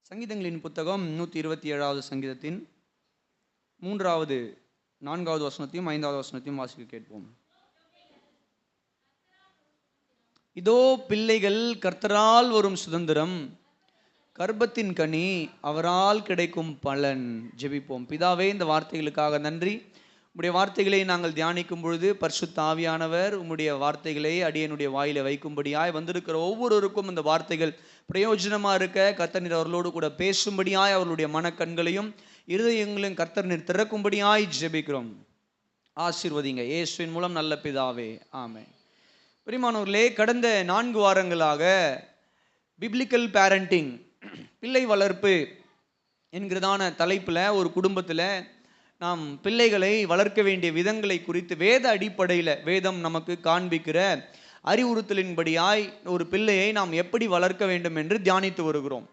சங்கீதங்களின் புத்தகம் 127வது சங்கீதத்தின் 3வது 4வது வசனத்தையும் 5வது வசனத்தையும் வாசிக்க கேட்போம். இதோ பிள்ளைகள் கர்த்தரால் வரும் சுதந்திரம், கர்ப்பத்தின் கனி அவரால் கிடைக்கும் பலன். ஜெபிப்போம். பிதாவே, இந்த வார்த்தைகளுக்காக நன்றி. உம்முடைய வார்த்தைகளை நாங்கள் தியானிக்கும் பொழுது பரிசுத்த ஆவியானவர் உம்முடைய வார்த்தைகளை அடியனுடைய வாயில வைக்கும்படியாய் வந்திருக்கிற ஒவ்வொருவருக்கும் இந்த வார்த்தைகள் பிரயோஜனமா இருக்க கர்த்தர் நீர் அவர்களோடு கூட பேசும்படியாய் அவர்களுடைய மனக்கண்களையும் இருதயங்களையும் கர்த்தர் நீர் திறக்கும்படியாய் ஜெபிக்கிறோம். ஆசீர்வதிங்க இயேசுவின் மூலம் நல்ல பிதாவே, ஆமென். பிரியமானவர்களே, கடந்த 4 வாரங்களாக பிப்ளிக்கல் பேரண்டிங், பிள்ளை வளர்ப்பு என்கிறதான தலைப்பில் ஒரு குடும்பத்தில் நாம் பிள்ளைகளை வளர்க்க வேண்டிய விதங்களை குறித்து வேத அடிப்படையில் வேதம் நமக்கு காண்பிக்கிற அறிவுறுத்தலின்படியாய் ஒரு பிள்ளையை நாம் எப்படி வளர்க்க வேண்டும் என்று தியானித்து வருகிறோம்.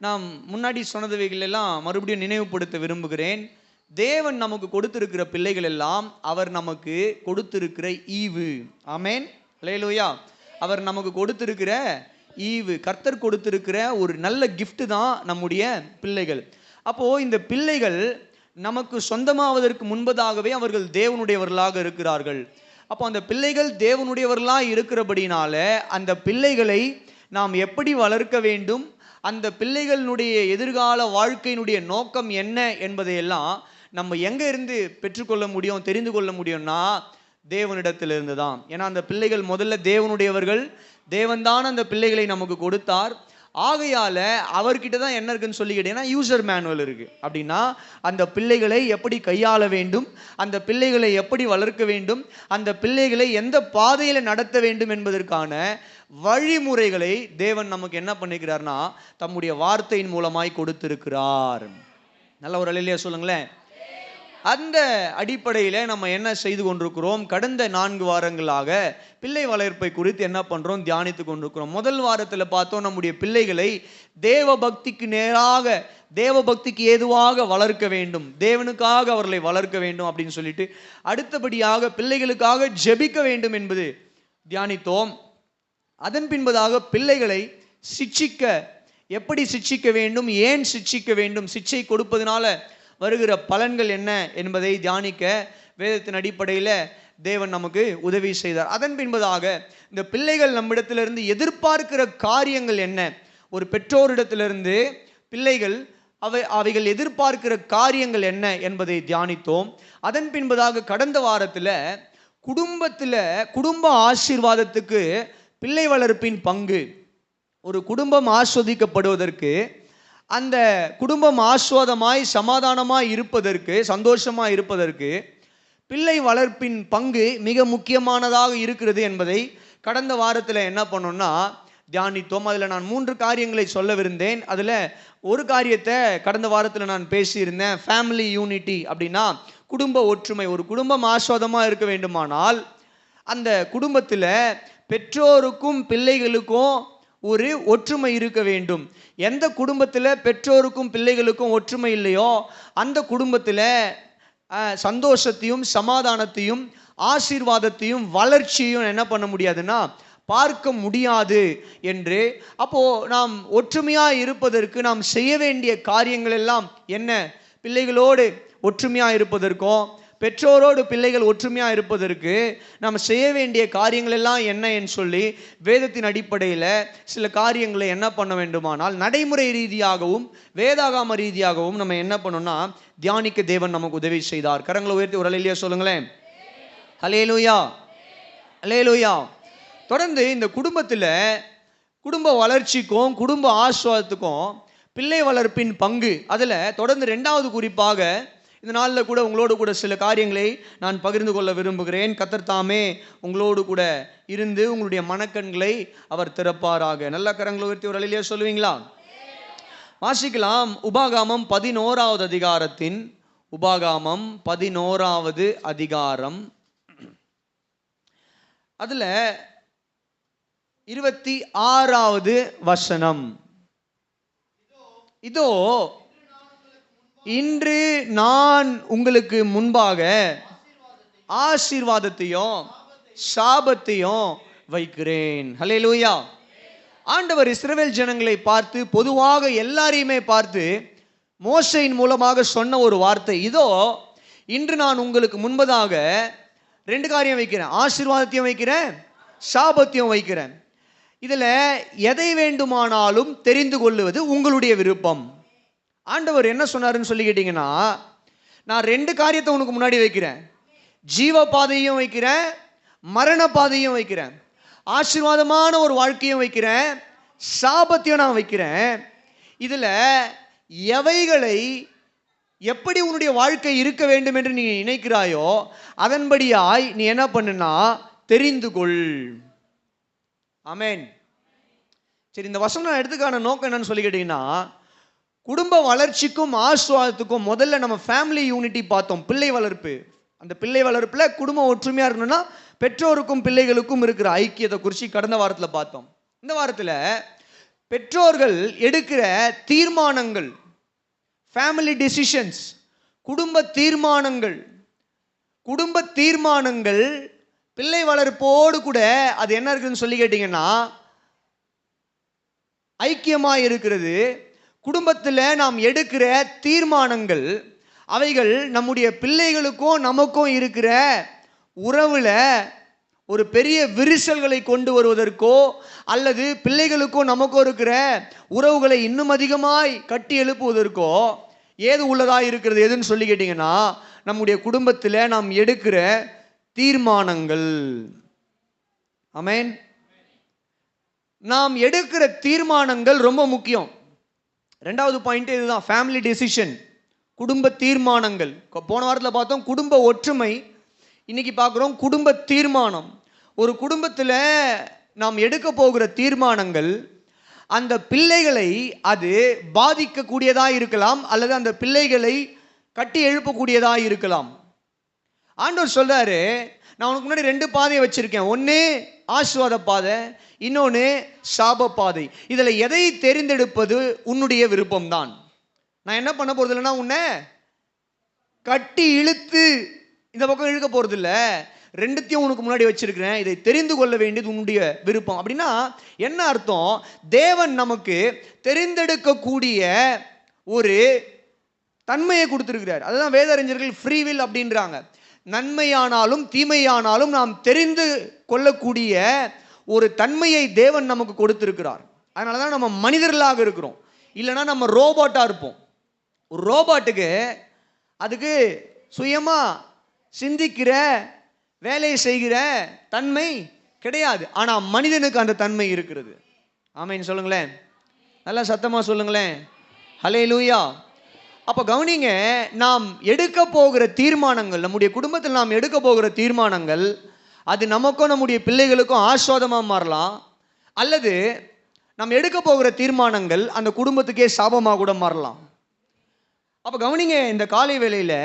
நாம் முன்னாடி சொன்னதுவைகள் எல்லாம் மறுபடியும் நினைவுபடுத்த விரும்புகிறேன். தேவன் நமக்கு கொடுத்திருக்கிற பிள்ளைகள் எல்லாம் அவர் நமக்கு கொடுத்திருக்கிற ஈவு. ஆமென், அல்லேலூயா. அவர் நமக்கு கொடுத்திருக்கிற ஈவு, கர்த்தர் கொடுத்திருக்கிற ஒரு நல்ல கிஃப்ட் தான் நம்முடைய பிள்ளைகள். அப்போ இந்த பிள்ளைகள் நமக்கு சொந்தமாவதற்கு முன்பதாகவே அவர்கள் தேவனுடையவர்களாக இருக்கிறார்கள். அப்போ அந்த பிள்ளைகள் தேவனுடையவர்களாக இருக்கிறபடினால அந்த பிள்ளைகளை நாம் எப்படி வளர்க்க வேண்டும், அந்த பிள்ளைகளுடைய எதிர்கால வாழ்க்கையினுடைய நோக்கம் என்ன என்பதையெல்லாம் நம்ம எங்கே இருந்து பெற்றுக்கொள்ள முடியும், தெரிந்து கொள்ள முடியும்னா தேவனிடத்திலிருந்து தான். ஏன்னா அந்த பிள்ளைகள் முதல்ல தேவனுடையவர்கள், தேவன்தான் அந்த பிள்ளைகளை நமக்கு கொடுத்தார். ஆகையால அவர்கிட்ட தான் என்ன இருக்குன்னு சொல்லி கேட்டீங்கன்னா யூசர் மேனுவல் இருக்கு. அப்படின்னா அந்த பிள்ளைகளை எப்படி கையாள வேண்டும், அந்த பிள்ளைகளை எப்படி வளர்க்க வேண்டும், அந்த பிள்ளைகளை எந்த பாதையில நடத்த வேண்டும் என்பதற்கான வழிமுறைகளை தேவன் நமக்கு என்ன பண்ணிக்கிறார்னா தம்முடைய வார்த்தையின் மூலமாய் கொடுத்திருக்கிறார். நல்ல ஒரு அல்லேலூயா சொல்லுங்களேன். அந்த அடிப்படையில் நம்ம என்ன செய்து கொண்டிருக்கிறோம், கடந்த 4 வாரங்களாக பிள்ளை வளர்ப்பை குறித்து என்ன பண்ணுறோம், தியானித்து கொண்டிருக்கிறோம். முதல் வாரத்தில் பார்த்தோம் நம்முடைய பிள்ளைகளை தேவ பக்திக்கு நேராக, தேவ பக்திக்கு ஏதுவாக வளர்க்க வேண்டும், தேவனுக்காக அவர்களை வளர்க்க வேண்டும் அப்படின்னு சொல்லிட்டு அடுத்தபடியாக பிள்ளைகளுக்காக ஜெபிக்க வேண்டும் என்பது தியானித்தோம். அதன் பின்பதாக பிள்ளைகளை சிட்சிக்க, எப்படி சிட்சிக்க வேண்டும், ஏன் சிட்சிக்க வேண்டும், சிட்சை கொடுப்பதனால வருகிற பலன்கள் என்ன என்பதை தியானிக்க வேதத்தின் அடிப்படையில் தேவன் நமக்கு உதவி செய்தார். அதன் பின்பதாக இந்த பிள்ளைகள் நம்மிடத்திலிருந்து எதிர்பார்க்கிற காரியங்கள் என்ன, ஒரு பெற்றோரிடத்திலிருந்து பிள்ளைகள் அவைகள் எதிர்பார்க்கிற காரியங்கள் என்ன என்பதை தியானித்தோம். அதன் பின்பதாக கடந்த வாரத்தில் குடும்ப ஆசீர்வாதத்துக்கு பிள்ளை வளர்ப்பின் பங்கு, ஒரு குடும்பம் ஆஸ்வதிக்கப்படுவதற்கு, அந்த குடும்பம் ஆஸ்வாதமாய் சமாதானமாய் இருப்பதற்கு, சந்தோஷமாய் இருப்பதற்கு பிள்ளை வளர்ப்பின் பங்கு மிக முக்கியமானதாக இருக்கிறது என்பதை கடந்த வாரத்தில் என்ன பண்ணோம்னா தியானித்தோம். அதில் நான் 3 காரியங்களை சொல்லவிருந்தேன். அதில் ஒரு காரியத்தை கடந்த வாரத்தில் நான் பேசியிருந்தேன், ஃபேமிலி யூனிட்டி. அப்படின்னா குடும்ப ஒற்றுமை. ஒரு குடும்பம் ஆஸ்வாதமாக இருக்க வேண்டுமானால் அந்த குடும்பத்தில் பெற்றோருக்கும் பிள்ளைகளுக்கும் ஒரு ஒற்றுமை இருக்க வேண்டும். எந்த குடும்பத்தில் பெற்றோருக்கும் பிள்ளைகளுக்கும் ஒற்றுமை இல்லையோ அந்த குடும்பத்தில் சந்தோஷத்தையும் சமாதானத்தையும் ஆசீர்வாதத்தையும் வளர்ச்சியும் என்ன பண்ண முடியாதுன்னா பார்க்க முடியாது என்று. அப்போ நாம் ஒற்றுமையாக இருப்பதற்கு நாம் செய்ய வேண்டிய காரியங்கள் எல்லாம் என்ன, பிள்ளைகளோடு ஒற்றுமையாக இருப்பதற்கும் பெற்றோரோடு பிள்ளைகள் ஒற்றுமையாக இருப்பதற்கு நாம் செய்ய வேண்டிய காரியங்கள் எல்லாம் என்ன என்று சொல்லி வேதத்தின் அடிப்படையில் சில காரியங்களை என்ன பண்ண வேண்டுமானால் நடைமுறை ரீதியாகவும் வேதாகம ரீதியாகவும் நம்ம என்ன பண்ணோம்னா தியானிக்க தேவன் நமக்கு உதவி செய்தார். கரங்களை உயர்த்தி ஒரு அல்லேலூயா சொல்லுங்களேன். அல்லேலூயா, அல்லேலூயா. தொடர்ந்து இந்த குடும்பத்தில் குடும்ப வளர்ச்சிக்கும் குடும்ப ஆஸ்வாதத்துக்கும் பிள்ளை வளர்ப்பின் பங்கு, அதில் தொடர்ந்து 2வது குறிப்பாக இந்த நாளில் கூட உங்களோடு கூட சில காரியங்களை நான் பகிர்ந்து கொள்ள விரும்புகிறேன். கர்த்தர் தாமே உங்களோடு கூட இருந்து உங்களுடைய மனக்கண்களை அவர் திறப்பாராக. நல்ல கரங்களை உயர்த்தி ஒரு அல்லேலூயா சொல்லுவீங்களா? வாசிக்கலாம். உபாகமம் 11வது அதிகாரத்தின் உபாகமம் 11வது அதிகாரம், அதில் 26வது வசனம். இதோ இன்று நான் உங்களுக்கு முன்பாக ஆசீர்வாதத்தையும் சாபத்தையும் வைக்கிறேன். ஹல்லேலூயா. ஆண்டவர் இஸ்ரவேல் ஜனங்களை பார்த்து, பொதுவாக எல்லாரையுமே பார்த்து மோசையின் மூலமாக சொன்ன ஒரு வார்த்தை, இதோ இன்று நான் உங்களுக்கு முன்பதாக 2 காரியம் வைக்கிறேன், ஆசீர்வாதத்தையும் வைக்கிறேன், சாபத்தையும் வைக்கிறேன். இதில் எதை வேண்டுமானாலும் தெரிந்து கொள்ளுவது உங்களுடைய விருப்பம். ஆண்டவர் என்ன சொன்னாருன்னு சொல்லி கேட்டீங்கன்னா, நான் 2 காரியத்தை உனக்கு முன்னாடி வைக்கிறேன், ஜீவ பாதையும் வைக்கிறேன், மரண பாதையும் வைக்கிறேன், ஆசீர்வாதமான ஒரு வாழ்க்கையும் வைக்கிறேன், சாபத்தையும் நான் வைக்கிறேன். இதில் எவைகளை எப்படி உன்னுடைய வாழ்க்கை இருக்க வேண்டும் என்று நீ நினைக்கிறாயோ அதன்படியாய் நீ என்ன பண்ணுனா தெரிந்து கொள். ஆமென். சரி, இந்த வசனம் நான் எடுத்துக்கான நோக்கம் என்னன்னு சொல்லி கேட்டீங்கன்னா, குடும்ப வளர்ச்சிக்கும் ஆசீர்வாதத்துக்கும் முதல்ல நம்ம ஃபேமிலி யூனிட்டி பார்த்தோம், பிள்ளை வளர்ப்பு. அந்த பிள்ளை வளர்ப்பில் குடும்பம் ஒற்றுமையாக இருக்கணும்னா பெற்றோருக்கும் பிள்ளைகளுக்கும் இருக்கிற ஐக்கியத்தை குறித்து கடந்த வாரத்தில் பார்த்தோம். இந்த வாரத்தில் பெற்றோர்கள் எடுக்கிற தீர்மானங்கள், ஃபேமிலி டெசிஷன்ஸ், குடும்ப தீர்மானங்கள் பிள்ளை வளர்ப்போடு கூட அது என்ன இருக்குதுன்னு சொல்லி கேட்டிங்கன்னா ஐக்கியமாக இருக்கிறது. குடும்பத்தில் நாம் எடுக்கிற தீர்மானங்கள் அவைகள் நம்முடைய பிள்ளைகளுக்கும் நமக்கும் இருக்கிற உறவில் ஒரு பெரிய விரிசல்களை கொண்டு வருவதற்கோ அல்லது பிள்ளைகளுக்கோ நமக்கோ இருக்கிற உறவுகளை இன்னும் அதிகமாய் கட்டி எழுப்புவதற்கோ ஏது உள்ளதாக இருக்கிறது எதுன்னு சொல்லி கேட்டிங்கன்னா நம்முடைய குடும்பத்தில் நாம் எடுக்கிற தீர்மானங்கள். ஆமென். நாம் எடுக்கிற தீர்மானங்கள் ரொம்ப முக்கியம். 2வது பாயிண்ட் இதுதான், ஃபேமிலி டெசிஷன், குடும்ப தீர்மானங்கள். போன வாரத்தில் பார்த்தோம் குடும்ப ஒற்றுமை, இன்னைக்கு பார்க்குறோம் குடும்ப தீர்மானம். ஒரு குடும்பத்தில் நாம் எடுக்க போகிற தீர்மானங்கள் அந்த பிள்ளைகளை அது பாதிக்கக்கூடியதாக இருக்கலாம் அல்லது அந்த பிள்ளைகளை கட்டி எழுப்பக்கூடியதாக இருக்கலாம். ஆண்டவர் சொல்றாரு, நான் உனக்கு முன்னாடி 2 பாதையை வச்சிருக்கேன், ஒன்று ஆசீர்வாத பாதை, இன்னொன்று சாப பாதை. இதில் எதை தெரிந்தெடுப்பது உன்னுடைய விருப்பம்தான். நான் என்ன பண்ண போறது இல்லைன்னா உன்னை கட்டி இழுத்து இந்த பக்கம் இழுக்க போறது இல்லை, 2த்தையும் உனக்கு முன்னாடி வச்சிருக்கிறேன், இதை தெரிந்து கொள்ள வேண்டியது உன்னுடைய விருப்பம். அப்படின்னா என்ன அர்த்தம்? தேவன் நமக்கு தெரிந்தெடுக்கக்கூடிய ஒரு தன்மையை கொடுத்திருக்கிறார். அதுதான் வேதறிஞர்கள் ஃப்ரீவில் அப்படின்றாங்க. நன்மையானாலும் தீமையானாலும் நாம் தெரிந்து கொள்ளக்கூடிய ஒரு தன்மையை தேவன் நமக்கு கொடுத்திருக்கிறார். அதனால தான் நம்ம மனிதர்களாக இருக்கிறோம், இல்லைன்னா நம்ம ரோபோட்டாக இருப்போம். ஒரு ரோபோட்டுக்கு அதுக்கு சுயமா சிந்திக்கிற வேலையை செய்கிற தன்மை கிடையாது. ஆனால் மனிதனுக்கு அந்த தன்மை இருக்கிறது. ஆமென் சொல்லுங்களேன், நல்லா சத்தமாக சொல்லுங்களேன், ஹல்லேலூயா. அப்போ கவனிங்க, நாம் எடுக்க போகிற தீர்மானங்கள், நம்முடைய குடும்பத்தில் நாம் எடுக்க போகிற தீர்மானங்கள் அது நமக்கும் நம்முடைய பிள்ளைகளுக்கும் ஆசீர்வாதமாக மாறலாம், அல்லது நாம் எடுக்க போகிற தீர்மானங்கள் அந்த குடும்பத்துக்கே சாபமாக கூட மாறலாம். அப்போ கவனிங்க, இந்த காலை வேளையில்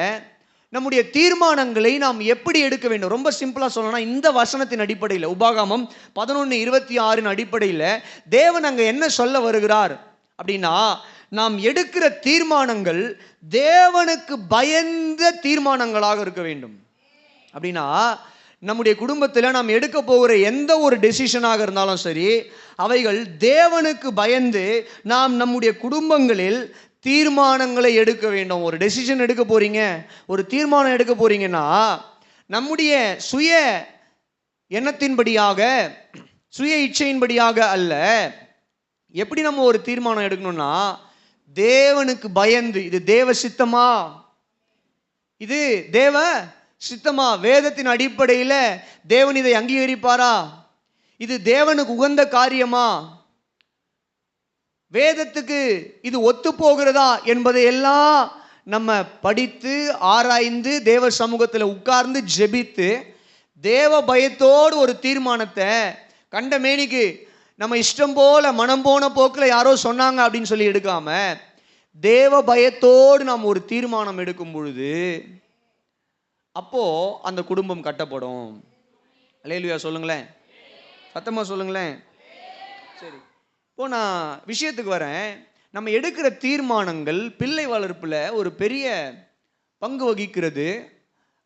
நம்முடைய தீர்மானங்களை நாம் எப்படி எடுக்க வேண்டும்? ரொம்ப சிம்பிளாக சொல்லணும்னா இந்த வசனத்தின் அடிப்படையில், உபாகமம் 11:26 அடிப்படையில் தேவன் அங்கே என்ன சொல்ல வருகிறார் அப்படின்னா, நாம் எடுக்கிற தீர்மானங்கள் தேவனுக்கு பயந்த தீர்மானங்களாக இருக்க வேண்டும். அப்படின்னா நம்முடைய குடும்பத்தில் நாம் எடுக்க போகிற எந்த ஒரு டெசிஷனாக இருந்தாலும் சரி, அவைகள் தேவனுக்கு பயந்து நாம் நம்முடைய குடும்பங்களில் தீர்மானங்களை எடுக்க வேண்டும். ஒரு டெசிஷன் எடுக்க போறீங்க, ஒரு தீர்மானம் எடுக்க போறீங்கன்னா நம்முடைய சுய எண்ணத்தின்படியாக, சுய இச்சையின்படியாக அல்ல. எப்படி நம்ம ஒரு தீர்மானம் எடுக்கணும்னா தேவனுக்கு பயந்து, இது தேவ சித்தமா, இது தேவ சித்தமா, வேதத்தின் அடிப்படையில் தேவன் இதை அங்கீகரிப்பாரா, இது தேவனுக்கு உகந்த காரியமா, வேதத்துக்கு இது ஒத்து போகிறதா என்பதை எல்லாம் நம்ம படித்து ஆராய்ந்து தேவ சமூகத்தில் உட்கார்ந்து ஜெபித்து தேவ பயத்தோடு ஒரு தீர்மானத்தை, கண்ட மேனிக்கு நம்ம இஷ்டம் போல மனம் போன போக்கில் யாரோ சொன்னாங்க அப்படின்னு சொல்லி எடுக்காம தேவ பயத்தோடு நாம் ஒரு தீர்மானம் எடுக்கும் பொழுது அப்போ அந்த குடும்பம் கட்டப்படும். அல்லேலூயா சொல்லுங்களேன், சத்தமா சொல்லுங்களேன். சரி, இப்போ நான் விஷயத்துக்கு வரேன். நம்ம எடுக்கிற தீர்மானங்கள் பிள்ளை வளர்ப்பில் ஒரு பெரிய பங்கு வகிக்கிறது.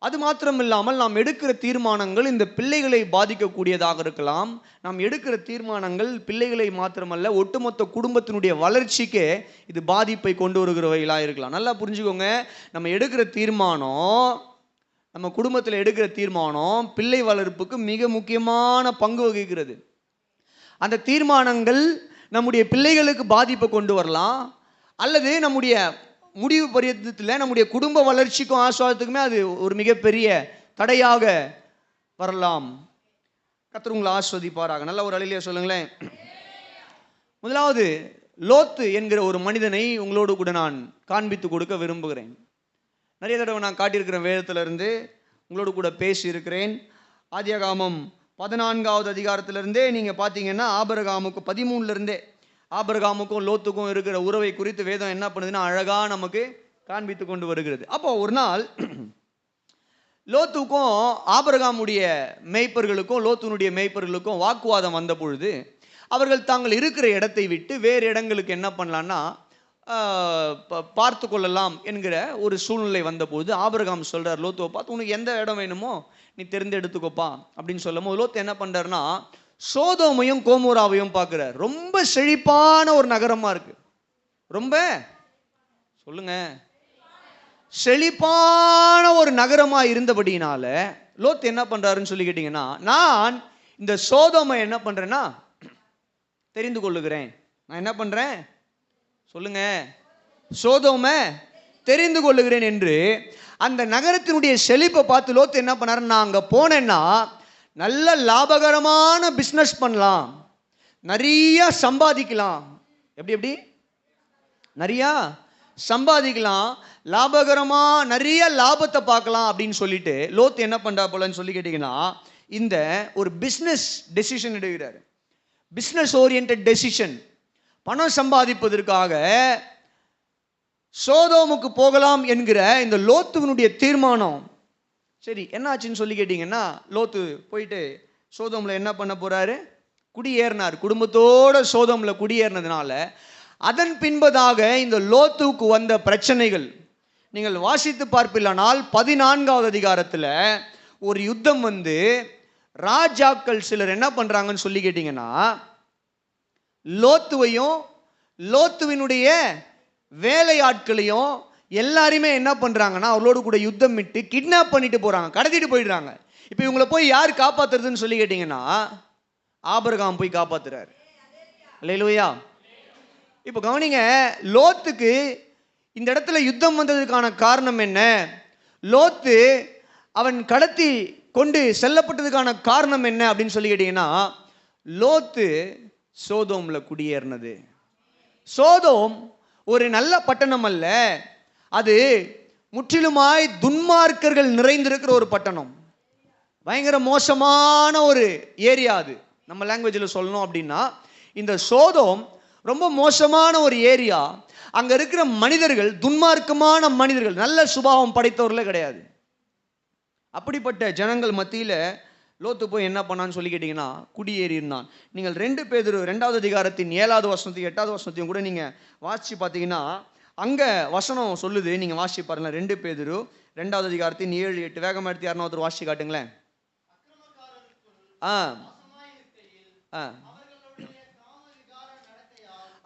அது மாத்திரம் இல்லாமல் நாம் எடுக்கிற தீர்மானங்கள் இந்த பிள்ளைகளை பாதிக்கக்கூடியதாக இருக்கலாம். நாம் எடுக்கிற தீர்மானங்கள் பிள்ளைகளை மாத்திரமல்ல, ஒட்டுமொத்த குடும்பத்தினுடைய வளர்ச்சிக்கே இது பாதிப்பை கொண்டு வருகிறவைகளாக இருக்கலாம். நல்லா புரிஞ்சுக்கோங்க, நம்ம எடுக்கிற தீர்மானம், நம்ம குடும்பத்தில் எடுக்கிற தீர்மானம் பிள்ளை வளர்ப்புக்கு மிக முக்கியமான பங்கு வகிக்கிறது. அந்த தீர்மானங்கள் நம்முடைய பிள்ளைகளுக்கு பாதிப்பை கொண்டு வரலாம், அல்லது நம்முடைய முடிவு பரியத்தில் நம்முடைய குடும்ப வளர்ச்சிக்கும் ஆசுவாதத்துக்குமே அது ஒரு மிகப்பெரிய தடையாக வரலாம். கர்த்தர் உங்களை ஆஸ்வதிப்பாராக. நல்ல ஒரு அலையிலே சொல்லுங்களேன். முதலாவது, லோத்து என்கிற ஒரு மனிதனை உங்களோடு கூட நான் காண்பித்து கொடுக்க விரும்புகிறேன். நிறைய தடவை நான் காட்டியிருக்கிறேன், வேதத்திலிருந்து உங்களோடு கூட பேசியிருக்கிறேன். ஆதியாகமம் 14வது அதிகாரத்திலிருந்தே நீங்கள் பார்த்தீங்கன்னா ஆபிரகாமுக்கு 13லேருந்தே ஆபிரகாமுக்கும் லோத்துக்கும் இருக்கிற உறவை குறித்து வேதம் என்ன பண்ணுதுன்னா அழகாக நமக்கு காண்பித்து கொண்டு வருகிறது. அப்போ ஒரு நாள் லோத்துக்கும் ஆபிரகாமுடைய மேய்ப்பர்களுக்கும் லோத்துனுடைய மேய்ப்பர்களுக்கும் வாக்குவாதம் வந்த பொழுது அவர்கள் தாங்கள் இருக்கிற இடத்தை விட்டு வேறு இடங்களுக்கு என்ன பண்ணலான்னா பார்த்து கொள்ளலாம் என்கிற ஒரு சூழ்நிலை வந்தபோது ஆபிரகாம் சொல்கிறார் லோத்துவை பார்த்து, உனக்கு எந்த இடம் வேணுமோ நீ தெரிந்தெடுத்துக்கோப்பா அப்படின்னு சொல்லும் போது லோத்து என்ன பண்ணுறாருன்னா சோதோமையும் கோமோராவையும் பார்க்குறார். ரொம்ப செழிப்பான ஒரு நகரமாக இருக்கு. ரொம்ப சொல்லுங்க, செழிப்பான ஒரு நகரமாக இருந்தபடினால லோத்து என்ன பண்ணுறாருன்னு சொல்லி கேட்டிங்கன்னா, நான் இந்த சோதோமை என்ன பண்ணுறேன்னா தெரிந்து கொள்ளுகிறேன். நான் என்ன பண்ணுறேன் சொல்லுங்க, சோதோமை தெரிந்து கொள்ளுகிறேன் என்று அந்த நகரத்தினுடைய செழிப்பை பார்த்து லோத்து என்ன பண்ணாரு, நான் அங்கே போனேன்னா நல்ல லாபகரமான பிஸ்னஸ் பண்ணலாம், நிறைய சம்பாதிக்கலாம். எப்படி நிறையா சம்பாதிக்கலாம், லாபகரமாக நிறைய லாபத்தை பார்க்கலாம் அப்படின்னு சொல்லிட்டு லோத்து என்ன பண்ணுறா போலன்னு சொல்லி கேட்டிங்கன்னா இந்த ஒரு பிஸ்னஸ் டெசிஷன் எடுக்கிறார். Business orient decision. பணம் சம்பாதிப்பதற்காக சோதோமுக்கு போகலாம் என்கிற இந்த லோத்துவினுடைய தீர்மானம். சரி, என்ன ஆச்சுன்னு சொல்லி கேட்டிங்கன்னா லோத்து போயிட்டு சோதோமில் என்ன பண்ண போகிறாரு, குடியேறினார். குடும்பத்தோடு சோதோமில் குடியேறினதுனால அதன் பின்பதாக இந்த லோத்துவுக்கு வந்த பிரச்சனைகள் நீங்கள் வாசித்து பார்ப்பில்லானால் 14வது அதிகாரத்தில் ஒரு யுத்தம் வந்து ராஜாக்கள் சிலர் என்ன பண்ணுறாங்கன்னு சொல்லி கேட்டிங்கன்னா லோத்துவையும் லோத்துவினுடைய வேலையாட்களையும் எல்லாருமே என்ன பண்ணுறாங்கன்னா அவளோடு கூட யுத்தம் விட்டு கிட்னாப் பண்ணிட்டு போகிறாங்க, கடத்திட்டு போயிடுறாங்க. இப்போ இவங்களை போய் யார் காப்பாற்றுறதுன்னு சொல்லி கேட்டிங்கன்னா ஆபிரகாம் போய் காப்பாற்றுறாரு. அல்லேலூயா. இப்போ கவனிங்க, லோத்துக்கு இந்த இடத்துல யுத்தம் வந்ததுக்கான காரணம் என்ன, லோத்து அவன் கடத்தி கொண்டு செல்லப்பட்டதுக்கான காரணம் என்ன அப்படின்னு சொல்லி கேட்டிங்கன்னா லோத்து சோதோமில் குடியேறினது. சோதோம் ஒரு நல்ல பட்டணம் அல்ல, அது முற்றிலுமாய் துன்மார்க்கர்கள் நிறைந்திருக்கிற ஒரு பட்டணம். பயங்கர மோசமான ஒரு ஏரியா. அது நம்ம லாங்குவேஜில் சொல்லணும் அப்படின்னா இந்த சோதோம் ரொம்ப மோசமான ஒரு ஏரியா. அங்கே இருக்கிற மனிதர்கள் துன்மார்க்கமான மனிதர்கள், நல்ல சுபாவம் படைத்தவர்களே கிடையாது. அப்படிப்பட்ட ஜனங்கள் மத்தியில் லோத்து போய் என்ன பண்ணான்னு சொல்லி கேட்டிங்கன்னா குடியேறி இருந்தான். நீங்கள் 2 பேதுரு 2வது அதிகாரத்தின் 7வது வசனத்தையும் 8வது வசனத்தையும் கூட நீங்கள் வாசித்து பார்த்தீங்கன்னா அங்கே வசனம் சொல்லுது. நீங்கள் வாசிச்சு பாருங்களேன். 2 பேதுரு 2வது அதிகாரத்தின் 7, 8 வேகமாக எடுத்து யாருன்னா ஒருத்தர் வாசிச்சு காட்டுங்களேன்.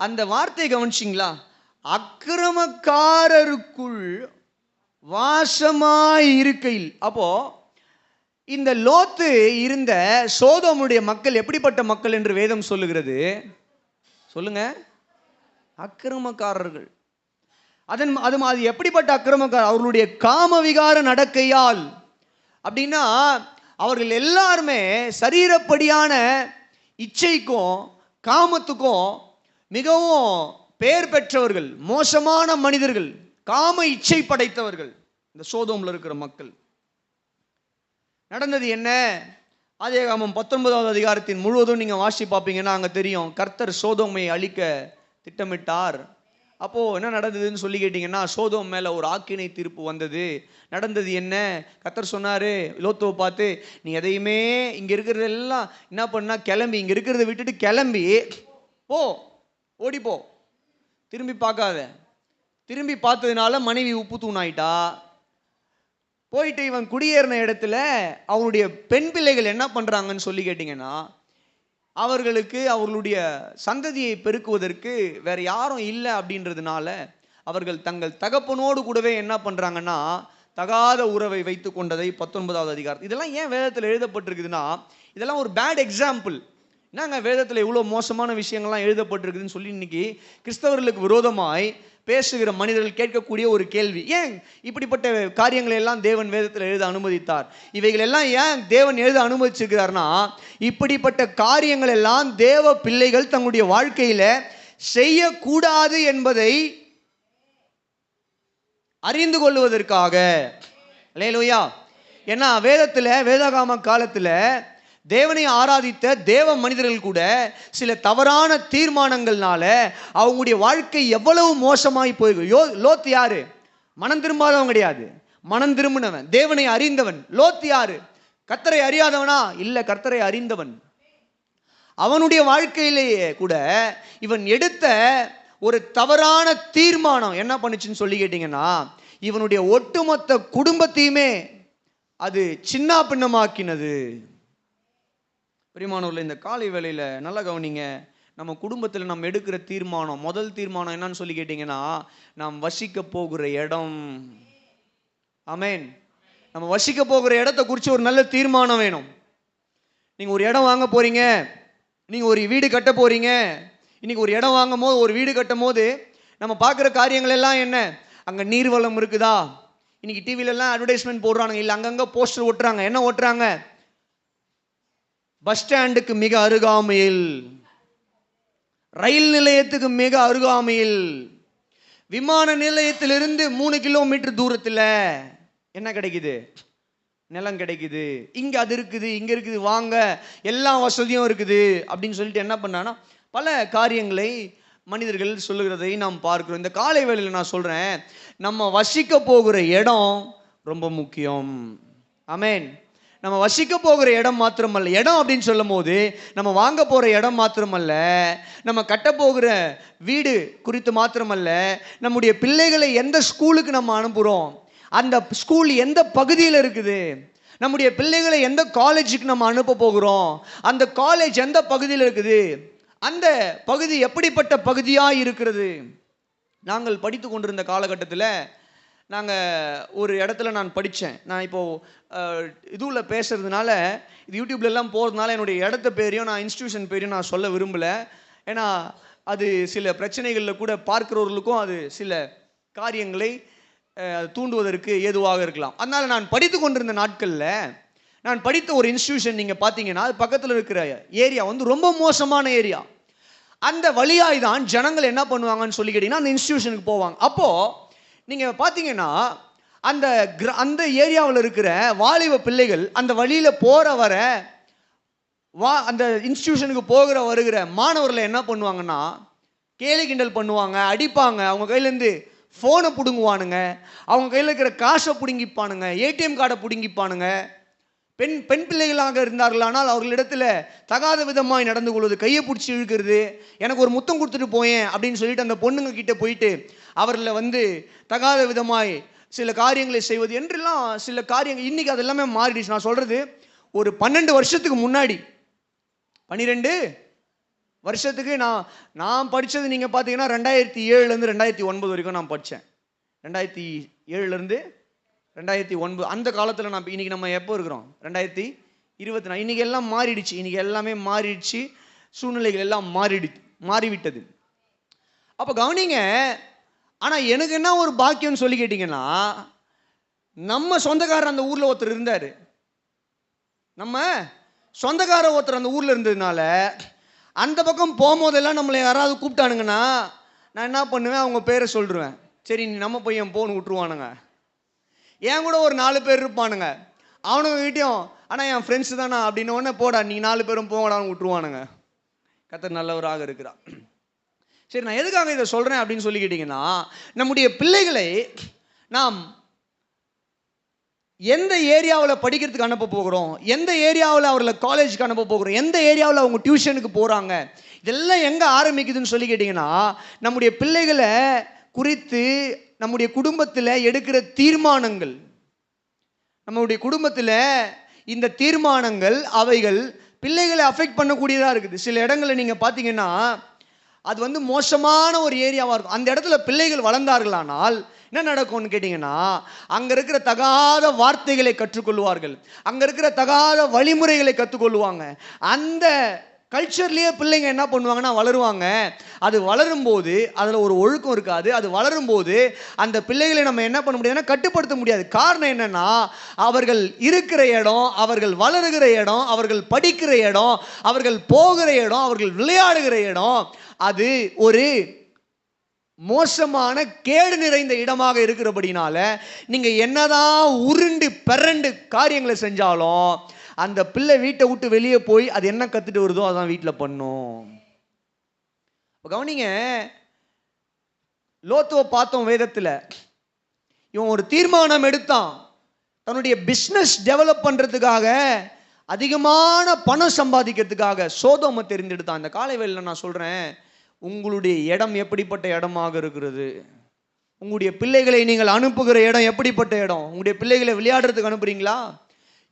அந்த வார்த்தையை கவனிச்சிங்களா? அக்கிரமக்காரருக்குள் வாசமாய் இருக்கையில். அப்போ இந்த லோத்து இருந்த சோதோமுடைய மக்கள் எப்படிப்பட்ட மக்கள் என்று வேதம் சொல்லுகிறது சொல்லுங்க, அக்கிரமக்காரர்கள். அது எப்படிப்பட்ட அக்கிரமக்காரர், அவர்களுடைய காமவிகார நடக்கையால். அப்படின்னா அவர்கள் எல்லாருமே சரீரப்படியான இச்சைக்கும் காமத்துக்கும் மிகவும் பெயர் பெற்றவர்கள், மோசமான மனிதர்கள், காம இச்சை படைத்தவர்கள் இந்த சோதோமில் இருக்கிற மக்கள். நடந்தது என்ன? ஆதியாகமம் 19வது அதிகாரத்தின் முழுவதும் நீங்கள் வாசி பார்ப்பீங்கன்னா அங்கே தெரியும், கர்த்தர் சோதோமை அழிக்க திட்டமிட்டார். அப்போது என்ன நடந்ததுன்னு சொல்லி கேட்டிங்கன்னா சோதோம் மேலே ஒரு ஆக்கினை தீர்ப்பு வந்தது. நடந்தது என்ன? கர்த்தர் சொன்னார் லோத்துவை பார்த்து, நீ எதையுமே இங்கே இருக்கிறதெல்லாம் என்ன பண்ணா கிளம்பி, இங்கே இருக்கிறத விட்டுட்டு கிளம்பி போ, ஓடிப்போ, திரும்பி பார்க்காத. திரும்பி பார்த்ததுனால மனைவி உப்பு தூணாயிட்டா, போயிட்டு இவன் குடியேறின இடத்துல அவருடைய பெண் பிள்ளைகள் என்ன பண்ணுறாங்கன்னு சொல்லி கேட்டிங்கன்னா, அவர்களுக்கு அவர்களுடைய சந்ததியை பெருக்குவதற்கு வேற யாரும் இல்லை அப்படின்றதுனால அவர்கள் தங்கள் தகப்பனோடு கூடவே என்ன பண்ணுறாங்கன்னா தகாத உறவை வைத்து கொண்டதை 19வது அதிகாரம். இதெல்லாம் ஏன் வேதத்தில் எழுதப்பட்டிருக்குதுன்னா, இதெல்லாம் ஒரு பேட் எக்ஸாம்பிள். என்னங்க வேதத்தில் இவ்வளோ மோசமான விஷயங்கள்லாம் எழுதப்பட்டிருக்குதுன்னு சொல்லி இன்னைக்கு கிறிஸ்தவர்களுக்கு விரோதமாய் பேசுகிற மனிதர்கள் கேட்கக்கூடிய ஒரு கேள்வி, ஏன் இப்படிப்பட்ட காரியங்களை எல்லாம் தேவன் வேதத்தில் எழுத அனுமதித்தார்? இவைகள் எல்லாம் ஏன் தேவன் எழுத அனுமதிச்சிருக்கிறார்னா, இப்படிப்பட்ட காரியங்கள் எல்லாம் தேவ பிள்ளைகள் தங்களுடைய வாழ்க்கையில செய்யக்கூடாது என்பதை அறிந்து கொள்வதற்காக. அல்லேலூயா. ஏன்னா வேதத்தில் வேதாகம காலத்தில் தேவனை ஆராதித்த தேவ மனிதர்கள் கூட சில தவறான தீர்மானங்கள்னால அவங்களுடைய வாழ்க்கை எவ்வளவு மோசமாய் போயிருக்கு. லோத் யாரு? மனம் திரும்பாதவன் கிடையாது, மனம் திரும்பினவன், தேவனை அறிந்தவன். லோத் யாரு? கர்த்தரை அறியாதவனா? இல்லை, கர்த்தரை அறிந்தவன். அவனுடைய வாழ்க்கையிலேயே கூட இவன் எடுத்த ஒரு தவறான தீர்மானம் என்ன பண்ணுச்சுன்னு சொல்லி கேட்டீங்கன்னா, இவனுடைய ஒட்டுமொத்த குடும்பத்தையுமே அது சின்ன பின்னமாக்கினது. பிரியமானவர்களே, இந்த காலை வேளையில் நல்லா கவனிங்க. நம்ம குடும்பத்தில் நம்ம எடுக்கிற தீர்மானம், முதல் தீர்மானம் என்னன்னு சொல்லி கேட்டிங்கன்னா, நாம் வசிக்க போகிற இடம். ஆமென். நம்ம வசிக்க போகிற இடத்தை குறித்து ஒரு நல்ல தீர்மானம் வேணும். நீங்கள் ஒரு இடம் வாங்க போகிறீங்க, நீங்கள் ஒரு வீடு கட்ட போகிறீங்க. இன்றைக்கி ஒரு இடம் வாங்கும் போது, ஒரு வீடு கட்டும் போது நம்ம பார்க்குற காரியங்கள் எல்லாம் என்ன? அங்கே நீர்வளம் இருக்குதா? இன்றைக்கி டிவிலெல்லாம் அட்வர்டைஸ்மெண்ட் போடுறாங்க, இல்லை அங்கங்கே போஸ்டர் ஒட்டுறாங்க. என்ன ஒட்டுறாங்க? பஸ் ஸ்டாண்டுக்கு மிக அருகாமையில், ரயில் நிலையத்துக்கு மிக அருகாமையில், விமான நிலையத்திலிருந்து 3 கிலோமீட்டர் தூரத்தில் என்ன கிடைக்குது? நிலம் கிடைக்குது. இங்கே அது இருக்குது, இங்கே இருக்குது, வாங்க, எல்லா வசதியும் இருக்குது அப்படின்னு சொல்லிட்டு என்ன பண்ணான்னா பல காரியங்களை மனிதர்கள் சொல்லுகிறதை நாம் பார்க்கிறோம். இந்த காலை வேளையில் நான் சொல்கிறேன், நம்ம வசிக்க போகிற இடம் ரொம்ப முக்கியம். ஆமென். நம்ம வசிக்க போகிற இடம் மாத்திரமல்ல, இடம் அப்படின்னு சொல்லும் போது நம்ம வாங்க போகிற இடம் மாத்திரமல்ல, நம்ம கட்ட போகிற வீடு குறித்து மாத்திரமல்ல, நம்முடைய பிள்ளைகளை எந்த ஸ்கூலுக்கு நம்ம அனுப்புகிறோம், அந்த ஸ்கூல் எந்த பகுதியில் இருக்குது, நம்முடைய பிள்ளைகளை எந்த காலேஜுக்கு நம்ம அனுப்ப போகிறோம், அந்த காலேஜ் எந்த பகுதியில் இருக்குது, அந்த பகுதி எப்படிப்பட்ட பகுதியாக இருக்கிறது. நாங்கள் படித்து கொண்டிருந்த காலகட்டத்தில் நாங்கள் ஒரு இடத்துல நான் படித்தேன். நான் இப்போது இதுவில் பேசுகிறதுனால, இது யூடியூப்லலாம் போகிறதுனால என்னுடைய இடத்த பேரையும் நான் இன்ஸ்டியூஷன் பேரையும் நான் சொல்ல விரும்பலை. ஏன்னா அது சில பிரச்சனைகளில் கூட பார்க்குறவர்களுக்கும் அது சில காரியங்களை தூண்டுவதற்கு ஏதுவாக இருக்கலாம். அதனால் நான் படித்து கொண்டிருந்த நாட்களில் நான் படித்த ஒரு இன்ஸ்டியூஷன் நீங்கள் பார்த்தீங்கன்னா, அது பக்கத்தில் இருக்கிற ஏரியா வந்து ரொம்ப மோசமான ஏரியா. அந்த வழியாய் தான் ஜனங்கள் என்ன பண்ணுவாங்கன்னு சொல்லி கேட்டிங்கன்னா, அந்த இன்ஸ்டியூஷனுக்கு போவாங்க. அப்போது நீங்கள் பார்த்தீங்கன்னா அந்த ஏரியாவில் இருக்கிற வாலிப பிள்ளைகள் அந்த வழியில் போகிற வர அந்த இன்ஸ்டியூஷனுக்கு போகிற வருகிற மாணவர்களை என்ன பண்ணுவாங்கன்னா, கேலி கிண்டல் பண்ணுவாங்க, அடிப்பாங்க, அவங்க கையிலேருந்து ஃபோனை பிடுங்குவானுங்க, அவங்க கையில் இருக்கிற காசை பிடுங்கிப்பானுங்க, ஏடிஎம் கார்டை பிடுங்கிப்பானுங்க. பெண் பிள்ளைகளாக இருந்தார்களானால் அவர்களிடத்தில் தகாத விதமாக நடந்து கொள்வது, கையை பிடிச்சி இழுக்கிறது, எனக்கு ஒரு முத்தம் கொடுத்துட்டு போயேன் அப்படின்னு சொல்லிட்டு அந்த பொண்ணுங்க கிட்டே போயிட்டு அவர்களை வந்து தகாத விதமாய் சில காரியங்களை செய்வது என்றெல்லாம் சில காரியங்கள் இன்றைக்கி அது எல்லாமே மாறிடுச்சு. நான் சொல்கிறது ஒரு 12 வருஷத்துக்கு முன்னாடி, 12 வருஷத்துக்கு நான் படித்தது நீங்கள் பார்த்தீங்கன்னா 2007லேருந்து 2009 வரைக்கும் நான் படித்தேன். 2007லேருந்து 2009 அந்த காலத்தில் நான் இன்றைக்கி நம்ம எப்போ இருக்கிறோம்? 2024. இன்றைக்கி எல்லாம் மாறிடுச்சு, இன்றைக்கி எல்லாமே மாறிடுச்சு, சூழ்நிலைகள் எல்லாம் மாறிவிட்டது. அப்போ கவனிங்க. ஆனால் எனக்கு என்ன ஒரு பாக்கியம்னு சொல்லி கேட்டிங்கன்னா, நம்ம சொந்தக்காரர் அந்த ஊரில் ஒருத்தர் இருந்தார். நம்ம சொந்தக்காரர் ஒருத்தர் அந்த ஊரில் இருந்ததுனால அந்த பக்கம் போகும்போதெல்லாம் நம்மளை யாராவது கூப்பிட்டானுங்கன்னா நான் என்ன பண்ணுவேன், அவங்க பேரை சொல்லிடுவேன். சரி நீ நம்ம பையன் போன்னு விட்டுருவானுங்க. என் கூட ஒரு 4 பேர் இருப்பானுங்க, அவனுங்க கிட்டேயும் ஆனால் என் ஃப்ரெண்ட்ஸு தானா அப்படின்னு ஒன்று போடா நீ 4 பேரும் போங்கடான்னு விட்டுருவானுங்க. கர்த்தர் நல்லவராக இருக்கிறார். சரி, நான் எதுக்காக இதை சொல்கிறேன் அப்படின்னு சொல்லி கேட்டிங்கன்னா, நம்முடைய பிள்ளைகளை நாம் எந்த ஏரியாவில் படிக்கிறதுக்கு அனுப்ப போகிறோம், எந்த ஏரியாவில் அவர்களை காலேஜுக்கு அனுப்ப போகிறோம், எந்த ஏரியாவில் அவங்க டியூஷனுக்கு போகிறாங்க, இதெல்லாம் எங்கே ஆரம்பிக்குதுன்னு சொல்லி கேட்டிங்கன்னா, நம்முடைய பிள்ளைகளை குறித்து நம்முடைய குடும்பத்தில் எடுக்கிற தீர்மானங்கள். நம்மளுடைய குடும்பத்தில் இந்த தீர்மானங்கள் அவைகள் பிள்ளைகளை அஃபெக்ட் பண்ணக்கூடியதாக இருக்குது. சில இடங்களில் நீங்கள் பார்த்தீங்கன்னா அது மோசமான ஒரு ஏரியாவாக இருக்கும். அந்த இடத்துல பிள்ளைகள் வளர்ந்தார்களானால் என்ன நடக்கும்னு கேட்டிங்கன்னா, அங்கே இருக்கிற தகாத வார்த்தைகளை கற்றுக்கொள்வார்கள், அங்கே இருக்கிற தகாத வழிமுறைகளை கற்றுக்கொள்வாங்க. அந்த கல்ச்சர்லேயே பிள்ளைங்க என்ன பண்ணுவாங்கன்னா வளருவாங்க. அது வளரும்போது அதில் ஒரு ஒழுக்கம் இருக்காது. அது வளரும்போது அந்த பிள்ளைகளை நம்ம என்ன பண்ண முடியாதுன்னா கட்டுப்படுத்த முடியாது. காரணம் என்னன்னா, அவர்கள் இருக்கிற இடம், அவர்கள் வளருகிற இடம், அவர்கள் படிக்கிற இடம், அவர்கள் போகிற இடம், அவர்கள் விளையாடுகிற இடம், அது ஒரு மோசமான கேடு நிறைந்த இடமாக இருக்கிறபடினால நீங்கள் என்னதான் உருண்டு பிறண்டு காரியங்களை செஞ்சாலும் அந்த பிள்ளை வீட்டை விட்டு வெளியே போய் அது என்ன கற்றுட்டு வருதோ அதான் வீட்டில் பண்ணும். கவனிங்க, லோத்துவை பார்த்தோம் வேதத்தில். இவன் ஒரு தீர்மானம் எடுத்தான், தன்னுடைய பிஸ்னஸ் டெவலப் பண்ணுறதுக்காக, அதிகமான பணம் சம்பாதிக்கிறதுக்காக சோதோமை தெரிந்தெடுத்தான். இந்த காலை வேளையில் நான் சொல்கிறேன், உங்களுடைய இடம் எப்படிப்பட்ட இடமாக இருக்கிறது? உங்களுடைய பிள்ளைகளை நீங்கள் அனுப்புகிற இடம் எப்படிப்பட்ட இடம்? உங்களுடைய பிள்ளைகளை விளையாடுறதுக்கு அனுப்புறீங்களா?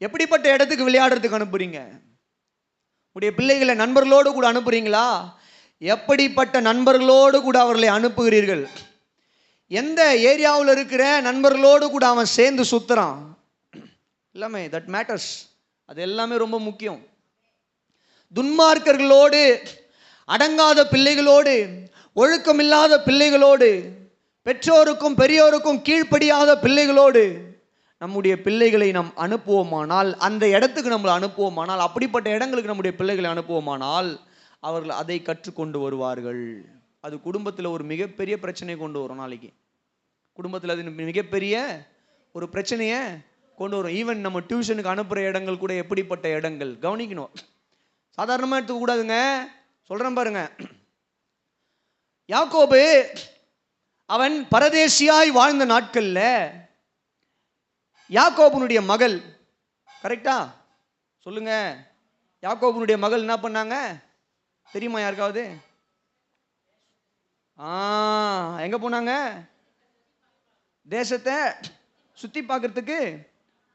எப்படிப்பட்ட இடத்துக்கு விளையாடுறதுக்கு அனுப்புறீங்க? உங்களுடைய பிள்ளைகளை நண்பர்களோடு கூட அனுப்புறீங்களா? எப்படிப்பட்ட நண்பர்களோடு கூட அவர்களை அனுப்புகிறீர்கள்? எந்த ஏரியாவில் இருக்கிற நண்பர்களோடு கூட அவன் சேர்ந்து சுத்துறான், எல்லாமே தட் மேட்டர்ஸ். அது எல்லாமே ரொம்ப முக்கியம். துன்மார்க்கர்களோடு, அடங்காத பிள்ளைகளோடு, ஒழுக்கமில்லாத பிள்ளைகளோடு, பெற்றோருக்கும் பெரியோருக்கும் கீழ்ப்படியாத பிள்ளைகளோடு நம்முடைய பிள்ளைகளை நாம் அனுப்புவோமானால், அந்த இடத்துக்கு நம்மளை அனுப்புவோமானால், அப்படிப்பட்ட இடங்களுக்கு நம்முடைய பிள்ளைகளை அனுப்புவோமானால் அவர்கள் அதை கற்றுக்கொண்டு வருவார்கள். அது குடும்பத்தில் ஒரு மிகப்பெரிய பிரச்சனை கொண்டு வரும். நாளைக்கு குடும்பத்தில் அது மிகப்பெரிய ஒரு பிரச்சனையை கொண்டு வரும். ஈவன் நம்ம டியூஷனுக்கு அனுப்புகிற இடங்கள் கூட எப்படிப்பட்ட இடங்கள் கவனிக்கணும். சாதாரணமாக எடுத்துக்கூடாதுங்க. சொல்கிறேன் பாருங்க, யாக்கோபு அவன் பரதேசியாய் வாழ்ந்த நாட்களில் யாக்கோபுனுடைய மகள், கரெக்டா சொல்லுங்க, யாக்கோபுனுடைய மகள் என்ன பண்ணாங்க தெரியுமா யாருக்காவது? எங்க போனாங்க? தேசத்தை சுத்தி பார்க்கறதுக்கு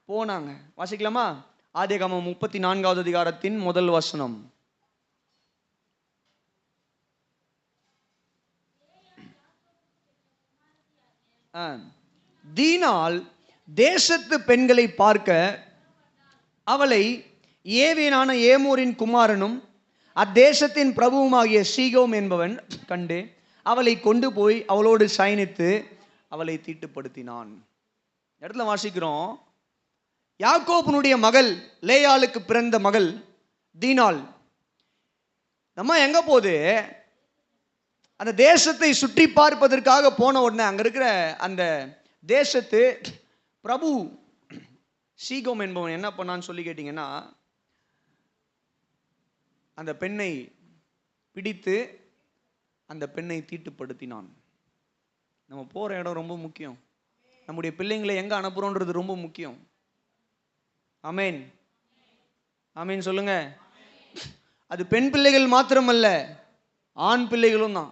போனாங்க. வாசிக்கலாமா? ஆதியாகமம் 34வது அதிகாரத்தின் முதல் வசனம். தீனால் தேசத்து பெண்களை பார்க்க அவளை ஏவேனான ஏமோரின் குமாரனும் அத்தேசத்தின் பிரபுவுமாகிய சீகோம் என்பவன் கண்டு அவளை கொண்டு போய் அவளோடு சயனித்து அவளை தீட்டுப்படுத்தினான். இடத்துல வாசிக்கிறோம், யாக்கோபுனுடைய மகள் லேயாளுக்கு பிறந்த மகள் தீனாள் நம்ம எங்க போது அந்த தேசத்தை சுற்றி பார்ப்பதற்காக போன உடனே அங்க இருக்கிற அந்த தேசத்து பிரபு சீகோம் என்பவன் என்ன பண்ணான்னு சொல்லி கேட்டீங்கன்னா, அந்த பெண்ணை பிடித்து அந்த பெண்ணை தீட்டுப்படுத்தினான். நம்ம போற இடம் ரொம்ப முக்கியம். நம்முடைய பிள்ளைங்களை எங்க அனுப்புறோன்றது ரொம்ப முக்கியம். ஆமேன், ஆமேன் சொல்லுங்க. அது பெண் பிள்ளைகள் மாத்திரமல்ல, ஆண் பிள்ளைகளும் தான்.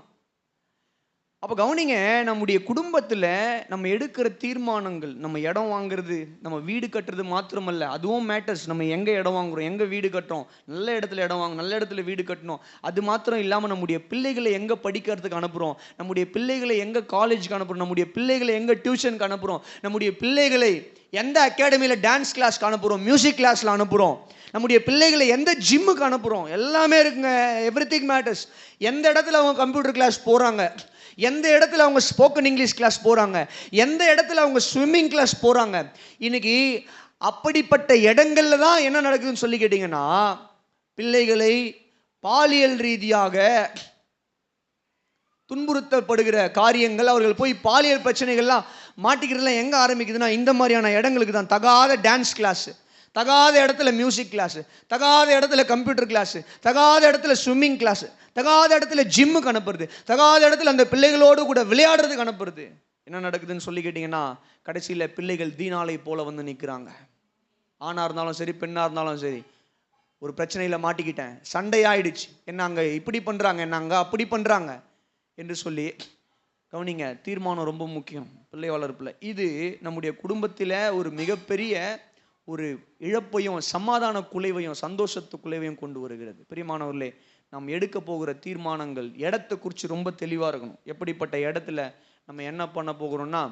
அப்போ கவனிங்க, நம்முடைய குடும்பத்தில் நம்ம எடுக்கிற தீர்மானங்கள், நம்ம இடம் வாங்குறது, நம்ம வீடு கட்டுறது மாத்திரமல்ல, அதுவும் மேட்டர்ஸ். நம்ம எங்கே இடம் வாங்குறோம், எங்கே வீடு கட்டுறோம், நல்ல இடத்துல இடம் வாங்க, நல்ல இடத்துல வீடு கட்டணும். அது மாத்திரம் இல்லாமல் நம்முடைய பிள்ளைகளை எங்கே படிக்கிறதுக்கு அனுப்புகிறோம், நம்முடைய பிள்ளைகளை எங்கே காலேஜுக்கு அனுப்புகிறோம், நம்முடைய பிள்ளைகளை எங்கே டியூஷனுக்கு அனுப்புகிறோம், நம்முடைய பிள்ளைகளை எந்த அகாடமியில் டான்ஸ் கிளாஸ்க்கு அனுப்புகிறோம், மியூசிக் கிளாஸில் அனுப்புகிறோம், நம்முடைய பிள்ளைகளை எந்த ஜிம்முக்கு அனுப்புகிறோம், எல்லாமே இருக்குங்க. Everything matters. எந்த இடத்துல அவங்க கம்ப்யூட்டர் கிளாஸ் போகிறாங்க, எந்த இடத்துல அவங்க ஸ்போக்கன் இங்கிலீஷ் கிளாஸ் போகிறாங்க, எந்த இடத்துல அவங்க ஸ்விம்மிங் கிளாஸ் போகிறாங்க. இன்னைக்கு அப்படிப்பட்ட இடங்கள்ல தான் என்ன நடக்குதுன்னு சொல்லி கேட்டிங்கன்னா, பிள்ளைகளை பாலியல் ரீதியாக துன்புறுத்தப்படுகிற காரியங்கள், அவர்கள் போய் பாலியல் பிரச்சனைகள்லாம் மாட்டிக்கிறதுலாம் எங்கே ஆரம்பிக்குதுன்னா இந்த மாதிரியான இடங்களுக்கு தான். தகாத டான்ஸ் கிளாஸ், தகாத இடத்துல மியூசிக் கிளாஸ், தகாத இடத்துல கம்ப்யூட்டர் கிளாஸ், தகாத இடத்துல ஸ்விம்மிங் கிளாஸ், தகாத இடத்துல ஜிம்முக்கு அனுப்புறது, தகாத இடத்துல அந்த பிள்ளைகளோடு கூட விளையாடுறதுக்கு அனுப்புறது. என்ன நடக்குதுன்னு சொல்லி கேட்டிங்கன்னா, கடைசியில் பிள்ளைகள் தீனாலை போல வந்து நிற்கிறாங்க. ஆணாக இருந்தாலும் சரி, பெண்ணாக இருந்தாலும் சரி, ஒரு பிரச்சனையில் மாட்டிக்கிட்டேன், சண்டையாயிடுச்சு, என்ன அங்கே இப்படி பண்ணுறாங்க, என்ன அங்கே அப்படி பண்ணுறாங்க என்று சொல்லி. கவனிங்க, தீர்மானம் ரொம்ப முக்கியம் பிள்ளை வளர்ப்பில். இது நம்முடைய குடும்பத்தில் ஒரு மிகப்பெரிய ஒரு இழப்பையும் சமாதான குலைவையும் சந்தோஷத்து குலைவையும் கொண்டு வருகிறது. பிரியமானவர்களே, நாம் எடுக்க போகிற தீர்மானங்கள் இடத்தை குறித்து ரொம்ப தெளிவாக இருக்கணும். எப்படிப்பட்ட இடத்துல நம்ம என்ன பண்ண போகிறோம்னா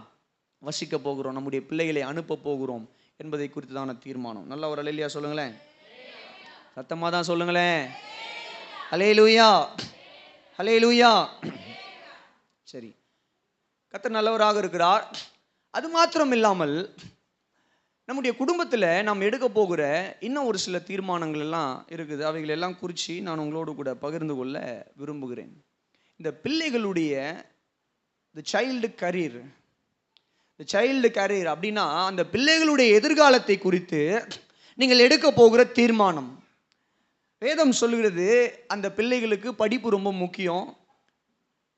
வசிக்க போகிறோம், நம்முடைய பிள்ளைகளை அனுப்ப போகிறோம் என்பதை குறித்துதான தீர்மானம். நல்ல ஒரு அல்லேலூயா சொல்லுங்களேன், சத்தமாக தான் சொல்லுங்களேன். அல்லேலூயா, அல்லேலூயா. சரி, கர்த்தர் நல்லவராக இருக்கிறார். அது மாத்திரம் இல்லாமல் நம்முடைய குடும்பத்தில் நாம் எடுக்க போகிற இன்னும் ஒரு சில தீர்மானங்கள் எல்லாம் இருக்குது. அவைகள் எல்லாம் குறித்து நான் உங்களோடு கூட பகிர்ந்து கொள்ள விரும்புகிறேன். இந்த பிள்ளைகளுடைய சைல்டு கரியர் அப்படின்னா அந்த பிள்ளைகளுடைய எதிர்காலத்தை குறித்து நீங்கள் எடுக்க போகிற தீர்மானம். வேதம் சொல்கிறது அந்த பிள்ளைகளுக்கு படிப்பு ரொம்ப முக்கியம்,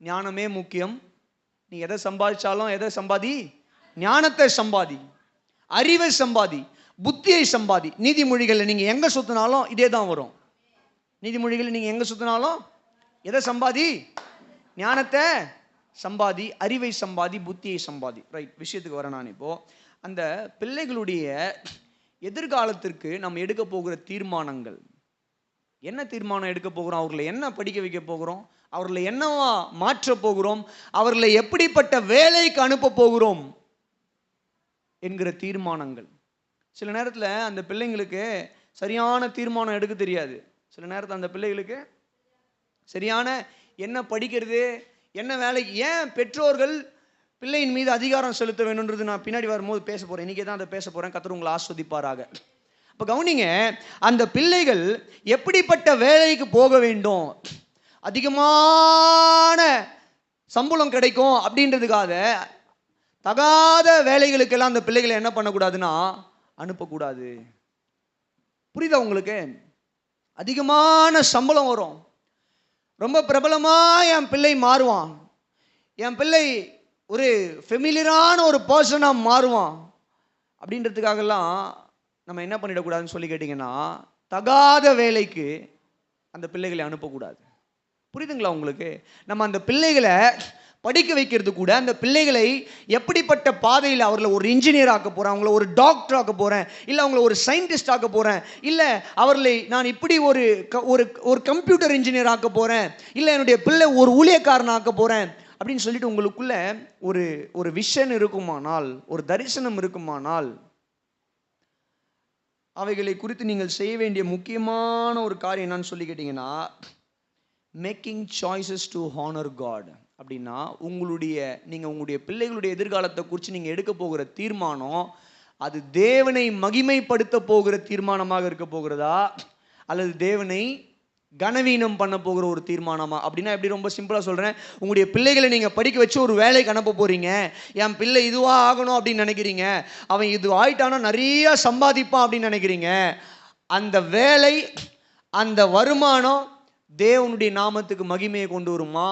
ஞானமே முக்கியம். நீ எதை சம்பாதிச்சாலும் எதை சம்பாதி, ஞானத்தை சம்பாதி, அறிவை சம்பாதி, புத்தியை சம்பாதி. நீதிமொழிகளில் நீங்கள் எங்கே சுற்றினாலும் இதே தான் வரும். நீதிமொழிகளில் நீங்கள் எங்கே சுற்றினாலும் எதை சம்பாதி, ஞானத்தை சம்பாதி, அறிவை சம்பாதி, புத்தியை சம்பாதி. ரைட், விஷயத்துக்கு வரேன் நான். இப்போ அந்த பிள்ளைகளுடைய எதிர்காலத்திற்கு நம்ம எடுக்க போகிற தீர்மானங்கள் என்ன? தீர்மானம் எடுக்க போகிறோம், அவர்களை என்ன படிக்க வைக்க போகிறோம், அவர்களை என்னவா மாற்ற போகிறோம், அவர்களை எப்படிப்பட்ட வேலைக்கு அனுப்ப போகிறோம் என்கிற தீர்மானங்கள். சில நேரத்தில் அந்த பிள்ளைங்களுக்கு சரியான தீர்மானம் எடுக்க தெரியாது. சில நேரத்தில் அந்த பிள்ளைகளுக்கு சரியான என்ன படிக்கிறது, என்ன வேலை, ஏன் பெற்றோர்கள் பிள்ளையின் மீது அதிகாரம் செலுத்த வேணுன்றது நான் பின்னாடி வரும்போது பேச போகிறேன். இன்றைக்கி தான் அதை பேச போகிறேன். கர்த்தர் உங்களை ஆஸ்வதிப்பாராக. இப்போ கவனிங்க, அந்த பிள்ளைகள் எப்படிப்பட்ட வேலைக்கு போக வேண்டும், அதிகமான சம்பளம் கிடைக்கும் அப்படின்றதுக்காக தகாத வேலைகளுக்கெல்லாம் அந்த பிள்ளைகளை என்ன பண்ணக்கூடாதுன்னா அனுப்பக்கூடாது. புரியுதா உங்களுக்கு? அதிகமான சம்பளம் வரும், ரொம்ப பிரபலமாக என் பிள்ளை மாறுவான், என் பிள்ளை ஒரு ஃபெமிலியரான ஒரு பர்சனாக மாறுவான் அப்படின்றதுக்காகலாம் நம்ம என்ன பண்ணிடக்கூடாதுன்னு சொல்லி கேட்டிங்கன்னா தகாத வேலைக்கு அந்த பிள்ளைகளை அனுப்பக்கூடாது. புரியுதுங்களா உங்களுக்கு? நம்ம அந்த பிள்ளைகளை படிக்க வைக்கிறது கூட அந்த பிள்ளைகளை எப்படிப்பட்ட பாதையில் அவர்களை ஒரு இன்ஜினியர் ஆக்க போகிறேன், அவங்கள ஒரு டாக்டர் ஆக்க போகிறேன், இல்லை அவங்கள ஒரு சயின்டிஸ்ட் ஆக்க போகிறேன், இல்லை அவர்களை நான் இப்படி ஒரு ஒரு கம்ப்யூட்டர் இன்ஜினியர் ஆக்க போகிறேன், இல்லை என்னுடைய பிள்ளை ஒரு ஊழியக்காரன் ஆக்க போகிறேன் அப்படின்னு சொல்லிட்டு உங்களுக்குள்ள ஒரு விஷன் இருக்குமானால், ஒரு தரிசனம் இருக்குமானால், அவைகளை குறித்து நீங்கள் செய்ய வேண்டிய முக்கியமான ஒரு காரியம் என்னன்னு சொல்லி கேட்டிங்கன்னா making choices to honour God. அப்படின்னா நீங்கள் உங்களுடைய பிள்ளைகளுடைய எதிர்காலத்தை குறித்து நீங்கள் எடுக்க போகிற தீர்மானம் அது தேவனை மகிமைப்படுத்த போகிற தீர்மானமாக இருக்க போகிறதா, அல்லது தேவனை கனவீனம் பண்ண போகிற ஒரு தீர்மானமா? அப்படின்னா எப்படி, ரொம்ப சிம்பிளாக சொல்கிறேன். உங்களுடைய பிள்ளைகளை நீங்கள் படிக்க வச்சு ஒரு வேலைக்கு அனுப்ப போகிறீங்க. என் பிள்ளை இதுவாக ஆகணும் அப்படின்னு நினைக்கிறீங்க, அவன் இது ஆயிட்டானா நிறைய சம்பாதிப்பான் அப்படின்னு நினைக்கிறீங்க. அந்த வேலை, அந்த வருமானம் தேவனுடைய நாமத்துக்கு மகிமையை கொண்டு வருமா,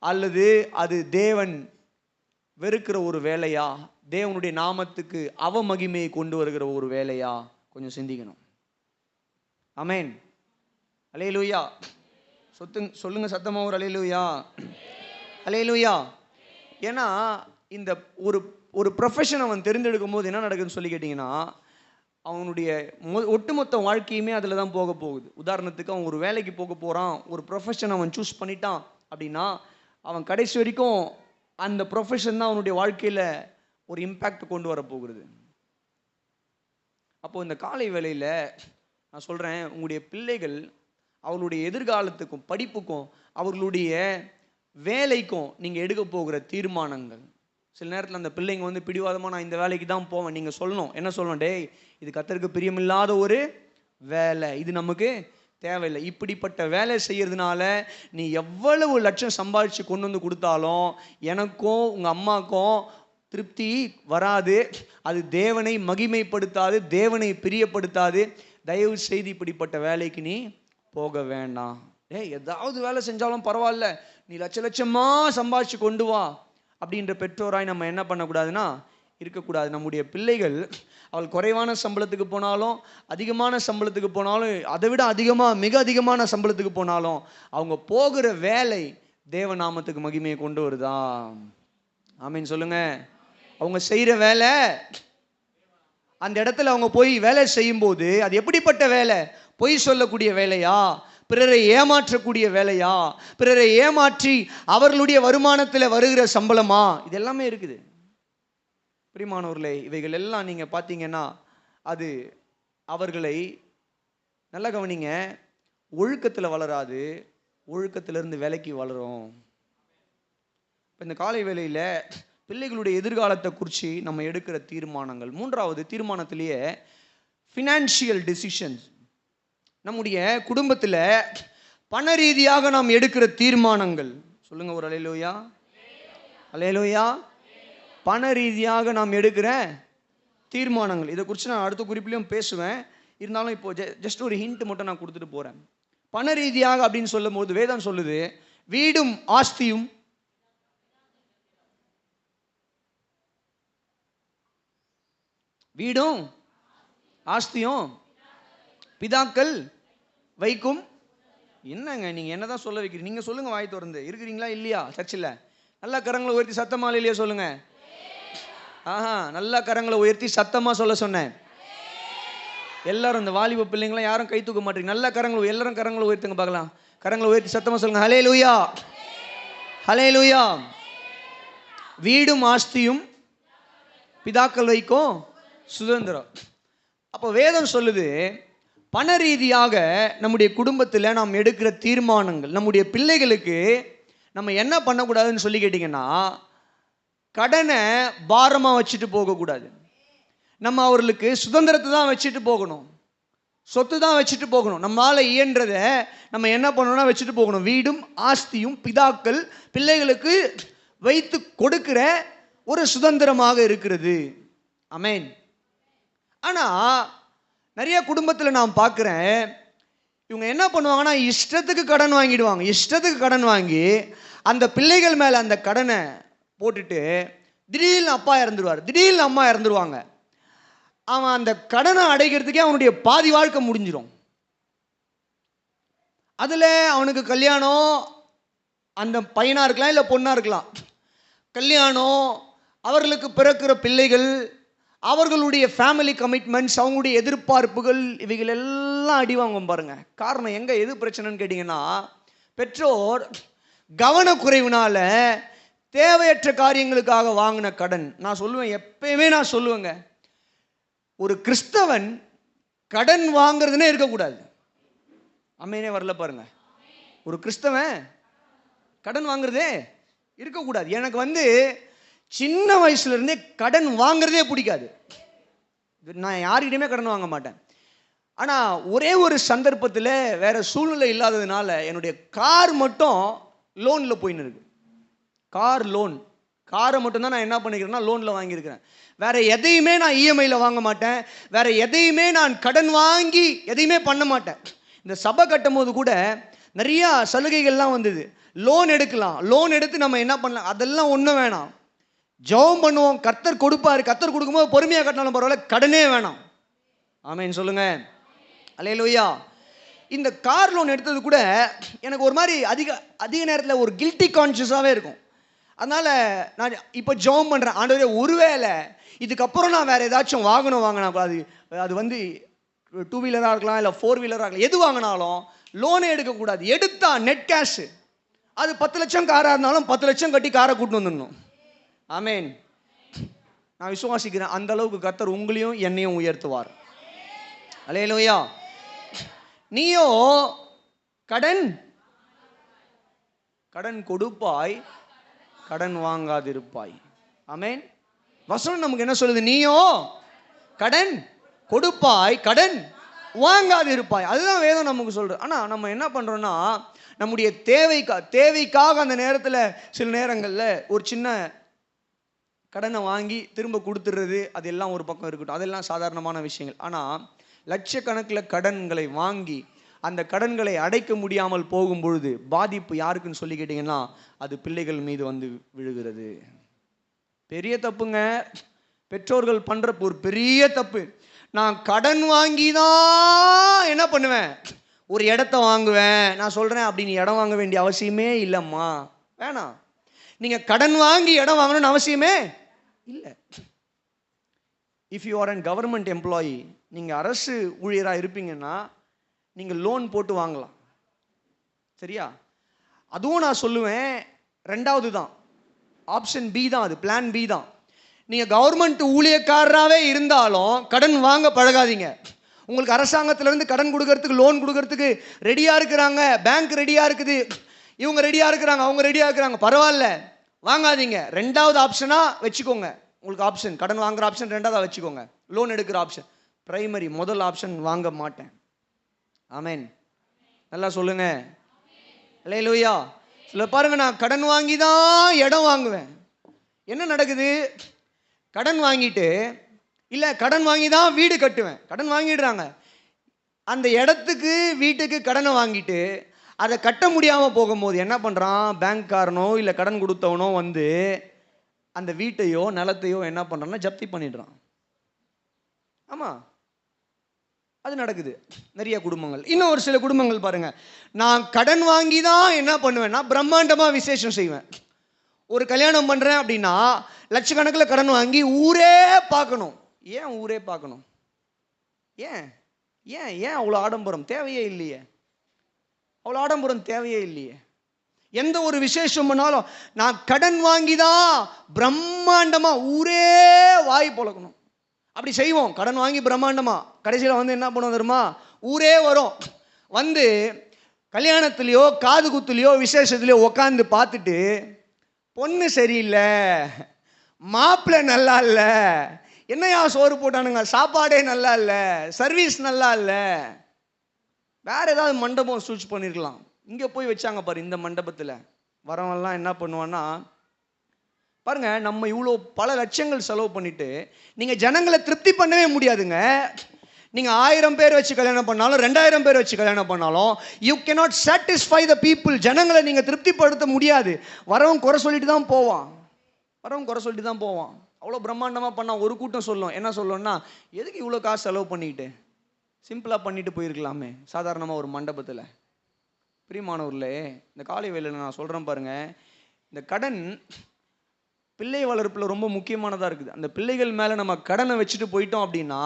அல்லது அது தேவன் வெறுக்கிற ஒரு வேலையா, தேவனுடைய நாமத்துக்கு அவமகிமையை கொண்டு வருகிற ஒரு வேலையா? கொஞ்சம் சிந்திக்கணும். ஆமென். அல்லேலூயா. சொல்லுங்க சத்தமா ஒரு அல்லேலூயா, அல்லேலூயா. ஏன்னா இந்த ஒரு ப்ரொஃபஷன் அவன் தெரிந்தெடுக்கும் போது என்ன நடக்குதுன்னு சொல்லி கேட்டிங்கன்னா அவனுடைய ஒட்டுமொத்த வாழ்க்கையுமே அதில் தான் போக போகுது. உதாரணத்துக்கு அவன் ஒரு வேலைக்கு போக போகிறான், ஒரு ப்ரொஃபஷன் அவன் சூஸ் பண்ணிட்டான் அப்படின்னா அவன் கடைசி வரைக்கும் அந்த ப்ரொஃபஷன் தான் அவனுடைய வாழ்க்கையில் ஒரு இம்பேக்ட் கொண்டு வர போகிறது. அப்போது இந்த காலை வேளையில் நான் சொல்கிறேன், உங்களுடைய பிள்ளைகள் அவர்களுடைய எதிர்காலத்துக்கும் படிப்புக்கும் அவர்களுடைய வேலைக்கும் நீங்கள் எடுக்க போகிற தீர்மானங்கள். சில நேரத்தில் அந்த பிள்ளைங்க பிடிவாதமாக நான் இந்த வேலைக்கு தான் போவேன். நீங்கள் சொல்லணும், என்ன சொல்லணும், டேய் இது கர்த்தருக்கு பிரியமில்லாத ஒரு வேலை, இது நமக்கு தேவையில்லை. இப்படிப்பட்ட வேலை செய்கிறதுனால நீ எவ்வளவு லட்சம் சம்பாதிச்சு கொண்டு வந்து கொடுத்தாலும் எனக்கும் உங்கள் அம்மாக்கும் திருப்தி வராது, அது தேவனை மகிமைப்படுத்தாது, தேவனை பிரியப்படுத்தாது. தயவு செய்து இப்படிப்பட்ட வேலைக்கு நீ போக வேண்டாம். ஏதாவது வேலை செஞ்சாலும் பரவாயில்ல, நீ லட்சமாக சம்பாதிச்சு கொண்டு வா அப்படின்ற பெற்றோராய் நம்ம என்ன பண்ணக்கூடாதுன்னா இருக்கக்கூடாது. நம்முடைய பிள்ளைகள் அவள் குறைவான சம்பளத்துக்கு போனாலும் அதிகமான சம்பளத்துக்கு போனாலும் அதை விட மிக அதிகமான சம்பளத்துக்கு போனாலும் அவங்க போகிற வேலை தேவநாமத்துக்கு மகிமையை கொண்டு வருதா? ஆமீன் சொல்லுங்க. அவங்க செய்கிற வேலை அந்த இடத்துல அவங்க போய் வேலை செய்யும்போது அது எப்படிப்பட்ட வேலை? பொய் சொல்லக்கூடிய வேலையா? பிறரை ஏமாற்றக்கூடிய வேலையா? பிறரை ஏமாற்றி அவர்களுடைய வருமானத்தில் வருகிற சம்பளமா? இது எல்லாமே இருக்குது. பிரியமானவர்களே, இவைகள் எல்லாம் நீங்க பார்த்தீங்கன்னா அது அவர்களை, நல்லா கவனிங்க, ஒழுக்கத்தில் வளராது, ஒழுக்கத்திலிருந்து விலைக்கு வளரும். இப்போ இந்த காலை வேளையில் பிள்ளைகளுடைய எதிர்காலத்தை குறித்து நம்ம எடுக்கிற தீர்மானங்கள், மூன்றாவது தீர்மானத்திலேயே ஃபினான்ஷியல் டிசிஷன்ஸ். நம்முடைய குடும்பத்தில் பண ரீதியாக நாம் எடுக்கிற தீர்மானங்கள். சொல்லுங்க ஒரு அல்லேலூயா. அல்லேலூயா. பண ரீதியாக நாம் எடுக்கிற தீர்மானங்கள், இதை குறித்து நான் அடுத்த குறிப்பிலையும் பேசுவேன். இருந்தாலும் இப்போ ஜஸ்ட் ஒரு ஹிண்ட் மட்டும் நான் கொடுத்துட்டு போகிறேன். பண ரீதியாக அப்படின்னு சொல்லும் போது வேதம் சொல்லுது, வீடும் ஆஸ்தியும் வீடும் ஆஸ்தியும் பிதாக்கள் வைக்கும். என்னங்க நீங்க என்னதான் சொல்ல வைக்கிறீங்க? நீங்க சொல்லுங்க, வாய் திறந்து. இருக்கிறீங்களா இல்லையா சர்ச்சில்? நல்லா கரங்களை உயர்த்தி சத்தமா இல்லையா சொல்லுங்க. ஆஹா, நல்லா கரங்களை உயர்த்தி சத்தமா சொல்ல சொன்னேன். எல்லாரும் இந்த வாலிப பிள்ளைங்களாம் யாரும் கை தூக்க மாட்டீங்க. நல்ல கரங்களை, எல்லாரும் கரங்களை உயர்த்துங்க பார்க்கலாம். கரங்களை உயர்த்தி சத்தமா சொல்லுங்க. ஹல்லேலூயா, ஹல்லேலூயா. வீடும் ஆஸ்தியும் பிதாக்கள் வைக்கும் சுதந்திரம். அப்போ வேதம் சொல்லுது, பண ரீதியாக நம்முடைய குடும்பத்தில் நாம் எடுக்கிற தீர்மானங்கள், நம்முடைய பிள்ளைகளுக்கு நம்ம என்ன பண்ணக்கூடாதுன்னு சொல்லி கேட்டிங்கன்னா, கடனை பாரமாக வச்சுட்டு போகக்கூடாது. நம்ம அவர்களுக்கு சுதந்திரத்தை தான் வச்சுட்டு போகணும், சொத்து தான் வச்சுட்டு போகணும். நம்மளால் இயன்றதை நம்ம என்ன பண்ணணும்னா வச்சுட்டு போகணும். வீடும் ஆஸ்தியும் பிதாக்கள் பிள்ளைகளுக்கு வைத்து கொடுக்கிற ஒரு சுதந்திரமாக இருக்கிறது. ஆமென். ஆனால் நிறைய குடும்பத்தில் நான் பார்க்குறேன், இவங்க என்ன பண்ணுவாங்கன்னா இஷ்டத்துக்கு கடன் வாங்கிடுவாங்க. இஷ்டத்துக்கு கடன் வாங்கி அந்த பிள்ளைகள் மேலே அந்த கடனை போட்டுட்டு திடீர்னு அப்பா இறந்துருவார், திடீர்னு அம்மா இறந்துருவாங்க. அவன் அந்த கடனை அடைக்கிறதுக்கே அவனுடைய பாதி வாழ்க்கை முடிஞ்சிடும். அதில் அவனுக்கு கல்யாணம், அந்த பையனாக இருக்கலாம் இல்லை பொண்ணாக இருக்கலாம், கல்யாணம், அவர்களுக்கு பிறக்கிற பிள்ளைகள், அவர்களுடைய ஃபேமிலி கமிட்மெண்ட்ஸ், அவங்களுடைய எதிர்பார்ப்புகள், இவைகள் எல்லாம் அடிவாங்கும் பாருங்க. காரணம் எங்கே, எது பிரச்சனைன்னு கேட்டிங்கன்னா, பெற்றோர் கவனக்குறைவுனால தேவையற்ற காரியங்களுக்காக வாங்கின கடன். நான் சொல்லுவேன், எப்பயுமே நான் சொல்லுவேங்க, ஒரு கிறிஸ்தவன் கடன் வாங்குறதுனே இருக்கக்கூடாது. அம்மையனே வரல பாருங்க. ஒரு கிறிஸ்தவன் கடன் வாங்குறதே இருக்கக்கூடாது. எனக்கு சின்ன வயசுலேருந்தே கடன் வாங்குறதே பிடிக்காது. நான் யார்கிட்டையுமே கடன் வாங்க மாட்டேன். ஆனால் ஒரே ஒரு சந்தர்ப்பத்தில் வேறு சூழ்நிலை இல்லாததுனால என்னுடைய கார் மட்டும் லோனில் போயின்னு இருக்கு. கார் லோன், காரை மட்டும்தான் நான் என்ன பண்ணிக்கிறேன்னா லோனில் வாங்கியிருக்கிறேன். வேறு எதையுமே நான் இஎம்ஐயில் வாங்க மாட்டேன். வேறு எதையுமே நான் கடன் வாங்கி எதையுமே பண்ண மாட்டேன். இந்த சபை கட்டும் போது கூட நிறையா சலுகைகள்லாம் வந்தது. லோன் எடுக்கலாம், லோன் எடுத்து நம்ம என்ன பண்ணலாம், அதெல்லாம் ஒன்றும் வேணாம். ஜெபம் பண்ணுவோம், கர்த்தர் கொடுப்பாரு. கர்த்தர் கொடுக்கும்போது பொறுமையாக கட்டினாலும் பரவாயில்ல, கடனே வேணாம். ஆமென் சொல்லுங்க. அல்லேலூயா. இந்த கார் லோன் எடுத்தது கூட எனக்கு ஒரு மாதிரி அதிக நேரத்தில் ஒரு கில்ட்டி கான்ஷியஸாகவே இருக்கும். அதனால் நான் இப்போ ஜெபம் பண்ணுறேன், ஆண்டவரே ஒருவேளை இதுக்கப்புறம் நான் வேறு ஏதாச்சும் வாங்கினா அது 2 வீலராக இருக்கலாம், இல்லை 4 வீலராக இருக்கலாம், எது வாங்கினாலும் லோனே எடுக்கக்கூடாது. எடுத்தா நெட் கேஷு, அது 10 லட்சம் காராக இருந்தாலும் 10 லட்சம் கட்டி காரை கூட்டு வந்துடணும். ஆமென். நான் விசுவாசிக்கிறேன், அந்த அளவுக்கு கர்த்தர் உங்களையும் என்னையும் உயர்த்துவார். அல்லேலூயா. நீயோ கடன் கொடுப்பாய், கடன் வாங்காதிருப்பாய். ஆமென். வசனம் நமக்கு என்ன சொல்லுது? நீயோ கடன் கொடுப்பாய், கடன் வாங்காதிருப்பாய். அதுதான் வேதம் நமக்கு சொல்றது. ஆனால் நம்ம என்ன பண்ணுறோன்னா, நம்முடைய தேவைக்காக அந்த நேரத்தில் சில நேரங்களில் ஒரு சின்ன கடனை வாங்கி திரும்ப கொடுத்துடுறது, அதெல்லாம் ஒரு பக்கம் இருக்கட்டும், அதெல்லாம் சாதாரணமான விஷயங்கள். ஆனால் லட்சக்கணக்கில் கடன்களை வாங்கி அந்த கடன்களை அடைக்க முடியாமல் போகும் பொழுது பாதிப்பு யாருக்குன்னு சொல்லி கேட்டிங்கன்னா, அது பிள்ளைகள் மீது விழுகிறது. பெரிய தப்புங்க. பெற்றோர்கள் பண்ணுற ஒரு பெரிய தப்பு. நான் கடன் வாங்கி தான் என்ன பண்ணுவேன், ஒரு இடத்த வாங்குவேன். நான் சொல்கிறேன், அப்படி நீ இடம் வாங்க வேண்டிய அவசியமே இல்லைம்மா, வேணாம். நீங்கள் கடன் வாங்கி இடம் வாங்கணும்னு அவசியமே இல்லை. If you are an government employee, நீங்கள் அரசு ஊழியராக இருப்பீங்கன்னா நீங்கள் லோன் போட்டு வாங்கலாம். சரியா? அதுவும் நான் சொல்லுவேன், ரெண்டாவது தான், ஆப்ஷன் பி தான், அது பிளான் பி தான். நீங்கள் கவர்மெண்ட் ஊழியக்காரராகவே இருந்தாலும் கடன் வாங்க பழகாதீங்க. உங்களுக்கு அரசாங்கத்திலேருந்து கடன் கொடுக்கறதுக்கு, லோன் கொடுக்கறதுக்கு ரெடியாக இருக்கிறாங்க, பேங்க் ரெடியாக இருக்குது, இவங்க ரெடியாக இருக்கிறாங்க, அவங்க ரெடியாக இருக்கிறாங்க, பரவாயில்ல, வாங்காதீங்க. ரெண்டாவது ஆப்ஷனாக வச்சுக்கோங்க. உங்களுக்கு ஆப்ஷன் கடன் வாங்குற ஆப்ஷன் ரெண்டாவது வச்சுக்கோங்க. லோன் எடுக்கிற ஆப்ஷன் பிரைமரி, முதல் ஆப்ஷன் வாங்க மாட்டேன். ஆமென். நல்லா சொல்லுங்க. அல்லேலூயா. சில பாருங்க, நான் கடன் வாங்கி தான் இடம் வாங்குவேன். என்ன நடக்குது? கடன் வாங்கிட்டு, இல்லை கடன் வாங்கி தான் வீடு கட்டுவேன். கடன் வாங்கிடுறாங்க. அந்த இடத்துக்கு வீட்டுக்கு கடனை வாங்கிட்டு அதை கட்ட முடியாமல் போகும்போது என்ன பண்ணுறான்? பேங்க்காரனோ இல்லை கடன் கொடுத்தவனோ வந்து அந்த வீட்டையோ நிலத்தையோ என்ன பண்ணுறான்னா ஜப்தி பண்ணிடுறான். ஆமாம், அது நடக்குது நிறைய குடும்பங்கள். இன்னும் ஒரு சில குடும்பங்கள் பாருங்க, நான் கடன் வாங்கி தான் என்ன பண்ணுவேன்னா பிரம்மாண்டமாக விசேஷம் செய்வேன். ஒரு கல்யாணம் பண்ணுறேன் அப்படின்னா லட்சக்கணக்கில் கடன் வாங்கி ஊரே பார்க்கணும். ஏன் ஊரே பார்க்கணும்? ஏன் ஏன் ஏன் அவ்வளோ ஆடம்பரம்? தேவையே இல்லையே. அவ்வளோ ஆடம்பரம் தேவையே இல்லையே. எந்த ஒரு விசேஷம் பண்ணாலும் நான் கடன் வாங்கி தான் பிரம்மாண்டமாக ஊரே வாய் பொழக்கணும். அப்படி செய்வோம், கடன் வாங்கி பிரம்மாண்டமாக. கடைசியில் வந்து என்ன பண்ணுவோம் தெரியுமா? ஊரே வரும், வந்து கல்யாணத்துலேயோ காது குத்துலையோ விசேஷத்துலையோ உட்காந்து பார்த்துட்டு, பொண்ணு சரியில்லை, மாப்பிள்ளை நல்லா இல்லை, என்னையா சோறு போட்டானுங்க, சாப்பாடே நல்லா இல்லை, சர்வீஸ் நல்லா இல்லை, வேற ஏதாவது மண்டபம் சூஸ் பண்ணிருக்கலாம், இங்கே போய் வச்சாங்க பாரு இந்த மண்டபத்தில். வரவெல்லாம் என்ன பண்ணுவான்னா பாருங்க, நம்ம இவ்வளோ பல லட்சங்கள் செலவு பண்ணிட்டு நீங்கள் ஜனங்களை திருப்தி பண்ணவே முடியாதுங்க. நீங்கள் 1000 பேர் வச்சு கல்யாணம் பண்ணாலும் 2000 பேர் வச்சு கல்யாணம் பண்ணாலும் you cannot satisfy the people. ஜனங்களை நீங்கள் திருப்திப்படுத்த முடியாது. வரவன் குறை சொல்லிட்டு தான் போவான், வரவன் குறை சொல்லிட்டு தான் போவான். அவ்வளோ பிரம்மாண்டமாக பண்ணால் ஒரு கூட்டம் சொல்லும், என்ன சொல்லணும்னா, எதுக்கு இவ்வளோ காசு செலவு பண்ணிக்கிட்டு, சிம்பிளாக பண்ணிட்டு போயிருக்கலாமே சாதாரணமாக ஒரு மண்டபத்தில். பிரியமானவர்களே, இந்த காலை வேளையில் நான் சொல்கிறேன் பாருங்க, இந்த கடன் பிள்ளை வளர்ப்பில் ரொம்ப முக்கியமானதாக இருக்குது. அந்த பிள்ளைகள் மேலே நம்ம கடனை வச்சுட்டு போயிட்டோம் அப்படின்னா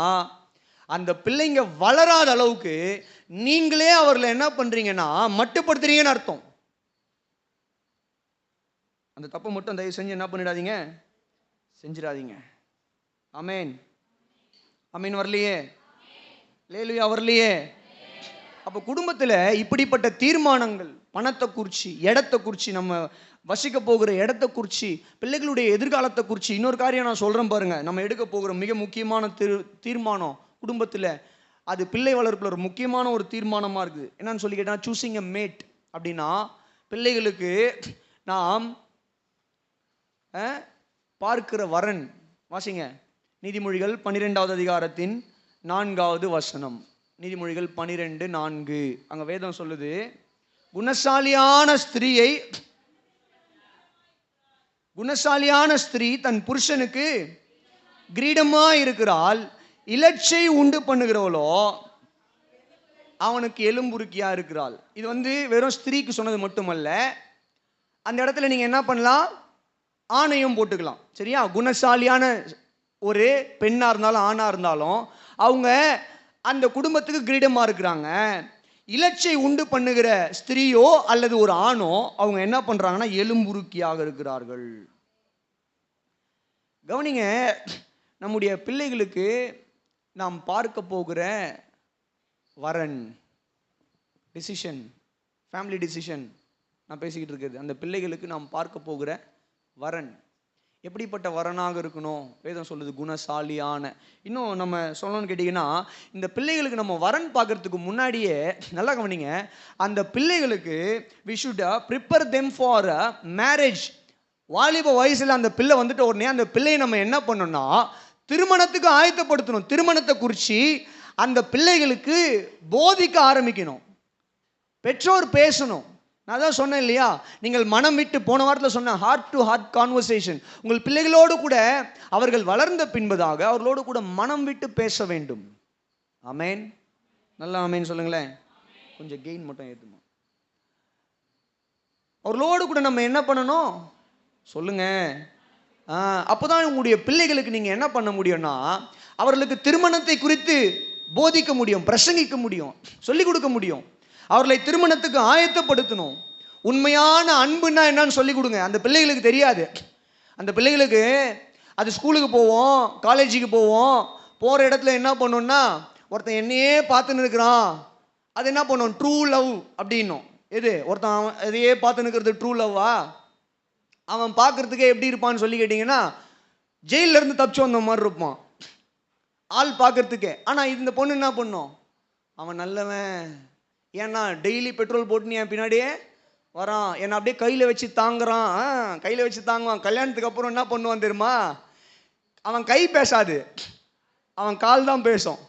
அந்த பிள்ளைங்க வளராத அளவுக்கு நீங்களே அவர்களை என்ன பண்ணுறீங்கன்னா மட்டுப்படுத்துறீங்கன்னு அர்த்தம். அந்த தப்பை மட்டும் தயவு செஞ்சு என்ன பண்ணிடாதீங்க, செஞ்சிடாதீங்க. ஆமேன். ஆமீன். வரலையே, லேலுயா வரலையே. அப்போ குடும்பத்தில் இப்படிப்பட்ட தீர்மானங்கள், பணத்தை குறித்து, இடத்தை குறித்து, நம்ம வசிக்க போகிற இடத்தை குறித்து, பிள்ளைகளுடைய எதிர்காலத்தை குறித்து, இன்னொரு காரியம் நான் சொல்கிறேன் பாருங்க, நம்ம எடுக்க போகிற மிக முக்கியமான தீர்மானம் குடும்பத்தில், அது பிள்ளை வளர்ப்பில் ஒரு முக்கியமான ஒரு தீர்மானமாக இருக்குது. என்னன்னு சொல்லி கேட்டால், சூஸிங் எ மேட். அப்படின்னா பிள்ளைகளுக்கு நாம் பார்க்கிற வரன், வாசிங்க நீதிமொழிகள் 12வது அதிகாரத்தின் 4வது வசனம். நீதிமொழிகள் 12:4. அங்கே வேதம் சொல்லுது, குணசாலியான ஸ்திரீ தன் புருஷனுக்கு கிரீடமா இருக்கிறாள், இலச்சை உண்டு பண்ணுகிறவளோ அவனுக்கு எலும்புருக்கியா இருக்கிறாள். இது வந்து வெறும் ஸ்திரீக்கு சொன்னது மட்டுமல்ல, அந்த இடத்துல நீங்க என்ன பண்ணலாம், ஆணையும் போட்டுக்கலாம். சரியா? குணசாலியான ஒரு பெண்ணா இருந்தாலும் ஆணா இருந்தாலும் அவங்க அந்த குடும்பத்துக்கு கிரீடமா இருக்கிறாங்க. இலச்சை உண்டு பண்ணுகிற ஸ்திரீயோ அல்லது ஒரு ஆணோ அவங்க என்ன பண்றாங்கன்னா எலும்புருக்கியாக இருக்கிறார்கள். கவனிங்க, நம்முடைய பிள்ளைகளுக்கு நாம் பார்க்க போகிற வரன், டிசிஷன், ஃபேமிலி டிசிஷன் நான் பேசிக்கிட்டு இருக்கிறது, அந்த பிள்ளைகளுக்கு நாம் பார்க்க போகிற வரன் எப்படிப்பட்ட வரனாக இருக்கணும்? வேதம் சொல்லுது குணசாலியான. இன்னும் நம்ம சொல்லணும்னு கேட்டிங்கன்னா, இந்த பிள்ளைகளுக்கு நம்ம வரன் பார்க்கறதுக்கு முன்னாடியே நல்லா கவனிங்க, அந்த பிள்ளைகளுக்கு we should prepare them for marriage. வாலிப வயசில் அந்த பிள்ளை வந்துட்டு உடனே அந்த பிள்ளையை நம்ம என்ன பண்ணணும்னா திருமணத்துக்கு ஆயத்தப்படுத்தணும். திருமணத்தை குறித்து அந்த பிள்ளைகளுக்கு போதிக்க ஆரம்பிக்கணும். பெற்றோர் பேசணும். நான் தான் சொன்னேன் இல்லையா, நீங்கள் மனம் விட்டு, போன வாரத்தில் சொன்ன ஹார்ட் டு ஹார்ட் கான்வர்சேஷன், உங்கள் பிள்ளைகளோடு கூட அவர்கள் வளர்ந்த பின்பதாக அவர்களோடு கூட மனம் விட்டு பேச வேண்டும். ஆமேன். நல்லா ஆமேன் சொல்லுங்களேன். கொஞ்சம் கெயின் மட்டும் ஏற்றுமா. அவர்களோடு கூட நம்ம என்ன பண்ணணும் சொல்லுங்க, அப்போதான் உங்களுடைய பிள்ளைகளுக்கு நீங்க என்ன பண்ண முடியும்னா, அவர்களுக்கு திருமணத்தை குறித்து போதிக்க முடியும், பிரசங்கிக்க முடியும், சொல்லிக் கொடுக்க முடியும். அவர்களை திருமணத்துக்கு ஆயத்தப்படுத்தணும். உண்மையான அன்புன்னா என்னன்னு சொல்லிக் கொடுங்க. அந்த பிள்ளைகளுக்கு தெரியாது. அந்த பிள்ளைகளுக்கு அது ஸ்கூலுக்கு போவோம், காலேஜுக்கு போவோம், போகிற இடத்துல என்ன பண்ணோம்னா, ஒருத்தன் என்னையே பார்த்துன்னு இருக்கிறான், அது என்ன பண்ணும், ட்ரூ லவ் அப்படின்னும். எது ஒருத்தன் அதையே பார்த்துன்னு இருக்கிறது ட்ரூ லவ்வா? அவன் பார்க்கறதுக்கே எப்படி இருப்பான்னு சொல்லி கேட்டிங்கன்னா, ஜெயிலில் இருந்து தப்பிச்சு வந்த மாதிரி இருப்பான் ஆள் பார்க்கறதுக்கே. ஆனால் இந்த பொண்ணு என்ன பண்ணும், அவன் நல்லவன், ஏன்னா டெய்லி பெட்ரோல் போட்டுன்னு என் பின்னாடியே வரான், என்னை அப்படியே கையில் வச்சு தாங்குறான், கையில் வச்சு தாங்குவான். கல்யாணத்துக்கு அப்புறம் என்ன பண்ணுவான் தெரியுமா, அவன் கை பேசாது, அவன் கால் தான் பேசும்.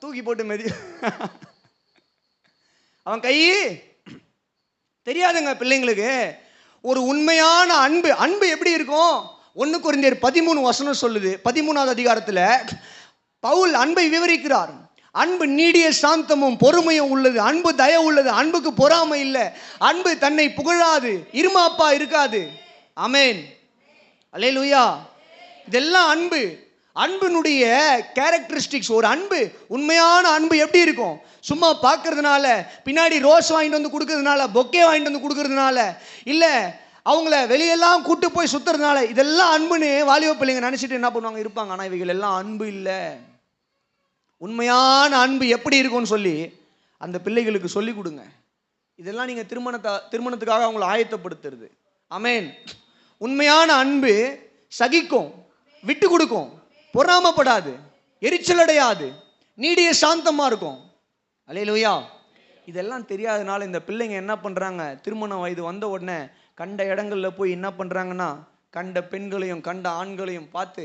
தூக்கி போட்டு மெதி அவன் கை தெரியாதுங்க பிள்ளைங்களுக்கு. ஒரு உண்மையான அன்பு, அன்பு எப்படி இருக்கும்? 1 கொரிந்தியர் 13 சொல்லுது. 13வது அதிகாரத்தில் பவுல் அன்பை விவரிக்கிறார். அன்பு நீடிய சாந்தமும் பொறுமையும் உள்ளது, அன்பு தயவு உள்ளது, அன்புக்கு பொறாமை இல்லை, அன்பு தன்னை புகழாது, இருமாப்பா இருக்காது. ஆமென், அல்லேலூயா. இதெல்லாம் அன்பு, அன்பினுடைய கேரக்டரிஸ்டிக்ஸ். ஒரு அன்பு, உண்மையான அன்பு எப்படி இருக்கும்? சும்மா பார்க்கறதுனால, பின்னாடி ரோஸ் வாங்கிட்டு வந்து கொடுக்கறதுனால, பொக்கே வாங்கிட்டு வந்து கொடுக்கறதுனால, இல்லை அவங்கள வெளியெல்லாம் கூட்டு போய் சுத்துறதுனால இதெல்லாம் அன்புன்னு வாலிப பிள்ளைங்க நினைச்சிட்டு என்ன பண்ணுவாங்க இருப்பாங்க. ஆனால் இவைகள் எல்லாம் அன்பு இல்லை. உண்மையான அன்பு எப்படி இருக்கும்னு சொல்லி அந்த பிள்ளைகளுக்கு சொல்லி கொடுங்க. இதெல்லாம் நீங்கள் திருமணத்துக்காக அவங்களை ஆயத்தப்படுத்துறது. ஆமென். உண்மையான அன்பு சகிக்கும், விட்டு கொடுக்கும், பொறாமப்படாது, எரிச்சல் அடையாது, நீடிய சாந்தமா இருக்கும். அல்லேலூயா. இதெல்லாம் தெரியாதனால இந்த பிள்ளைங்க என்ன பண்றாங்க, திருமண வயது வந்த உடனே கண்ட இடங்கள்ல போய் என்ன பண்றாங்கன்னா, கண்ட பெண்களையும் கண்ட ஆண்களையும் பார்த்து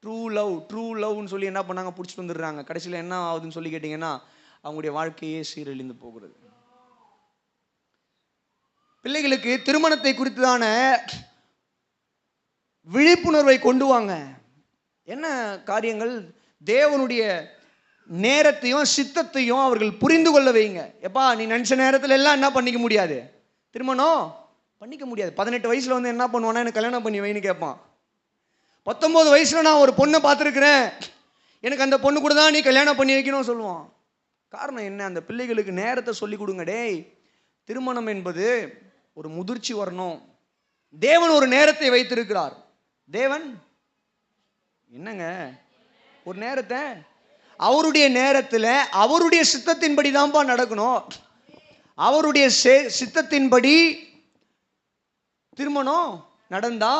ட்ரூ லவ்னு சொல்லி என்ன பண்ணாங்க, பிடிச்சிட்டு வந்துடுறாங்க. கடைசியில் என்ன ஆகுதுன்னு சொல்லி கேட்டிங்கன்னா, அவங்களுடைய வாழ்க்கையே சீரழிந்து போகிறது. பிள்ளைகளுக்கு திருமணத்தை குறித்துதான விழிப்புணர்வை கொண்டு வாங்க. என்ன காரியங்கள், தேவனுடைய நேரத்தையும் சித்தத்தையும் அவர்கள் புரிந்து கொள்ள வைங்க. எப்பா நீ நினைச்ச நேரத்தில் எல்லாம் என்ன பண்ணிக்க முடியாது, திருமணம் பண்ணிக்க முடியாது. 18 வயசுல வந்து என்ன பண்ணுவானா, எனக்கு கல்யாணம் பண்ணி வைன்னு கேட்பான். 19 வயசுல நான் ஒரு பொண்ணை பார்த்துருக்கிறேன், எனக்கு அந்த பொண்ணு கூட தான் நீ கல்யாணம் பண்ணி வைக்கணும்னு சொல்லுவான். காரணம் என்ன? அந்த பிள்ளைகளுக்கு நேரத்தை சொல்லி கொடுங்க. டேய், திருமணம் என்பது ஒரு முதிர்ச்சி வரணும். தேவன் ஒரு நேரத்தை வைத்திருக்கிறார். தேவன் என்னங்க ஒரு நேரத்தை, அவருடைய நேரத்தில் அவருடைய சித்தத்தின்படி தான்ப்பா நடக்கணும். அவருடைய சித்தத்தின்படி திருமணம் நடந்தா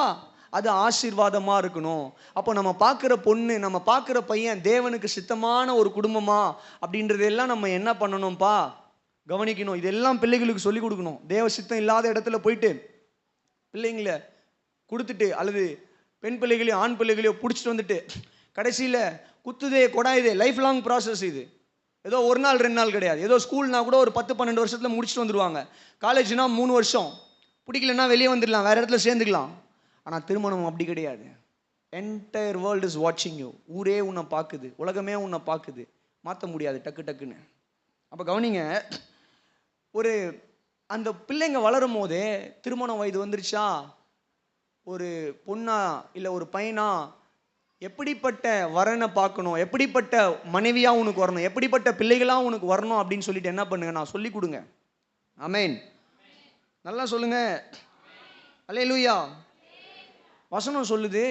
அது ஆசீர்வாதமா இருக்கணும். அப்போ நம்ம பார்க்குற பொண்ணு, நம்ம பார்க்குற பையன் தேவனுக்கு சித்தமான ஒரு குடும்பமா அப்படின்றதெல்லாம் நம்ம என்ன பண்ணணும்ப்பா, கவனிக்கணும். இதெல்லாம் பிள்ளைகளுக்கு சொல்லிக் கொடுக்கணும். தேவ சித்தம் இல்லாத இடத்துல போயிட்டு பிள்ளைங்களை கொடுத்துட்டு, அல்லது பெண் பிள்ளைகளையும் ஆண் பிள்ளைகளையும் பிடிச்சிட்டு வந்துட்டு கடைசியில் குத்துதே கொடாயுதே, லைஃப் லாங் ப்ராசஸ் இது. ஏதோ ஒரு நாள் 2 நாள் கிடையாது. ஏதோ ஸ்கூல்னா கூட ஒரு 10-12 வருஷத்தில் முடிச்சுட்டு வந்துடுவாங்க. காலேஜ்னா 3 வருஷம், பிடிக்கலன்னா வெளியே வந்துடலாம், வேறு இடத்துல சேர்ந்துக்கலாம். ஆனால் திருமணம் அப்படி கிடையாது. என்டையர் வேர்ல்டு இஸ் வாட்சிங் யூ. ஊரே உன்னை பார்க்குது, உலகமே உன்னை பார்க்குது, மாற்ற முடியாது டக்குன்னு. அப்போ கவனிங்க, ஒரு அந்த பிள்ளைங்க வளரும் போதே திருமண வயது வந்துருச்சா, ஒரு பொண்ணா இல்லை ஒரு பையனா எப்படிப்பட்ட வரனை பார்க்கணும், எப்படிப்பட்ட மனைவியாக உனக்கு வரணும், எப்படிப்பட்ட பிள்ளைகளாக உனக்கு வரணும் அப்படின்னு சொல்லிட்டு என்ன பண்ணுங்க, நான் சொல்லி கொடுங்க. ஆமென். நல்லா சொல்லுங்க. அல்லேலூயா. வசனம் சொல்லுது,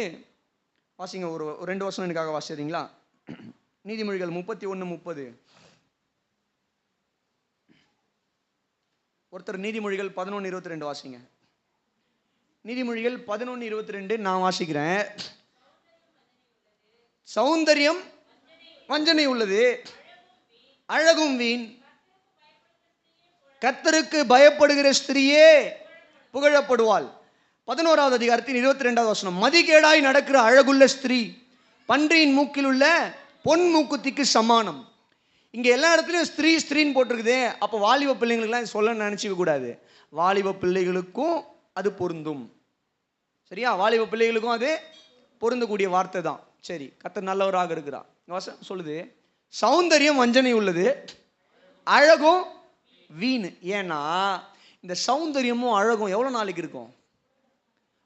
வாசிங்க. ஒரு 2 வசனம் எனக்காக வாசிக்கிறீங்களா? நீதிமொழிகள் 31:30. ஒருத்தர் நீதிமொழிகள் 11:22 வாசிங்க. நீதிமொழிகள் 11:22 நான் வாசிக்கிறேன். சௌந்தரியம் வஞ்சனை உள்ளது, அழகும் வீண், கர்த்தருக்கு பயப்படுகிற ஸ்திரியே புகழப்படுவாள். 11வது அதிகாரத்தின் 22வது வசனம், மதிகேடாய் நடக்கிற அழகுள்ள ஸ்திரீ பன்றியின் மூக்கில் உள்ள பொன் மூக்குத்திக்கு சமானம். இங்கே எல்லா இடத்துலையும் ஸ்திரீன்னு போட்டிருக்குது. அப்போ வாலிப பிள்ளைங்களுக்குலாம் சொல்ல நினச்சிக்க கூடாது. வாலிப பிள்ளைகளுக்கும் அது பொருந்தும். சரியா? வாலிப பிள்ளைகளுக்கும் அது பொருந்தக்கூடிய வார்த்தை தான். சரி, கர்த்தர் நல்லவராக இருக்கிறார். வசனம் சொல்லுது, சௌந்தரியம் வஞ்சனை உள்ளது, அழகும் வீண். ஏன்னா இந்த சௌந்தரியமும் அழகும் எவ்வளோ நாளைக்கு இருக்கும்?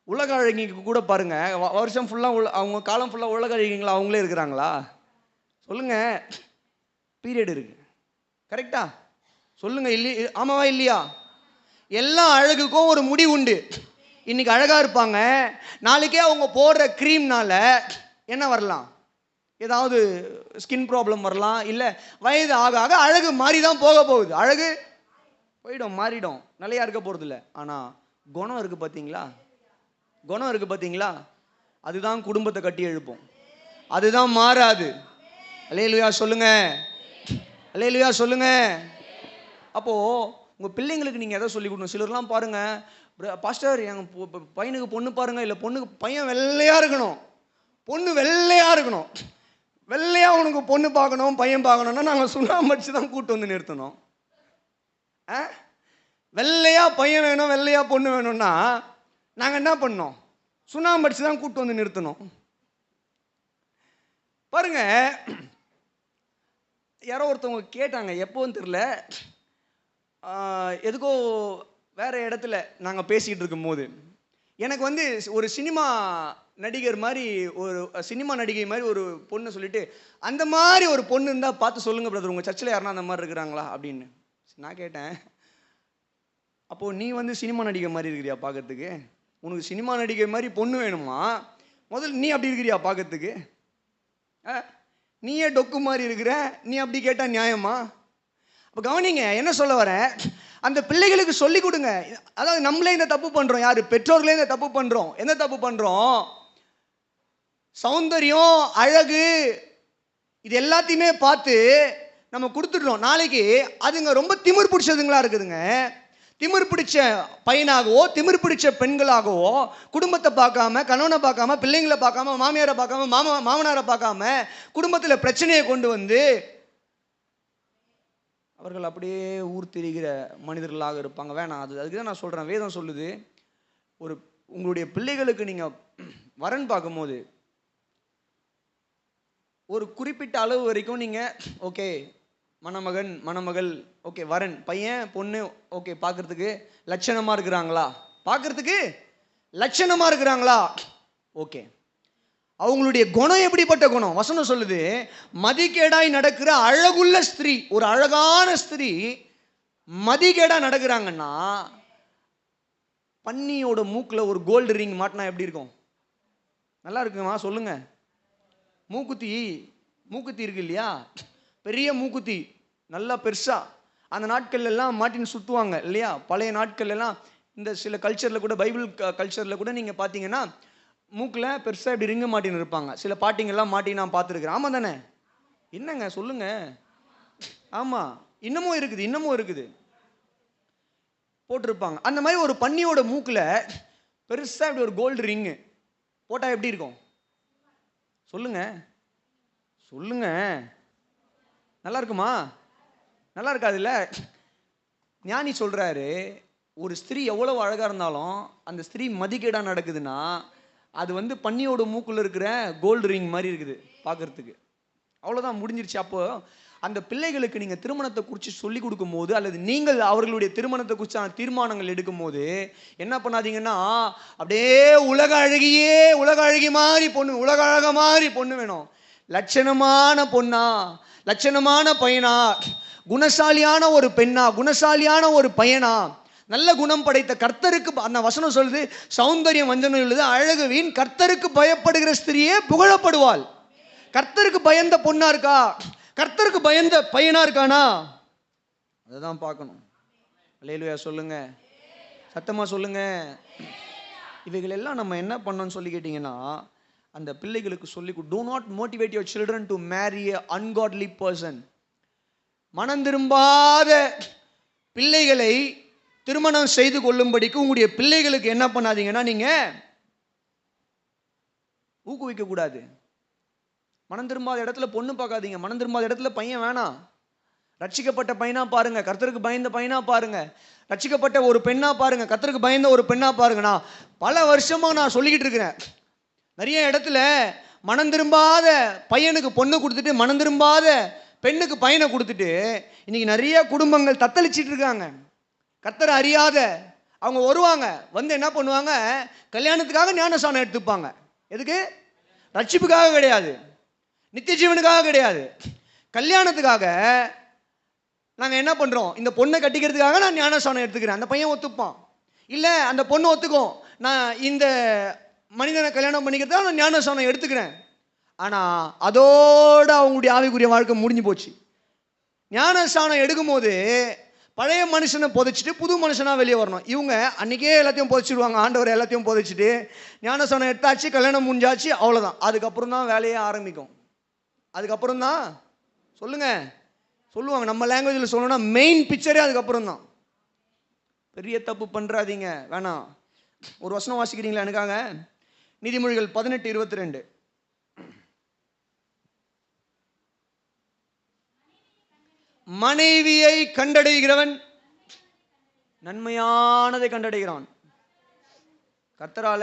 உலக அழகிக்கு கூட பாருங்க, வருஷம் ஃபுல்லாக அவங்க காலம் ஃபுல்லாக உலக அழகிங்களா அவங்களே இருக்கிறாங்களா? சொல்லுங்க. பீரியட் இருக்கு. கரெக்டா? சொல்லுங்க. இல்லையா? ஆமாவா இல்லையா? எல்லா அழகுக்கும் ஒரு முடிவு உண்டு. இன்னைக்கு அழகா இருப்பாங்க, நாளைக்கே அவங்க போடுற க்ரீம்னால என்ன வரலாம்? ஏதாவது ஸ்கின் ப்ராப்ளம் வரலாம். இல்லை வயது ஆக ஆக அழகு மாறி தான் போக போகுது. அழகு போயிடும், மாறிடும், நிலையா இருக்க போகிறது இல்லை. ஆனால் குணம் இருக்குது பார்த்தீங்களா? குணம் இருக்குது பார்த்தீங்களா? அதுதான் குடும்பத்தை கட்டி எழுப்போம். அதுதான் மாறாது. அல்லேலூயா சொல்லுங்க. அல்லேலூயா சொல்லுங்க. அப்போது உங்கள் பிள்ளைங்களுக்கு நீங்கள் எதை சொல்லிக் கொடுக்கணும்? சிலர்லாம் பாருங்கள், பாஸ்டர் எங்கள் பையனுக்கு பொண்ணு பாருங்கள், இல்லை பொண்ணுக்கு பையன் வெள்ளையாக இருக்கணும், பொண்ணு வெள்ளையாக இருக்கணும், வெள்ளையாக உனக்கு பொண்ணு பார்க்கணும் பையன் பார்க்கணுன்னா நாங்கள் சுண்ணாம்பு அடிச்சு தான் கூப்பிட்டு வந்து நிறுத்தணும். வெள்ளையாக பையன் வேணும், வெள்ளையாக பொண்ணு வேணும்னா நாங்கள் என்ன பண்ணோம்? சுண்ணாம்பு அடிச்சு தான் கூப்பிட்டு வந்து நிறுத்தணும். பாருங்க, யாரோ ஒருத்தவங்க கேட்டாங்க, எப்போன்னு தெரில, எதுக்கோ வேறு இடத்துல நாங்கள் பேசிக்கிட்டு இருக்கும்போது எனக்கு ஒரு சினிமா நடிகர் மாதிரி, ஒரு சினிமா நடிகை மாதிரி ஒரு பொண்ணு சொல்லிட்டு, அந்த மாதிரி ஒரு பொண்ணு இருந்தால் பார்த்து சொல்லுங்கள் பிரதர், உங்கள் சர்ச்சில் யாருன்னா அந்த மாதிரி இருக்கிறாங்களா அப்படின்னு. நான் கேட்டேன், அப்போது நீ சினிமா நடிகை மாதிரி இருக்கிறியா பார்க்கறதுக்கு? உனக்கு சினிமா நடிகை மாதிரி பொண்ணு வேணுமா? முதல்ல நீ அப்படி இருக்கிறியா பார்க்கறதுக்கு? நீயே டொக்கு மாதிரி இருக்கிற, நீ அப்படி கேட்டால் நியாயமா? இப்போ கவனிங்க, என்ன சொல்ல வரேன், அந்த பிள்ளைகளுக்கு சொல்லி கொடுங்க. அதாவது நம்மளே இந்த தப்பு பண்ணுறோம். யார்? பெற்றோர்களே இந்த தப்பு பண்ணுறோம். என்ன தப்பு பண்ணுறோம்? சௌந்தரியம், அழகு, இது எல்லாத்தையுமே பார்த்து நம்ம கொடுத்துடுறோம். நாளைக்கு அதுங்க ரொம்ப திமிர் பிடிச்சதுங்களா இருக்குதுங்க. திமிர் பிடிச்ச பையனாகவோ திமிர் பிடிச்ச பெண்களாகவோ குடும்பத்தை பார்க்காம, கணவனை பார்க்காம, பிள்ளைங்களை பார்க்காம, மாமியாரை பார்க்காம, மாமனாரை பார்க்காம குடும்பத்தில் பிரச்சனையை கொண்டு வந்து அவர்கள் அப்படியே ஊர் திரிகிற மனிதர்களாக இருப்பாங்க. வேணாம். அதுக்கு தான் நான் சொல்கிறேன். வேதம் சொல்லுது, உங்களுடைய பிள்ளைகளுக்கு நீங்கள் வரன் பார்க்கும்போது ஒரு குறிப்பிட்ட அளவு வரைக்கும் நீங்கள் ஓகே, மணமகன் மணமகள் ஓகே, வரன் பையன் பொண்ணு ஓகே, பார்க்குறதுக்கு லட்சணமாக இருக்கிறாங்களா, பார்க்குறதுக்கு லட்சணமாக இருக்கிறாங்களா, ஓகே. அவங்களுடைய குணம் எப்படிப்பட்ட குணம்? வசனம் சொல்லுது, மதிகேடாய் நடக்கிற அழகுள்ள ஸ்திரீ, ஒரு அழகான ஸ்திரீ மதிகேடா நடக்கிறாங்கன்னா, பன்னியோட மூக்கில் ஒரு கோல்டு ரிங் மாட்டினா எப்படி இருக்கும்? நல்லா இருக்குமா? சொல்லுங்க. மூக்குத்தி இருக்கு இல்லையா, பெரிய மூக்குத்தி, நல்லா பெருசா, அந்த நாட்கள் எல்லாம் மாட்டின்னு சுற்றுவாங்க இல்லையா? பழைய நாட்கள் எல்லாம் இந்த சில கல்ச்சரில் கூட, பைபிள் கல்ச்சரில் கூட நீங்கள் பார்த்தீங்கன்னா மூக்கில் பெருசாக இப்படி ரிங்கு மாட்டின்னு இருப்பாங்க. சில பாட்டிங்கெல்லாம் மாட்டி நான் பார்த்துருக்குறேன். ஆமாம் தானே? என்னங்க சொல்லுங்க. ஆமாம், இன்னமும் இருக்குது போட்டிருப்பாங்க. அந்த மாதிரி ஒரு பன்னியோட மூக்கில் பெருசாக இப்படி ஒரு கோல்டு ரிங்கு போட்டால் எப்படி இருக்கும்? சொல்லுங்க. நல்லா இருக்குமா? நல்லா இருக்காதுல்ல? ஞானி சொல்கிறாரு, ஒரு ஸ்திரீ எவ்வளவு அழகாக இருந்தாலும் அந்த ஸ்திரீ மதிக்கேடாக நடக்குதுன்னா அது பன்னியோட மூக்குள்ள இருக்கிற கோல்டு ரிங் மாதிரி இருக்குது பார்க்கறதுக்கு. அவ்வளோதான், முடிஞ்சிருச்சு. அப்போ அந்த பிள்ளைகளுக்கு நீங்கள் திருமணத்தை குறித்து சொல்லி கொடுக்கும் போது, அல்லது நீங்கள் அவர்களுடைய திருமணத்தை குறித்தான தீர்மானங்கள் எடுக்கும் போது என்ன பண்ணாதீங்கன்னா, அப்படியே உலக அழகி மாதிரி பொண்ணு, உலக அழக மாதிரி பொண்ணு வேணும், லட்சணமான பொண்ணா, லட்சணமான பையனா, குணசாலியான ஒரு பெண்ணா, குணசாலியான ஒரு பையனா, நல்ல குணம் படைத்த கர்த்தருக்கு, அந்த வசனம் சொல்லுது, சௌந்தரியம் வஞ்சனம் உள்ளது, அழகு வீண், கர்த்தருக்கு பயப்படுகிற ஸ்திரியே புகழப்படுவாள். கர்த்தருக்கு பயந்த பொண்ணா இருக்கா, கர்த்தருக்கு பயந்த பையனா இருக்கானா, அதுதான் பார்க்கணும். அல்லேலூயா சொல்லுங்க, சத்தமா சொல்லுங்க. இவைகள் எல்லாம் நம்ம என்ன பண்ணோம்னு சொல்லி கேட்டீங்கன்னா, அந்த பிள்ளைகளுக்கு சொல்லி, do not motivate your children to marry a ungodly person. மனம் திரும்பாத பிள்ளைகளை திருமணம் செய்து கொள்ளும்படிக்கு உங்களுடைய பிள்ளைகளுக்கு என்ன பண்ணாதீங்கன்னா நீங்க ஊக்குவிக்க கூடாது. மனம் திரும்பாத இடத்துல பொண்ணு பார்க்காதீங்க, மனம் திரும்பாத இடத்துல பையன் வேணாம். ரட்சிக்கப்பட்ட பையனா பாருங்க, கர்த்தருக்கு பயந்த பையனா பாருங்க, ரட்சிக்கப்பட்ட ஒரு பெண்ணா பாருங்க, கர்த்தருக்கு பயந்த ஒரு பெண்ணா பாருங்க. நான் பல வருஷமா நான் சொல்லிக்கிட்டு இருக்கிறேன், நிறைய இடத்துல மனம் திரும்பாத பையனுக்கு பொண்ணு கொடுத்துட்டு, மனம் திரும்பாத பெண்ணுக்கு பையனை கொடுத்துட்டு இன்னைக்கு நிறைய குடும்பங்கள் தத்தளிச்சிட்டு இருக்காங்க. கர்த்தரை அறியாத அவங்க வருவாங்க, வந்து என்ன பண்ணுவாங்க, கல்யாணத்துக்காக ஞானஸ்நானம் எடுத்துப்பாங்க. எதுக்கு? ரட்சிப்புக்காக கிடையாது, நித்திய ஜீவனுக்காக கிடையாது, கல்யாணத்துக்காக. நாங்கள் என்ன பண்ணுறோம், இந்த பொண்ணை கட்டிக்கிறதுக்காக நான் ஞானஸ்நானம் எடுத்துக்கிறேன். அந்த பையன் ஒத்துப்பான், இல்லை அந்த பொண்ணு ஒத்துக்கும், நான் இந்த மனிதனை கல்யாணம் பண்ணிக்கிறதுக்காக நான் ஞானஸ்நானம் எடுத்துக்கிறேன். ஆனால் அதோடு அவங்களுடைய ஆவிக்குரிய வாழ்க்கை முடிஞ்சு போச்சு. ஞானஸ்நானம் எடுக்கும்போது பழைய மனுஷனை புதைச்சிட்டு புது மனுஷனாக வெளியே வரணும். இவங்க அன்றைக்கே எல்லாத்தையும் புதைச்சிடுவாங்க, ஆண்டவர் எல்லாத்தையும் புதைச்சிட்டு ஞானஸ்நானம் எடுத்தாச்சு, கல்யாணம் முடிஞ்சாச்சு, அவ்வளோதான். அதுக்கப்புறம் தான் வேலையே ஆரம்பிக்கும். அதுக்கப்புறம் தான் சொல்லுவாங்க, நம்ம லாங்குவேஜில் சொல்லணும்னா மெயின் பிக்சரே அதுக்கப்புறம் தான். பெரிய தப்பு பண்ணுறாதீங்க, வேணாம். ஒரு வசனம் வாசிக்கிறீங்களா எனக்காக? நீதிமொழிகள் 18:22. மனைவியை கண்டடைகிறவன் நன்மையானதை கண்டடைகிறான், கர்த்தரால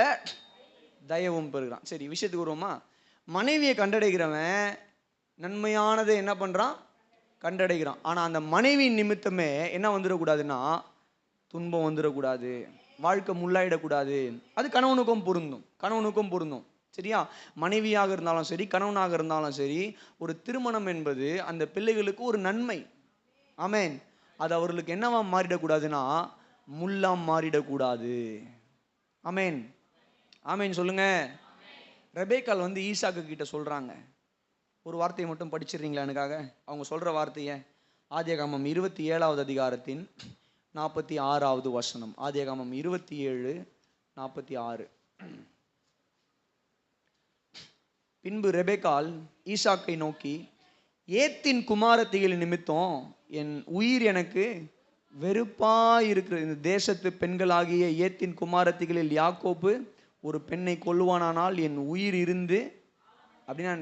தயவும் பெறுகிறான். சரி, விஷயத்துக்கு வருவோமா? மனைவியை கண்டடைகிறவன் நன்மையானதை என்ன பண்ணுறான்? கண்டடைகிறான். ஆனால் அந்த மனைவி நிமித்தமே என்ன வந்துடக்கூடாதுன்னா, துன்பம் வந்துடக்கூடாது, வாழ்க்கை முள்ளாயிடக்கூடாது. அது கணவனுக்கும் பொருந்தும். சரியா? மனைவியாக இருந்தாலும் சரி, கணவனாக இருந்தாலும் சரி, ஒரு திருமணம் என்பது அந்த பிள்ளைகளுக்கு ஒரு நன்மை. ஆமென். அது அவர்களுக்கு என்னவா மாறிடக்கூடாதுன்னா, முள்ளாம் மாறிடக்கூடாது. ஆமென், ஆமென் சொல்லுங்க. ரெபேக்கால் வந்து ஈசாக்கு கிட்ட சொல்றாங்க, ஒரு வார்த்தையை மட்டும் படிச்சிடுறீங்களா எனக்காக? அவங்க சொல்ற வார்த்தையை ஆதியாகமம் 27வது அதிகாரத்தின் 46வது வசனம். ஆதியாகமம் 27:46. பின்பு ரெபேக்கால் ஈசாக்கை நோக்கி, ஏத்தின் குமாரத்திகள் நிமித்தம் என் உயிர் எனக்கு வெறுப்பாய் இருக்கிறது. இந்த தேசத்து பெண்களாகிய ஏத்தின் குமாரத்திகளில் யாக்கோப்பு ஒரு பெண்ணை கொல்லுவானானால் என் உயிர் இருந்து அப்படின்னா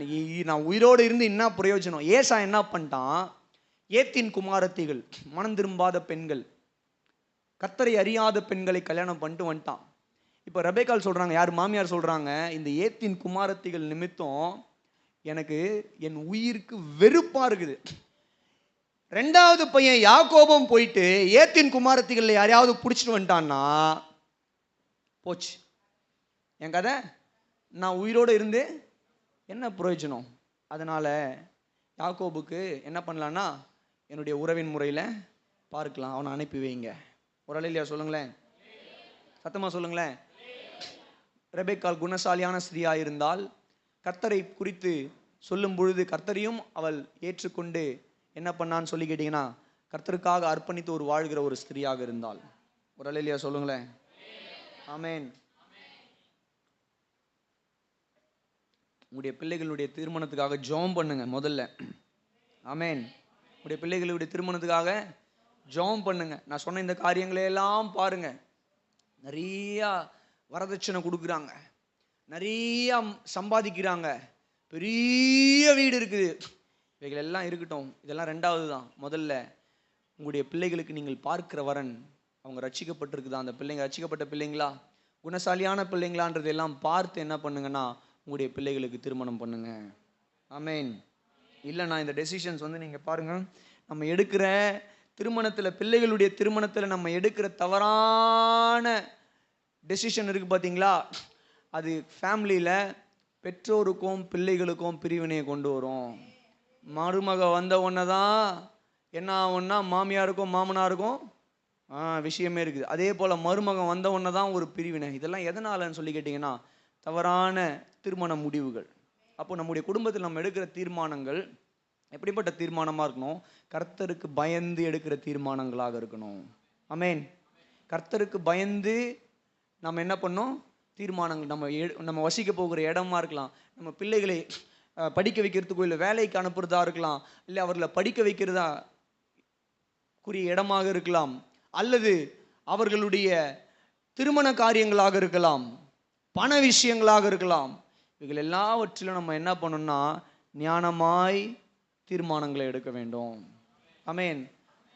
நான் உயிரோடு இருந்து என்ன பிரயோஜனம்? ஏசா என்ன பண்ணிட்டான், ஏத்தின் குமாரத்திகள், மனம் திரும்பாத பெண்கள், கர்த்தரை அறியாத பெண்களை கல்யாணம் பண்ணிட்டு வந்துட்டான். இப்போ ரெபேக்கால் சொல்றாங்க, யார் மாமியார் சொல்றாங்க, இந்த ஏத்தின் குமாரத்திகள் நிமித்தம் எனக்கு என் உயிருக்கு வெறுப்பா இருக்குது. ரெண்டாவது பையன் யாக்கோபம் போயிட்டு ஏத்தின் குமாரத்திகள் யாரையாவது பிடிச்சிட்டு வந்துட்டான்னா போச்சு என் கதை, நான் உயிரோடு இருந்து என்ன பிரயோஜனம்? அதனால யாக்கோபுக்கு என்ன பண்ணலான்னா, என்னுடைய உறவின் முறையில் பார்க்கலாம், அவனை அனுப்பி வைங்க. ஒரு அலையிலையா சொல்லுங்களேன், சத்தமா சொல்லுங்களேன். ரெபேக்கால் குணசாலியான ஸ்திரீயா இருந்தால், கர்த்தரை குறித்து சொல்லும் பொழுது கர்த்தரையும் அவள் ஏற்றுக்கொண்டு என்ன பண்ணான்னு சொல்லி கேட்டீங்கன்னா, கர்த்தருக்காக அர்ப்பணித்து ஒரு வாழ்கிற ஒரு ஸ்திரீயாக இருந்தால். ஒரு அலையிலையா சொல்லுங்களேன். ஆமென். உங்களுடைய பிள்ளைகளுடைய திருமணத்துக்காக ஜெபம் பண்ணுங்க முதல்ல. ஆமென். உங்களுடைய பிள்ளைகளுடைய திருமணத்துக்காக ஜெபம் பண்ணுங்க. நான் சொன்ன இந்த காரியங்களை எல்லாம் பாருங்க. நிறைய வரதட்சணை கொடுக்குறாங்க, நிறைய சம்பாதிக்கிறாங்க, பெரிய வீடு இருக்குது, இவைகள் எல்லாம் இருக்கட்டும், இதெல்லாம் ரெண்டாவது தான். முதல்ல உங்களுடைய பிள்ளைகளுக்கு நீங்கள் பார்க்கிற வரன் அவங்க ரட்சிக்கப்பட்டிருக்குதா, அந்த பிள்ளைங்க ரட்சிக்கப்பட்ட பிள்ளைங்களா, குணசாலியான பிள்ளைங்களான்றது எல்லாம் பார்த்து என்ன பண்ணுங்கன்னா உங்களுடைய பிள்ளைகளுக்கு திருமணம் பண்ணுங்க. ஆமென். இல்லைண்ணா இந்த டெசிஷன்ஸ் வந்து நீங்கள் பாருங்க, நம்ம எடுக்கிற திருமணத்தில், பிள்ளைகளுடைய திருமணத்தில் நம்ம எடுக்கிற தவறான டெசிஷன் இருக்குது பார்த்தீங்களா, அது ஃபேமிலியில் பெற்றோருக்கும் பிள்ளைகளுக்கும் பிரிவினையை கொண்டு வரும். மருமக வந்த உடனே தான் என்ன ஆகும்னா மாமியாருக்கும் மாமனாருக்கும் விஷயமே இருக்குது. அதே போல் மருமகன் வந்த உடனே தான் ஒரு பிரிவினை. இதெல்லாம் எதனாலன்னு சொல்லி கேட்டிங்கன்னா தவறான திருமண முடிவுகள். அப்போ நம்முடைய குடும்பத்தில் நம்ம எடுக்கிற தீர்மானங்கள் எப்படிப்பட்ட தீர்மானமாக இருக்கணும்? கர்த்தருக்கு பயந்து எடுக்கிற தீர்மானங்களாக இருக்கணும். ஆமென். கர்த்தருக்கு பயந்து நம்ம என்ன பண்ணோம்? தீர்மானங்கள் நம்ம வசிக்க போகிற இடமா இருக்கலாம், நம்ம பிள்ளைகளை படிக்க வைக்கிறதுக்கோ இல்லை வேலைக்கு அனுப்புறதா இருக்கலாம், இல்லை அவர்களை படிக்க வைக்கிறதா குறிய இடமாக இருக்கலாம், அல்லது அவர்களுடைய திருமண காரியங்களாக இருக்கலாம், பண விஷயங்களாக இருக்கலாம். இவைகள் எல்லாவற்றிலும் நம்ம என்ன பண்ணணும்னா ஞானமாய் தீர்மானங்களை எடுக்க வேண்டும். ஆமென்.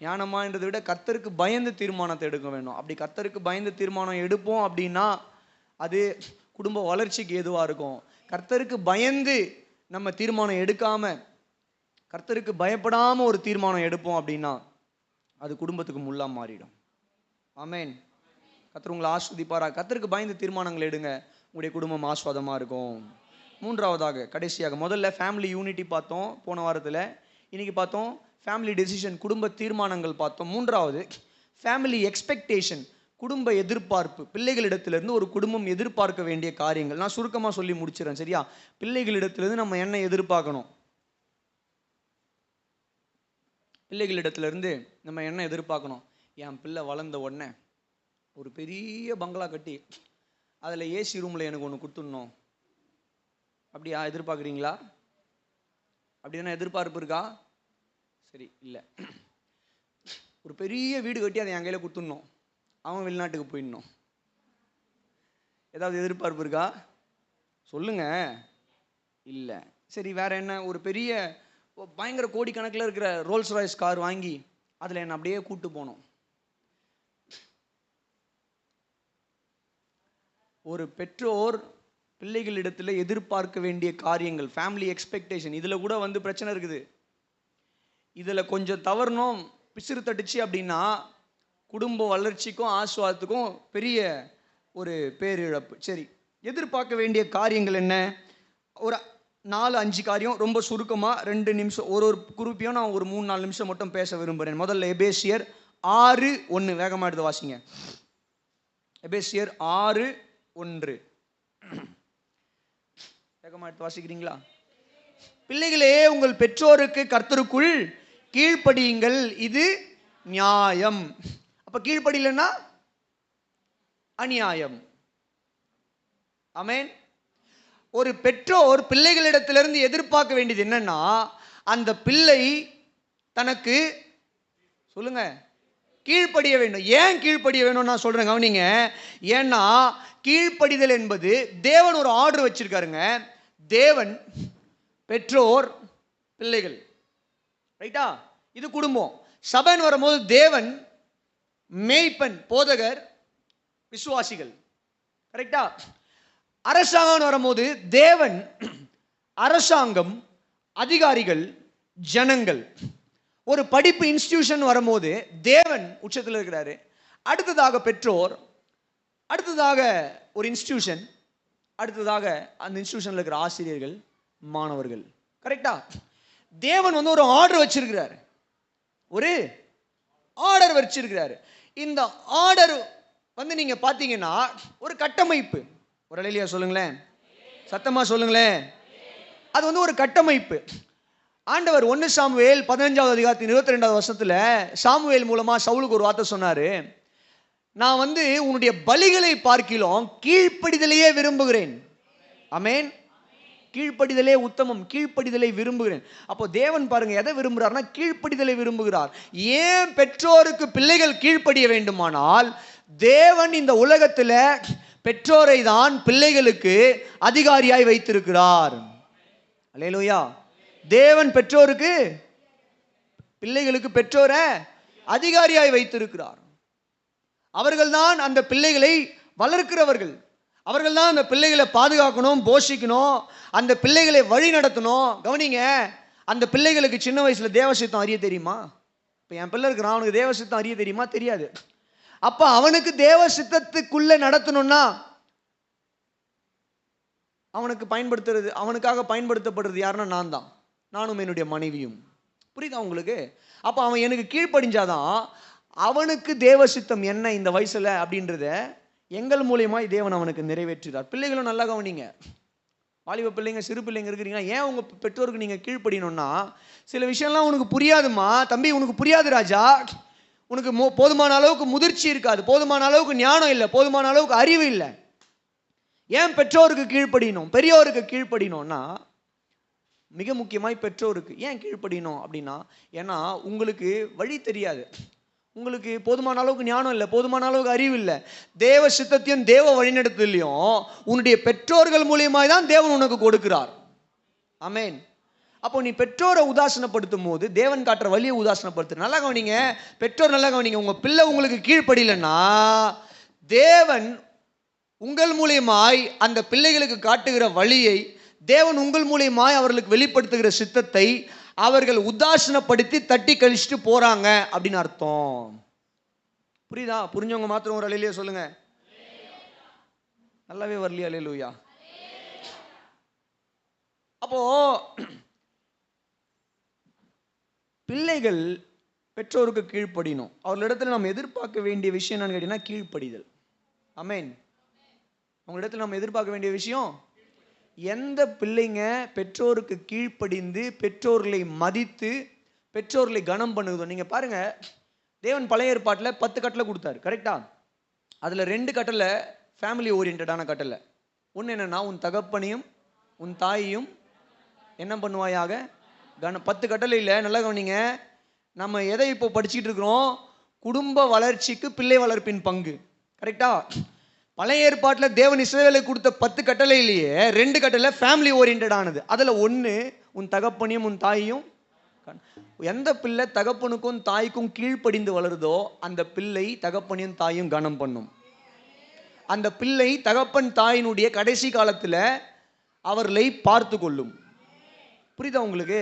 ஞானமாய்ன்றதை விட கர்த்தருக்கு பயந்து தீர்மானத்தை எடுக்க வேண்டும். அப்படி கர்த்தருக்கு பயந்து தீர்மானம் எடுப்போம் அப்படின்னா அது குடும்ப வளர்ச்சிக்கு ஏதுவாக இருக்கும். கர்த்தருக்கு பயந்து நம்ம தீர்மானம் எடுக்காம, கர்த்தருக்கு பயப்படாமல் ஒரு தீர்மானம் எடுப்போம் அப்படின்னா அது குடும்பத்துக்கு முள்ளா மாறிடும். ஆமென். கர்த்தர் உங்களை ஆஸ்வதிப்பாரா. கர்த்தருக்கு பயந்து தீர்மானங்கள் எடுங்க, உங்களுடைய குடும்பம் ஆஸ்வாதமாக இருக்கும். மூன்றாவதாக கடைசியாக, முதல்ல ஃபேமிலி யூனிட்டி பார்த்தோம் போன வாரத்தில், இன்னைக்கு பார்த்தோம் ஃபேமிலி டெசிஷன், குடும்ப தீர்மானங்கள் பார்த்தோம். மூன்றாவது ஃபேமிலி எக்ஸ்பெக்டேஷன், குடும்ப எதிர்பார்ப்பு. பிள்ளைகளிடத்திலிருந்து ஒரு குடும்பம் எதிர்பார்க்க வேண்டிய காரியங்கள். நான் சுருக்கமாக சொல்லி முடிச்சிடறேன், சரியா? பிள்ளைகளிடத்திலிருந்து நம்ம என்ன எதிர்பார்க்கணும்? பிள்ளைகளிடத்திலிருந்து நம்ம என்ன எதிர்பார்க்கணும்? என் பிள்ளை வளர்ந்த உடனே ஒரு பெரிய பங்களா கட்டி அதில் ஏசி ரூமில் எனக்கு ஒன்று கொடுத்துடணும். அப்படியா எதிர்பார்க்குறீங்களா? அப்படி தானே எதிர்பார்ப்பு இருக்கா? சரி, இல்லை. ஒரு பெரிய வீடு கட்டி அதை என் கையில் கொடுத்துடணும், அவன் வெளிநாட்டுக்கு போயிடணும். ஏதாவது எதிர்பார்ப்பு இருக்கா? சொல்லுங்க. இல்லை. சரி, வேற என்ன? ஒரு பெரிய பயங்கர கோடிக்கணக்கில் இருக்கிற ரோல்ஸ் ராய்ஸ் கார் வாங்கி அதில் என்னை அப்படியே கூட்டு போகணும். ஒரு பெற்றோர் பிள்ளைகளிடத்தில் எதிர்பார்க்க வேண்டிய காரியங்கள், ஃபேமிலி எக்ஸ்பெக்டேஷன். இதில் கூட பிரச்சனை இருக்குது. இதில் கொஞ்சம் தவறணும், பிசிறு தட்டுச்சு அப்படின்னா குடும்ப வளர்ச்சிக்கும் ஆசுவாதத்துக்கும் பெரிய ஒரு பேரிழப்பு. சரி, எதிர்பார்க்க வேண்டிய காரியங்கள் என்ன? ஒரு 4-5 காரியம், ரொம்ப சுருக்கமாக 2 நிமிஷம் ஒரு குரூப்பையும் நான் ஒரு 3-4 நிமிஷம் மட்டும் பேச விரும்புகிறேன். முதல்ல எபேசியர் 6:1, வேகமாக எடுத்து வாசிங்க. எபேசியர் 6:1, வேகமாக எடுத்து வாசிக்கிறீங்களா? பிள்ளைகளே, உங்கள் பெற்றோருக்கு கர்த்தருக்குள் கீழ்ப்படியுங்கள், இது நியாயம். அப்ப கீழ்ப்படியலன்னா அநியாயம். ஆமென். ஒரு பெற்றோர் பிள்ளைகளிடத்திலிருந்து எதிர்பார்க்க வேண்டியது என்னன்னா, அந்த பிள்ளை தனக்கு சொல்லுங்க கீழ்ப்படிய வேண்டும். ஏன் கீழ்ப்படிய வேண்டும் நான் சொல்றேன், கவனிங்க. ஏன்னா கீழ்ப்படிதல் என்பது தேவன் ஒரு ஆர்டர் வச்சிருக்காருங்க. தேவன், பெற்றோர், பிள்ளைகள், ரைட்டா? இது குடும்பம். சபைன்னு வரும்போது தேவன், மேய்ப்பன், போதகர், விசுவாசிகள், கரெக்டா? அரசாங்கம் வரும்போது தேவன், அரசாங்கம், அதிகாரிகள், ஜனங்கள். ஒரு படிப்பு இன்ஸ்டிடியூஷன் வரும்போது தேவன் உச்சத்தில் இருக்கிறாரு, அடுத்ததாக பெற்றோர், அடுத்ததாக ஒரு இன்ஸ்டிடியூஷன், அடுத்ததாக அந்த இன்ஸ்டிடியூஷன்ல இருக்கிற ஆசிரியர்கள், மாணவர்கள், கரெக்டா? தேவன் ஒரு ஆர்டர் வச்சிருக்கிறார், ஒரு ஆர்டர் வச்சிருக்கிறாரு. இந்த ஆர்டர் நீங்க பாத்தீங்கன்னா ஒரு கட்டமைப்பு. ஒரு அலையிலியா சொல்லுங்களேன், சத்தமா சொல்லுங்களேன். அது ஒரு கட்டமைப்பு. ஆண்டவர் 1 சாமுவேல் 15வது அதிகாரத்தின் 22வது வசனத்துல சாமுவேல் மூலமா சவுலுக்கு ஒரு வார்த்தை சொன்னாரு. நான் உன்னுடைய பலிகளை பார்க்கிலும் கீழ்ப்படிதலையே விரும்புகிறேன். ஆமென். கீழ்ப்படிதலே உத்தமம், கீழ்ப்படிதலை விரும்புகிறேன். அப்போ தேவன் பாருங்க எதை விரும்புகிறார்னா கீழ்ப்படிதலை விரும்புகிறார். ஏன் பெற்றோருக்கு பிள்ளைகள் கீழ்ப்படிய வேண்டுமானால், தேவன் இந்த உலகத்தில் பெற்றோரை தான் பிள்ளைகளுக்கு அதிகாரியாய் வைத்திருக்கிறார். அல்லேலூயா. தேவன் பெற்றோருக்கு, பிள்ளைகளுக்கு பெற்றோரை அதிகாரியாய் வைத்திருக்கிறார். அவர்கள்தான் அந்த பிள்ளைகளை வளர்க்கிறவர்கள். அவர்கள் தான் அந்த பிள்ளைகளை பாதுகாக்கணும், போஷிக்கணும், அந்த பிள்ளைகளை வழி நடத்தணும். கவனிங்க, அந்த பிள்ளைகளுக்கு சின்ன வயசுல தேவசித்தம் அறிய தெரியுமா? இப்போ என் பிள்ளை இருக்கிறான், அவனுக்கு தேவசித்தம் அறிய தெரியுமா? தெரியாது. அப்ப அவனுக்கு தேவசித்தத்துக்குள்ள நடத்தணும்னா அவனுக்கு பயன்படுத்துறது, அவனுக்காக பயன்படுத்தப்படுறது யாருன்னா நான் தான், நானும் என்னுடைய மனைவியும். புரியுதா உங்களுக்கு? அப்ப அவன் எனக்கு கீழ்ப்படிஞ்சாதான் அவனுக்கு தேவசித்தம் என்ன இந்த வயசுல அப்படின்றத எங்கள் மூலியமாய் தேவன் அவனுக்கு நிறைவேற்றுகிறார். பிள்ளைகளும் நல்லா கவனிங்க. வாலிப பிள்ளைங்க, சிறு பிள்ளைங்க இருக்கிறீங்கன்னா, ஏன் உங்க பெற்றோருக்கு நீங்க கீழ்ப்படியணும்னா, சில விஷயம்லாம் உனக்கு புரியாதுமா தம்பி, உனக்கு புரியாது ராஜா, உனக்கு போதுமான அளவுக்கு முதிர்ச்சி இருக்காது, போதுமான அளவுக்கு ஞானம் இல்லை, போதுமான அளவுக்கு அறிவு இல்லை. ஏன் பெற்றோருக்கு கீழ்ப்படியணும், பெரியோருக்கு கீழ்ப்படியணும்னா, மிக முக்கியமாய் பெற்றோருக்கு ஏன் கீழ்ப்படியணும் அப்படின்னா, ஏன்னா உங்களுக்கு வழி தெரியாது, உங்களுக்கு போதுமான அளவுக்கு ஞானம் இல்லை, போதுமான அளவுக்கு அறிவு இல்லை. தேவ சித்தத்தையும் தேவ வழிநடத்தலையும் உன்னுடைய பெற்றோர்கள் மூலியமாய் தான் தேவன் உனக்கு கொடுக்கிறார். ஆமென். அப்போ நீ பெற்றோரை உதாசனப்படுத்தும் போது தேவன் காட்டுற வழியை உதாசனப்படுத்து. நல்லா கவனிங்க, பெற்றோர் நல்லா கவனிங்க. உங்க பிள்ளை உங்களுக்கு கீழ்ப்படியலைன்னா, தேவன் உங்கள் மூலியமாய் அந்த பிள்ளைகளுக்கு காட்டுகிற வழியை, தேவன் உங்கள் மூலியமாய் அவர்களுக்கு வெளிப்படுத்துகிற சித்தத்தை அவர்கள் உதாசனப்படுத்தி தட்டி கழிச்சுட்டு போறாங்க அப்படின்னு அர்த்தம். புரியுதா? புரிஞ்சவங்க மாத்திரம் ஒரு அலையிலேயே சொல்லுங்க. நல்லாவே வரலையா? அல்லேலூயா. அப்போ பிள்ளைகள் பெற்றோருக்கு கீழ்ப்படியணும். அவர்களிடத்துல நம்ம எதிர்பார்க்க வேண்டிய விஷயம் என்னன்னு கேட்டீங்கன்னா கீழ்ப்படிதல். ஆமென். உங்களிடத்துல நம்ம எதிர்பார்க்க வேண்டிய விஷயம், எந்த பிள்ளைங்க பெற்றோருக்கு கீழ்ப்படிந்து பெற்றோர்களை மதித்து பெற்றோர்களை கனம் பண்ணுதோ. நீங்க பாருங்க, தேவன் பழைய ஏற்பாட்டில் 10 கட்டளை கொடுத்தாரு, கரெக்டா? அதுல 2 கட்டளை ஃபேமிலி ஓரியன்டான கட்டளை. ஒன்று என்னன்னா, உன் தகப்பனையும் உன் தாயையும் என்ன பண்ணுவாயாக 10 கட்டளையில் நல்லா கவனிங்க. நம்ம எதை இப்போ படிச்சுட்டு இருக்கிறோம்? குடும்ப வளர்ச்சிக்கு பிள்ளை வளர்ப்பின் பங்கு, கரெக்டா? பழைய ஏற்பாட்டில் தேவன் இஸ்ரவேலுக்கு கொடுத்த 10 கட்டளையிலேயே 2 கட்டளை ஃபேமிலி ஓரியன்டானது. அதில் ஒன்று உன் தகப்பனையும் உன் தாயையும். எந்த பிள்ளை தகப்பனுக்கும் தாய்க்கும் கீழ்ப்படிந்து வளருதோ அந்த பிள்ளை தகப்பனையும் தாயும் கனம் பண்ணும். அந்த பிள்ளை தகப்பன் தாயினுடைய கடைசி காலத்தில் அவர்களை பார்த்து கொள்ளும். புரியுதா உங்களுக்கு?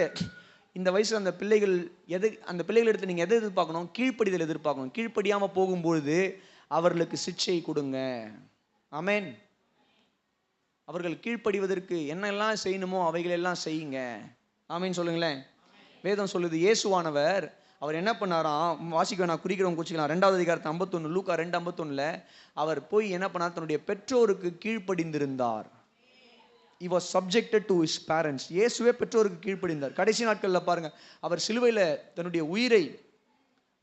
இந்த வயசுல அந்த பிள்ளைகள் அந்த பிள்ளைகள் எடுத்து நீங்கள் எதை எதிர்பார்க்கணும்? கீழ்ப்படிதல் எதிர்பார்க்கணும். கீழ்ப்படியாமல் போகும்பொழுது அவர்களுக்கு சிக்ஷை கொடுங்க. ஆமென். அவர்கள் கீழ்ப்படிவதற்கு என்னெல்லாம் செய்யணுமோ அவைகளெல்லாம் செய்யுங்க. ஆமென் சொல்லுங்களேன். வேதம் சொல்லுது, இயேசுவானவர் அவர் என்ன பண்ணாராம்? வாசிக்க நான் குறிக்கிறவங்க குறிச்சிக்கலாம். 2வது அதிகாரத்தை 51, லூக்கா 2:51 அவர் போய் என்ன பண்ணார்? தன்னுடைய பெற்றோருக்கு கீழ்ப்படிந்திருந்தார். He was subjected to his parents. இயேசுவே பெற்றோருக்கு கீழ்ப்படிந்தார். கடைசி நாட்களில் பாருங்க, அவர் சிலுவையில் தன்னுடைய உயிரை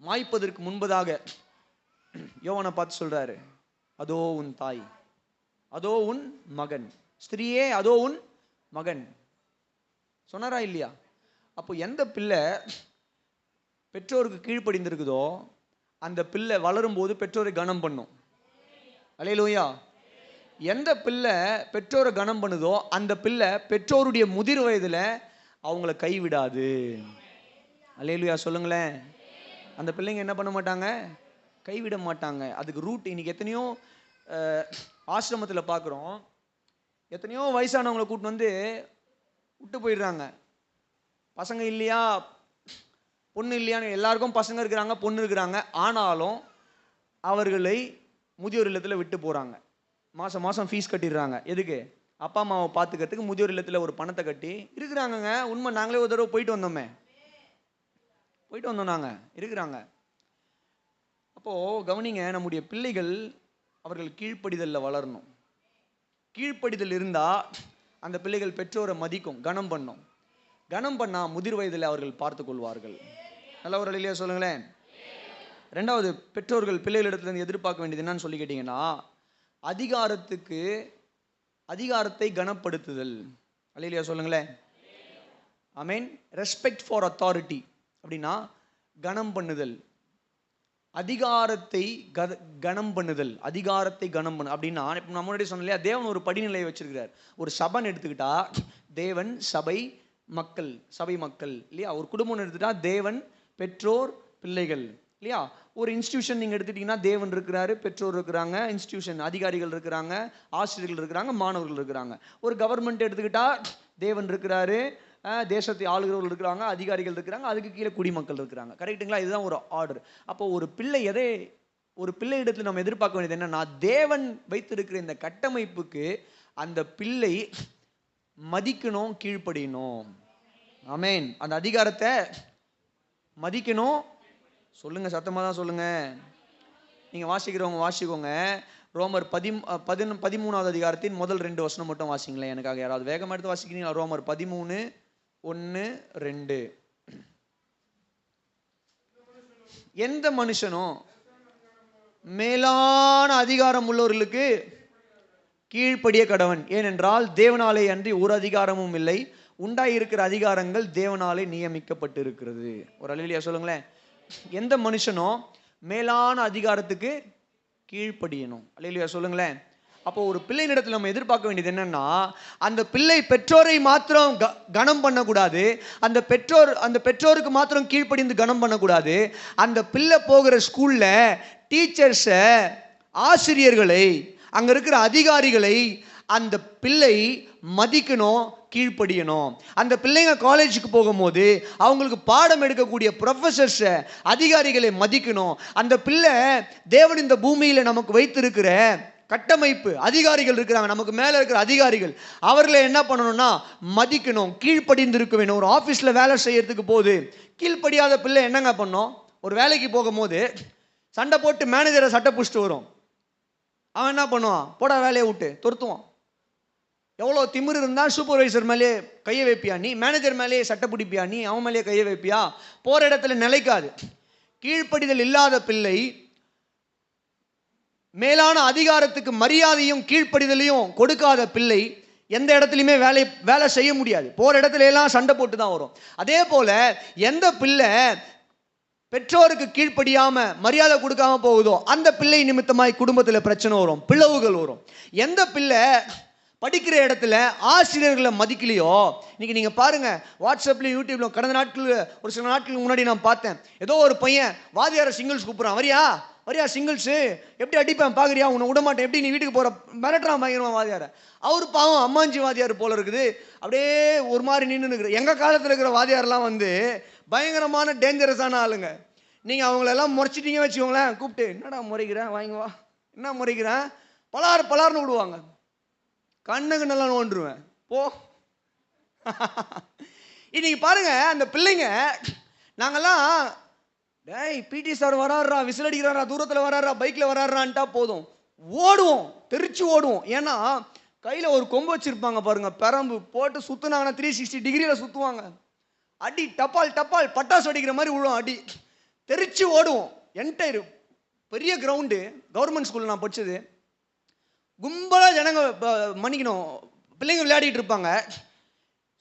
மாய்ப்பதற்கு முன்பதாக யோவானை பார்த்து சொல்றாரு, அதோ உன் தாய், அதோ உன் மகன், ஸ்திரீயே அதோ உன் மகன் சொன்னாரா இல்லையா? அப்போ எந்த பிள்ளை பெற்றோருக்கு கீழ்ப்படிந்திருக்குதோ அந்த பிள்ளை வளரும் போது பெற்றோரை கனம் பண்ணும். அல்லேலூயா. எந்த பிள்ளை பெற்றோரை கனம் பண்ணுதோ அந்த பிள்ளை பெற்றோருடைய முதிர் வயதில் அவங்கள கைவிடாது. அல்லேலூயா சொல்லுங்களேன். அந்த பிள்ளைங்க என்ன பண்ண மாட்டாங்க? கைவிட மாட்டாங்க. அதுக்கு ரூட் இன்னைக்கு எத்தனையோ ஆசிரமத்தில் பார்க்குறோம். எத்தனையோ வயசானவங்களை கூப்பிட்டு வந்து விட்டு போயிடுறாங்க. பசங்க இல்லையா, பொண்ணு இல்லையான்னு, எல்லாருக்கும் பசங்க இருக்கிறாங்க, பொண்ணு இருக்கிறாங்க. ஆனாலும் அவர்களை முதியோர் இல்லத்தில் விட்டு போகிறாங்க. மாதம் மாதம் ஃபீஸ் கட்டிடுறாங்க. எதுக்கு? அப்பா அம்மாவை பார்த்துக்கிறதுக்கு முதியோர் இல்லத்தில் ஒரு பணத்தை கட்டி இருக்கிறாங்கங்க. உண்மை, நாங்களே ஒரு தடவை போயிட்டு வந்தோம் நாங்கள் இருக்கிறாங்க. அப்போது கவனிங்க, நம்முடைய பிள்ளைகள் அவர்கள் கீழ்ப்படிதலில் வளரணும். கீழ்ப்படிதல் இருந்தால் அந்த பிள்ளைகள் பெற்றோரை மதிக்கும், கனம் பண்ணும். கனம் பண்ணால் முதிர் வயதில் அவர்கள் பார்த்து கொள்வார்கள். நல்ல ஒரு இல்லையா சொல்லுங்களேன். 2வது, பெற்றோர்கள் பிள்ளைகளிடத்துலேருந்து எதிர்பார்க்க வேண்டியது என்னன்னு சொல்லி கேட்டிங்கன்னா, அதிகாரத்தை கனப்படுத்துதல். அல்லேலூயா சொல்லுங்களேன். ஆமென். ரெஸ்பெக்ட் ஃபார் அத்தாரிட்டி அப்படின்னா கனம் பண்ணுதல். அதிகாரத்தை கனம் பண்ணுதல். அப்படின்னா இப்போ நம்ம முன்னாடி சொன்ன இல்லையா, தேவன் ஒரு படிநிலையை வச்சிருக்கிறார். ஒரு சபைன்னு எடுத்துக்கிட்டா தேவன், சபை மக்கள் இல்லையா? ஒரு குடும்பம் எடுத்துட்டா தேவன், பெற்றோர், பிள்ளைகள் இல்லையா? ஒரு இன்ஸ்டிடியூஷன் நீங்கள் எடுத்துட்டீங்கன்னா தேவன் இருக்கிறாரு, பெற்றோர் இருக்கிறாங்க, இன்ஸ்டிடியூஷன் அதிகாரிகள் இருக்கிறாங்க, ஆசிரியர்கள் இருக்கிறாங்க, மாணவர்கள் இருக்கிறாங்க. ஒரு கவர்மெண்ட் எடுத்துக்கிட்டா தேவன் இருக்கிறாரு, தேசத்தை ஆளுகிறவர்கள் இருக்கிறாங்க, அதிகாரிகள் இருக்கிறாங்க, அதுக்கு கீழே குடிமக்கள் இருக்கிறாங்க. கரெக்டுங்களா? இதுதான் ஒரு ஆர்டர். அப்போ ஒரு பிள்ளை இடத்துல நம்ம எதிர்பார்க்க வேண்டியது என்னன்னா, தேவன் வைத்திருக்கிற இந்த கட்டமைப்புக்கு அந்த பிள்ளை மதிக்கணும், கீழ்ப்படியணும். ஆமென். அந்த அதிகாரத்தை மதிக்கணும். சொல்லுங்க, சத்தமாக தான் சொல்லுங்க. நீங்க வாசிக்கிறவங்க வாசிக்கோங்க. ரோமர் 13வது அதிகாரத்தின் முதல் 2 வசனம் மட்டும் வாசிங்களேன் எனக்காக. யாராவது வேகமாக எடுத்து வாசிக்கிறீங்களா? ரோமர் 13:1-2. எந்த மனுஷனும் மேலான அதிகாரம் உள்ளவர்களுக்கு கீழ்ப்படிய கடவன், ஏனென்றால் தேவனாலே அன்றி ஒரு அதிகாரமும் இல்லை, உண்டாயிருக்கிற அதிகாரங்கள் தேவனாலே நியமிக்கப்பட்டு இருக்கிறது. ஒரு அல்லேலூயா சொல்லுங்களேன். எந்த மனுஷனும் மேலான அதிகாரத்துக்கு கீழ்ப்படியணும். அல்லேலூயா சொல்லுங்களேன். அப்போ ஒரு பிள்ளையினிடத்தில் நம்ம எதிர்பார்க்க வேண்டியது என்னன்னா, அந்த பிள்ளை பெற்றோரை மாத்திரம் கனம் பண்ணக்கூடாது, அந்த பெற்றோருக்கு மாத்திரம் கீழ்ப்படிந்து கனம் பண்ணக்கூடாது. அந்த பிள்ளை போகிற ஸ்கூல்ல டீச்சர்ஸை, ஆசிரியர்களை, அங்க இருக்கிற அதிகாரிகளை அந்த பிள்ளை மதிக்கணும், கீழ்ப்படியணும். அந்த பிள்ளைங்க காலேஜுக்கு போகும்போது அவங்களுக்கு பாடம் எடுக்கக்கூடிய ப்ரொஃபஸர்ஸை, அதிகாரிகளை மதிக்கணும். அந்த பிள்ளை தேவன் இந்த பூமியில் நமக்கு வைத்திருக்கிற கட்டமைப்பு, அதிகாரிகள் இருக்கிறாங்க, நமக்கு மேலே இருக்கிற அதிகாரிகள், அவர்களை என்ன பண்ணணும்னா மதிக்கணும், கீழ்ப்படிந்து இருக்க வேணும். ஒரு ஆஃபீஸில் வேலை செய்யறதுக்கு போது கீழ்ப்படியாத பிள்ளை என்னங்க பண்ணோம்? ஒரு வேலைக்கு போகும்போது சண்டை போட்டு மேனேஜரை சட்டை பிடிச்சிட்டு வரும். அவன் என்ன பண்ணுவான்? போடா வேலையை விட்டு துரத்துவான். எவ்வளோ திமிரு இருந்தால் சூப்பர்வைசர் மேலேயே கையை வைப்பியா நீ? மேனேஜர் மேலேயே சட்டை பிடிப்பியா நீ? அவன் மேலேயே கையை வைப்பியா? போகிற இடத்துல நிலைக்காது. கீழ்ப்படிதல் இல்லாத பிள்ளை மேலான அதிகாரத்துக்கு மரியாதையும் கீழ்ப்படிதலையும் கொடுக்காத பிள்ளை எந்த இடத்துலையுமே வேலை செய்ய முடியாது. போகிற இடத்துல எல்லாம் சண்டை போட்டு தான் வரும். அதே போல் எந்த பிள்ளை பெற்றோருக்கு கீழ்ப்படியாம மரியாதை கொடுக்காம போகுதோ அந்த பிள்ளை நிமித்தமாய் குடும்பத்தில் பிரச்சனை வரும், பிளவுகள் வரும். எந்த பிள்ளை படிக்கிற இடத்துல ஆசிரியர்களை மதிக்கலையோ, இன்னைக்கு நீங்கள் பாருங்கள் வாட்ஸ்அப்லையும் யூடியூப்லையும் கடந்த நாட்கள் ஒரு சில நாட்களுக்கு முன்னாடி நான் பார்த்தேன், ஏதோ ஒரு பையன் வாதியாரை சிங்கிள்ஸ் கூப்பிட்றான். வரியா சிங்கிள்ஸு, எப்படி அடிப்பேன் பார்க்குறியா, உன்னை விட மாட்டேன், எப்படி நீ வீட்டுக்கு போகிற, மிரட்டுறான் பயங்கரமாக வாதியாரை. அவர் பாவம் அம்மாஞ்சி வாதியார் போல இருக்குது, அப்படியே ஒரு மாதிரி நின்று இருக்கிற. எங்கள் காலத்தில் இருக்கிற வாதியாரெலாம் வந்து பயங்கரமான டேஞ்சரஸான ஆளுங்க. நீங்கள் அவங்களெல்லாம் முறைச்சிட்டீங்க வச்சுக்கோங்களேன், கூப்பிட்டு என்னடா முறைக்கிறேன் வாங்கி வா, என்ன முறைக்கிறேன், பலார்னு விடுவாங்க. கண்ணுக்கு நல்லா நோண்டுருவேன் போ. இன்னைக்கு பாருங்க அந்த பிள்ளைங்க, நாங்கெல்லாம் டேய் பிடி சார் வராருடா, விசில் அடிக்கிறாரா, தூரத்தில் வராரா, பைக்கில் வராறான்ட்டா போதும் ஓடுவோம், தெரிச்சு ஓடுவோம். ஏன்னா கையில் ஒரு கொம்பு வச்சிருப்பாங்க பாருங்க, பெரம்பு போட்டு சுற்றுனாங்கன்னா 360 டிகிரியில் சுற்றுவாங்க. அடி டப்பால் டப்பால் பட்டாசு அடிக்கிற மாதிரி விழுவோம், அடி தெரிச்சு ஓடுவோம். என்டையர் பெரிய கிரவுண்டு, கவர்மெண்ட் ஸ்கூலில் நான் படித்தது, கும்பலாக ஜனங்க மன்னிக்கணும் பிள்ளைங்க விளையாடிட்டு இருப்பாங்க.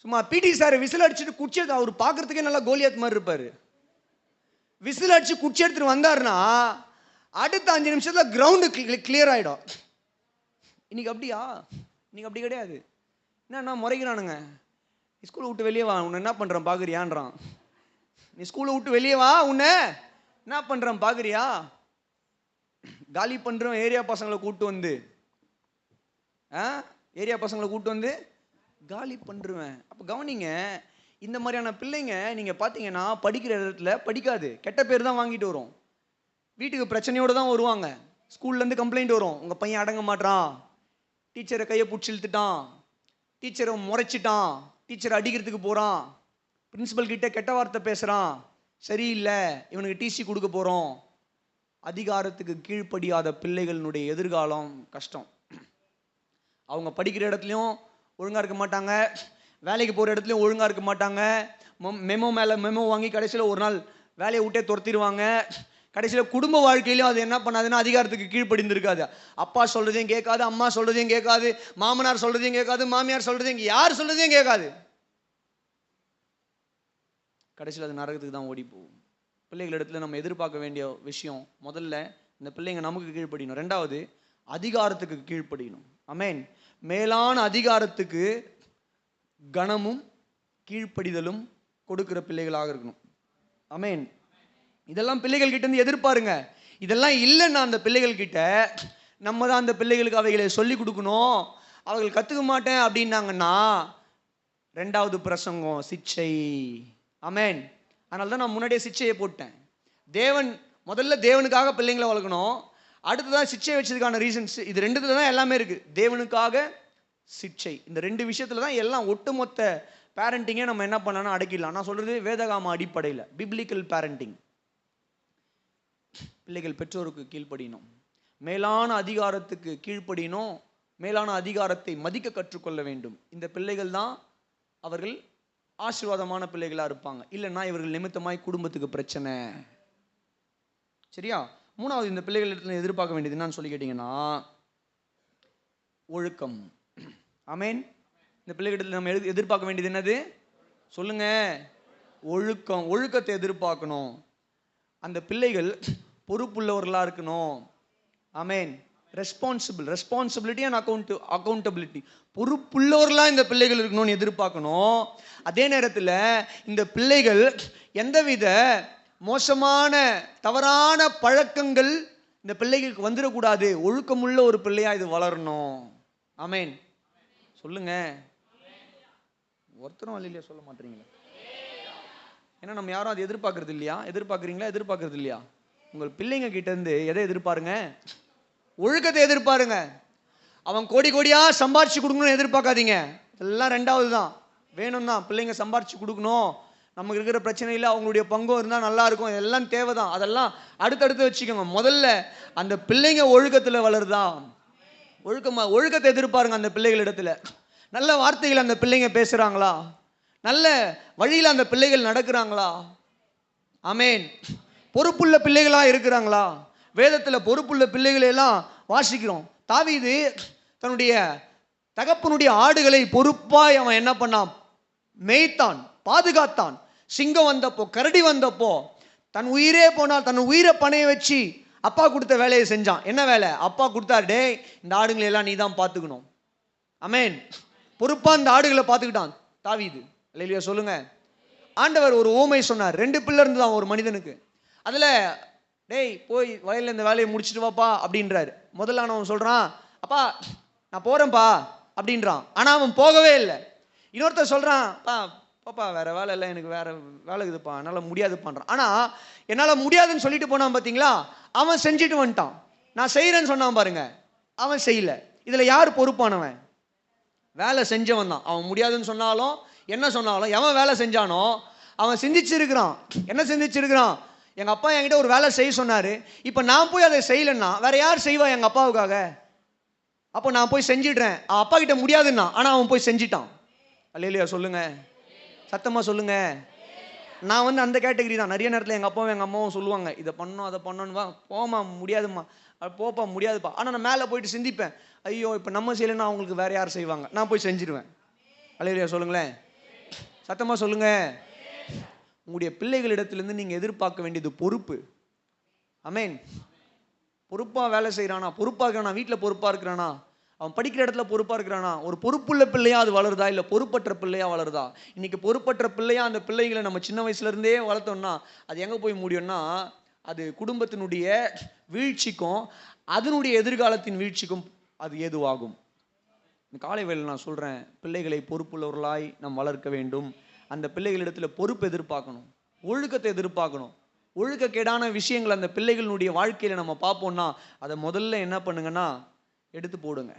சும்மா பிடி சார் விசில் அடிச்சுட்டு குச்சி எடுத்து, அவர் பார்க்குறதுக்கே நல்லா கோலியாத் மாதிரி இருப்பார், விசில் அடிச்சு குச்சி எடுத்துட்டு வந்தாருன்னா அடுத்த 5 நிமிஷத்தில் கிரவுண்டு கிளியர் ஆகிடும். இன்னைக்கு அப்படியா? இன்னைக்கு அப்படி கிடையாது. என்னன்னா முறைக்கிறானுங்க, நீ ஸ்கூலை விட்டு வெளியே வா, உன்னை என்ன பண்ணுறேன் பார்க்குறியான்றான். நீ ஸ்கூலை விட்டு வெளியே வா, உன்னை என்ன பண்ணுறேன் பார்க்குறியா? காலி பண்ணுறோம் ஏரியா பசங்களை கூப்பிட்டு வந்து காலி பண்ணுருவேன். அப்போ கவனிங்க, இந்த மாதிரியான பிள்ளைங்க நீங்கள் பார்த்தீங்கன்னா படிக்கிற இடத்துல படிக்காது, கெட்ட பேர் தான் வாங்கிட்டு வரும், வீட்டுக்கு பிரச்சனையோடு தான் வருவாங்க. ஸ்கூல்லேருந்து கம்ப்ளைண்ட் வரும், உங்கள் பையன் அடங்க மாட்டான், டீச்சரை கையை பிடிச்சி இழுத்துட்டான், டீச்சரை முறைச்சிட்டான், டீச்சரை அடிக்கிறதுக்கு போகிறான், பிரின்சிபல் கிட்ட கெட்ட வார்த்தை பேசுகிறான், சரியில்லை, இவனுக்கு டிசி கொடுக்க போகிறோம். அதிகாரத்துக்கு கீழ்ப்படியாத பிள்ளைகளினுடைய எதிர்காலம் கஷ்டம். அவங்க படிக்கிற இடத்துலையும் ஒழுங்காக இருக்க மாட்டாங்க, வேலைக்கு போகிற இடத்துலையும் ஒழுங்காக இருக்க மாட்டாங்க, மெமோ மேலே மெமோ வாங்கி கடைசியில் ஒரு நாள் வேலையை விட்டே துரத்திடுவாங்க. கடைசியில் குடும்ப வாழ்க்கையிலையும் அது என்ன பண்ணாதுன்னா அதிகாரத்துக்கு கீழ்ப்படிந்திருக்காது. அப்பா சொல்கிறதையும் கேட்காது, அம்மா சொல்கிறதையும் கேட்காது, மாமனார் சொல்கிறதையும் கேட்காது, மாமியார் சொல்கிறதையும் யார் சொல்கிறதையும் கேட்காது. கடைசியில் அது நரகத்துக்கு தான் ஓடி போகும். பிள்ளைகள் இடத்துல நம்ம எதிர்பார்க்க வேண்டிய விஷயம், முதல்ல இந்த பிள்ளைங்க நமக்கு கீழ்ப்படியணும், ரெண்டாவது அதிகாரத்துக்கு கீழ்ப்படியணும். ஆமென். மேலான அதிகாரத்துக்கு கனமும் கீழ்ப்படிதலும் கொடுக்கிற பிள்ளைகளாக இருக்கணும். ஆமென். இதெல்லாம் பிள்ளைகள் கிட்ட இருந்து எதிர்பாருங்க. இதெல்லாம் இல்லைன்னா அந்த பிள்ளைகள் கிட்ட நம்ம தான் அந்த பிள்ளைகளுக்கு அவைகளை சொல்லி கொடுக்கணும். அவர்கள் கற்றுக்க மாட்டேன் அப்படின்னாங்கன்னா 2வது பிரசங்கம் சிச்சை. ஆமென். அதனால தான் நான் முன்னாடியே சிச்சையை போட்டேன். முதல்ல தேவனுக்காக பிள்ளைங்களை வளர்க்கணும், அடுத்ததான் சிச்சை வச்சதுக்கான ரீசன்ஸ். இது 2த்துல தான் எல்லாமே இருக்குது, தேவனுக்காக சிச்சை. இந்த 2 விஷயத்துல தான் எல்லாம் ஒட்டுமொத்த பேரண்டிங்கே நம்ம என்ன பண்ணலாம் அடக்கிடலாம். நான் சொல்றது வேதகாம அடிப்படையில் பிப்ளிக்கல் பேரண்டிங். பிள்ளைகள் பெற்றோருக்கு கீழ்ப்படியணும், மேலான அதிகாரத்துக்கு கீழ்ப்படியணும், மேலான அதிகாரத்தை மதிக்க கற்றுக்கொள்ள வேண்டும். இந்த பிள்ளைகள் தான் அவர்கள் ஆசீர்வாதமான பிள்ளைகளாக இருப்பாங்க. இல்லைன்னா இவர்கள் நிமித்தமாய் குடும்பத்துக்கு பிரச்சனை. சரியா? 3வது இந்த பிள்ளைகள் இடத்துல எதிர்பார்க்க வேண்டியது என்னன்னு சொல்லி கேட்டிங்கன்னா ஒழுக்கம். ஆமென். இந்த பிள்ளைகளிடத்தில் நம்ம எதிர்பார்க்க வேண்டியது என்னது சொல்லுங்க? ஒழுக்கம். ஒழுக்கத்தை எதிர்பார்க்கணும். அந்த பிள்ளைகள் பொறுப்புள்ளவர்களாக இருக்கணும். ஆமென். ரெஸ்பான்சிபிலிட்டி அண்ட் அக்கௌண்டபிலிட்டி, பொறுப்புள்ளவர்களாக இந்த பிள்ளைகள் இருக்கணும்னு எதிர்பார்க்கணும். அதே நேரத்தில் இந்த பிள்ளைகள் எந்தவித மோசமான தவறான பழக்கங்கள் இந்த பிள்ளைகளுக்கு வந்துடக்கூடாது. ஒழுக்கமுள்ள ஒரு பிள்ளையா இது வளரணும். ஆமென். சொல்லுங்க. ஒருத்தரும் இல்லையா? சொல்ல மாட்டீங்களா? ஏன்னா நம்ம யாரும் அதை எதிர்பார்க்கறது இல்லையா? எதிர்பார்க்குறீங்களா? எதிர்பார்க்கறது இல்லையா? உங்கள் பிள்ளைங்க கிட்ட இருந்து எதை எதிர்பாருங்க? ஒழுக்கத்தை எதிர்பாருங்க. அவன் கோடி கோடியா சம்பாரிச்சு கொடுக்கணும்னு எதிர்பார்க்காதீங்க. இதெல்லாம் ரெண்டாவது தான், வேணும் தான். பிள்ளைங்க சம்பாரிச்சு கொடுக்கணும், நமக்கு இருக்கிற பிரச்சனையில் அவங்களுடைய பங்கும் இருந்தால் நல்லா இருக்கும், இதெல்லாம் தேவை தான். அதெல்லாம் அடுத்தடுத்து வச்சுக்கோங்க. முதல்ல அந்த பிள்ளைங்க ஒழுக்கத்தில் வளருதா, ஒழுக்கத்தை எதிர்பாருங்க. அந்த பிள்ளைகளிடத்துல நல்ல வார்த்தைகள் அந்த பிள்ளைங்க பேசுகிறாங்களா, நல்ல வழியில் அந்த பிள்ளைகள் நடக்கிறாங்களா, ஆமேன், பொறுப்புள்ள பிள்ளைகளாக இருக்கிறாங்களா. வேதத்தில் பொறுப்புள்ள பிள்ளைகளெல்லாம் வாசிக்கிறோம். தாவீது தன்னுடைய தகப்பனுடைய ஆடுகளை பொறுப்பாய் அவன் என்ன பண்ணான், மேய்த்தான், பாதுகாத்தான். சிங்கம் வந்தப்போ, கரடி வந்தப்போ தன் உயிரே போனால் தன் உயிரை பணைய வச்சு அப்பா கொடுத்த வேலையை செஞ்சான். என்ன வேலை? அப்பா கொடுத்தாரு, டே இந்த ஆடுகளை எல்லாம் நீ தான் பார்த்துக்கணும். ஆமேன். பொறுப்பா இந்த ஆடுகளை பார்த்துக்கிட்டான் தாவீது. அல்லேலூயா சொல்லுங்க. ஆண்டவர் ஒரு ஓமை சொன்னார். 2 பிள்ளை இருந்துதான் ஒரு மனிதனுக்கு. அதுல டேய் போய் வயலில் இந்த வேலையை முடிச்சுட்டு வாப்பா அப்படின்றாரு. முதலானவன் சொல்றான், அப்பா நான் போறேன்ப்பா அப்படின்றான். ஆனா அவன் போகவே இல்லை. இன்னொருத்தர் சொல்றான், பாப்பா வேற வேலை இல்லை, எனக்கு வேற வேலை இருக்குதுப்பா, என்னால் முடியாதுப்பான்றான். ஆனா என்னால் முடியாதுன்னு சொல்லிட்டு போனான் பார்த்தீங்களா, அவன் செஞ்சுட்டு வந்துட்டான். நான் செய்யறேன்னு சொன்னான் பாருங்க, அவன் செய்யல. இதுல யார் பொறுப்பானவன்? வேலை செஞ்சவன் தான். அவன் முடியாதுன்னு சொன்னாலும் என்ன சொன்னாலும் எவன் வேலை செஞ்சானோ அவன் சிந்திச்சிருக்கிறான். என்ன சிந்திச்சிருக்கிறான்? எங்க அப்பா என்கிட்ட ஒரு வேலை செய்ய சொன்னாரு, இப்ப நான் போய் அதை செய்யலன்னா வேற யார் செய்வா எங்க அப்பாவுக்காக? அப்போ நான் போய் செஞ்சிடுறேன். அப்பா கிட்ட முடியாதுன்னா, ஆனா அவன் போய் செஞ்சிட்டான். அல்லேலூயா சொல்லுங்க, சத்தமா சொல்லுங்க. நான் அந்த கேட்டகரி தான். நிறைய நேரத்தில் எங்கள் அப்பாவும் எங்கள் அம்மாவும் சொல்லுவாங்க, இதை பண்ணோம் அதை பண்ணோன்னு, போமா முடியாதும்மா, அது போப்பா முடியாதுப்பா. ஆனால் நான் மேலே போயிட்டு சிந்திப்பேன், ஐயோ இப்போ நம்ம செய்யலைன்னா அவங்களுக்கு வேற யார் செய்வாங்க, நான் போய் செஞ்சிருவேன். அல்லேலூயா சொல்லுங்களேன், சத்தமாக சொல்லுங்க. உங்களுடைய பிள்ளைகளிடத்திலிருந்து நீங்கள் எதிர்பார்க்க வேண்டியது பொறுப்பு. ஆமேன். பொறுப்பாக வேலை செய்கிறானா, பொறுப்பாக இருக்கிறானா, வீட்டில் பொறுப்பாக இருக்கிறானா, அவன் படிக்கிற இடத்துல பொறுப்பாக இருக்கிறானா, ஒரு பொறுப்புள்ள பிள்ளையா அது வளருதா, இல்லை பொறுப்பற்ற பிள்ளையா வளருதா? இன்னைக்கு பொறுப்பற்ற பிள்ளையா அந்த பிள்ளைகளை நம்ம சின்ன வயசுலேருந்தே வளர்த்தோம்னா அது எங்கே போய் முடியும்னா, அது குடும்பத்தினுடைய வீழ்ச்சிக்கும் அதனுடைய எதிர்காலத்தின் வீழ்ச்சிக்கும் அது ஏதுவாகும். இந்த காலை வேளையில் நான் சொல்கிறேன், பிள்ளைகளை பொறுப்புள்ளவர்களாய் நாம் வளர்க்க வேண்டும். அந்த பிள்ளைகளிடத்தில் பொறுப்பு எதிர்பார்க்கணும், ஒழுக்கத்தை எதிர்பார்க்கணும். ஒழுக்கக்கேடான விஷயங்கள் அந்த பிள்ளைகளுடைய வாழ்க்கையில் நம்ம பார்ப்போம்னா அதை முதல்ல என்ன பண்ணுங்கன்னா எடுத்து போடுங்க.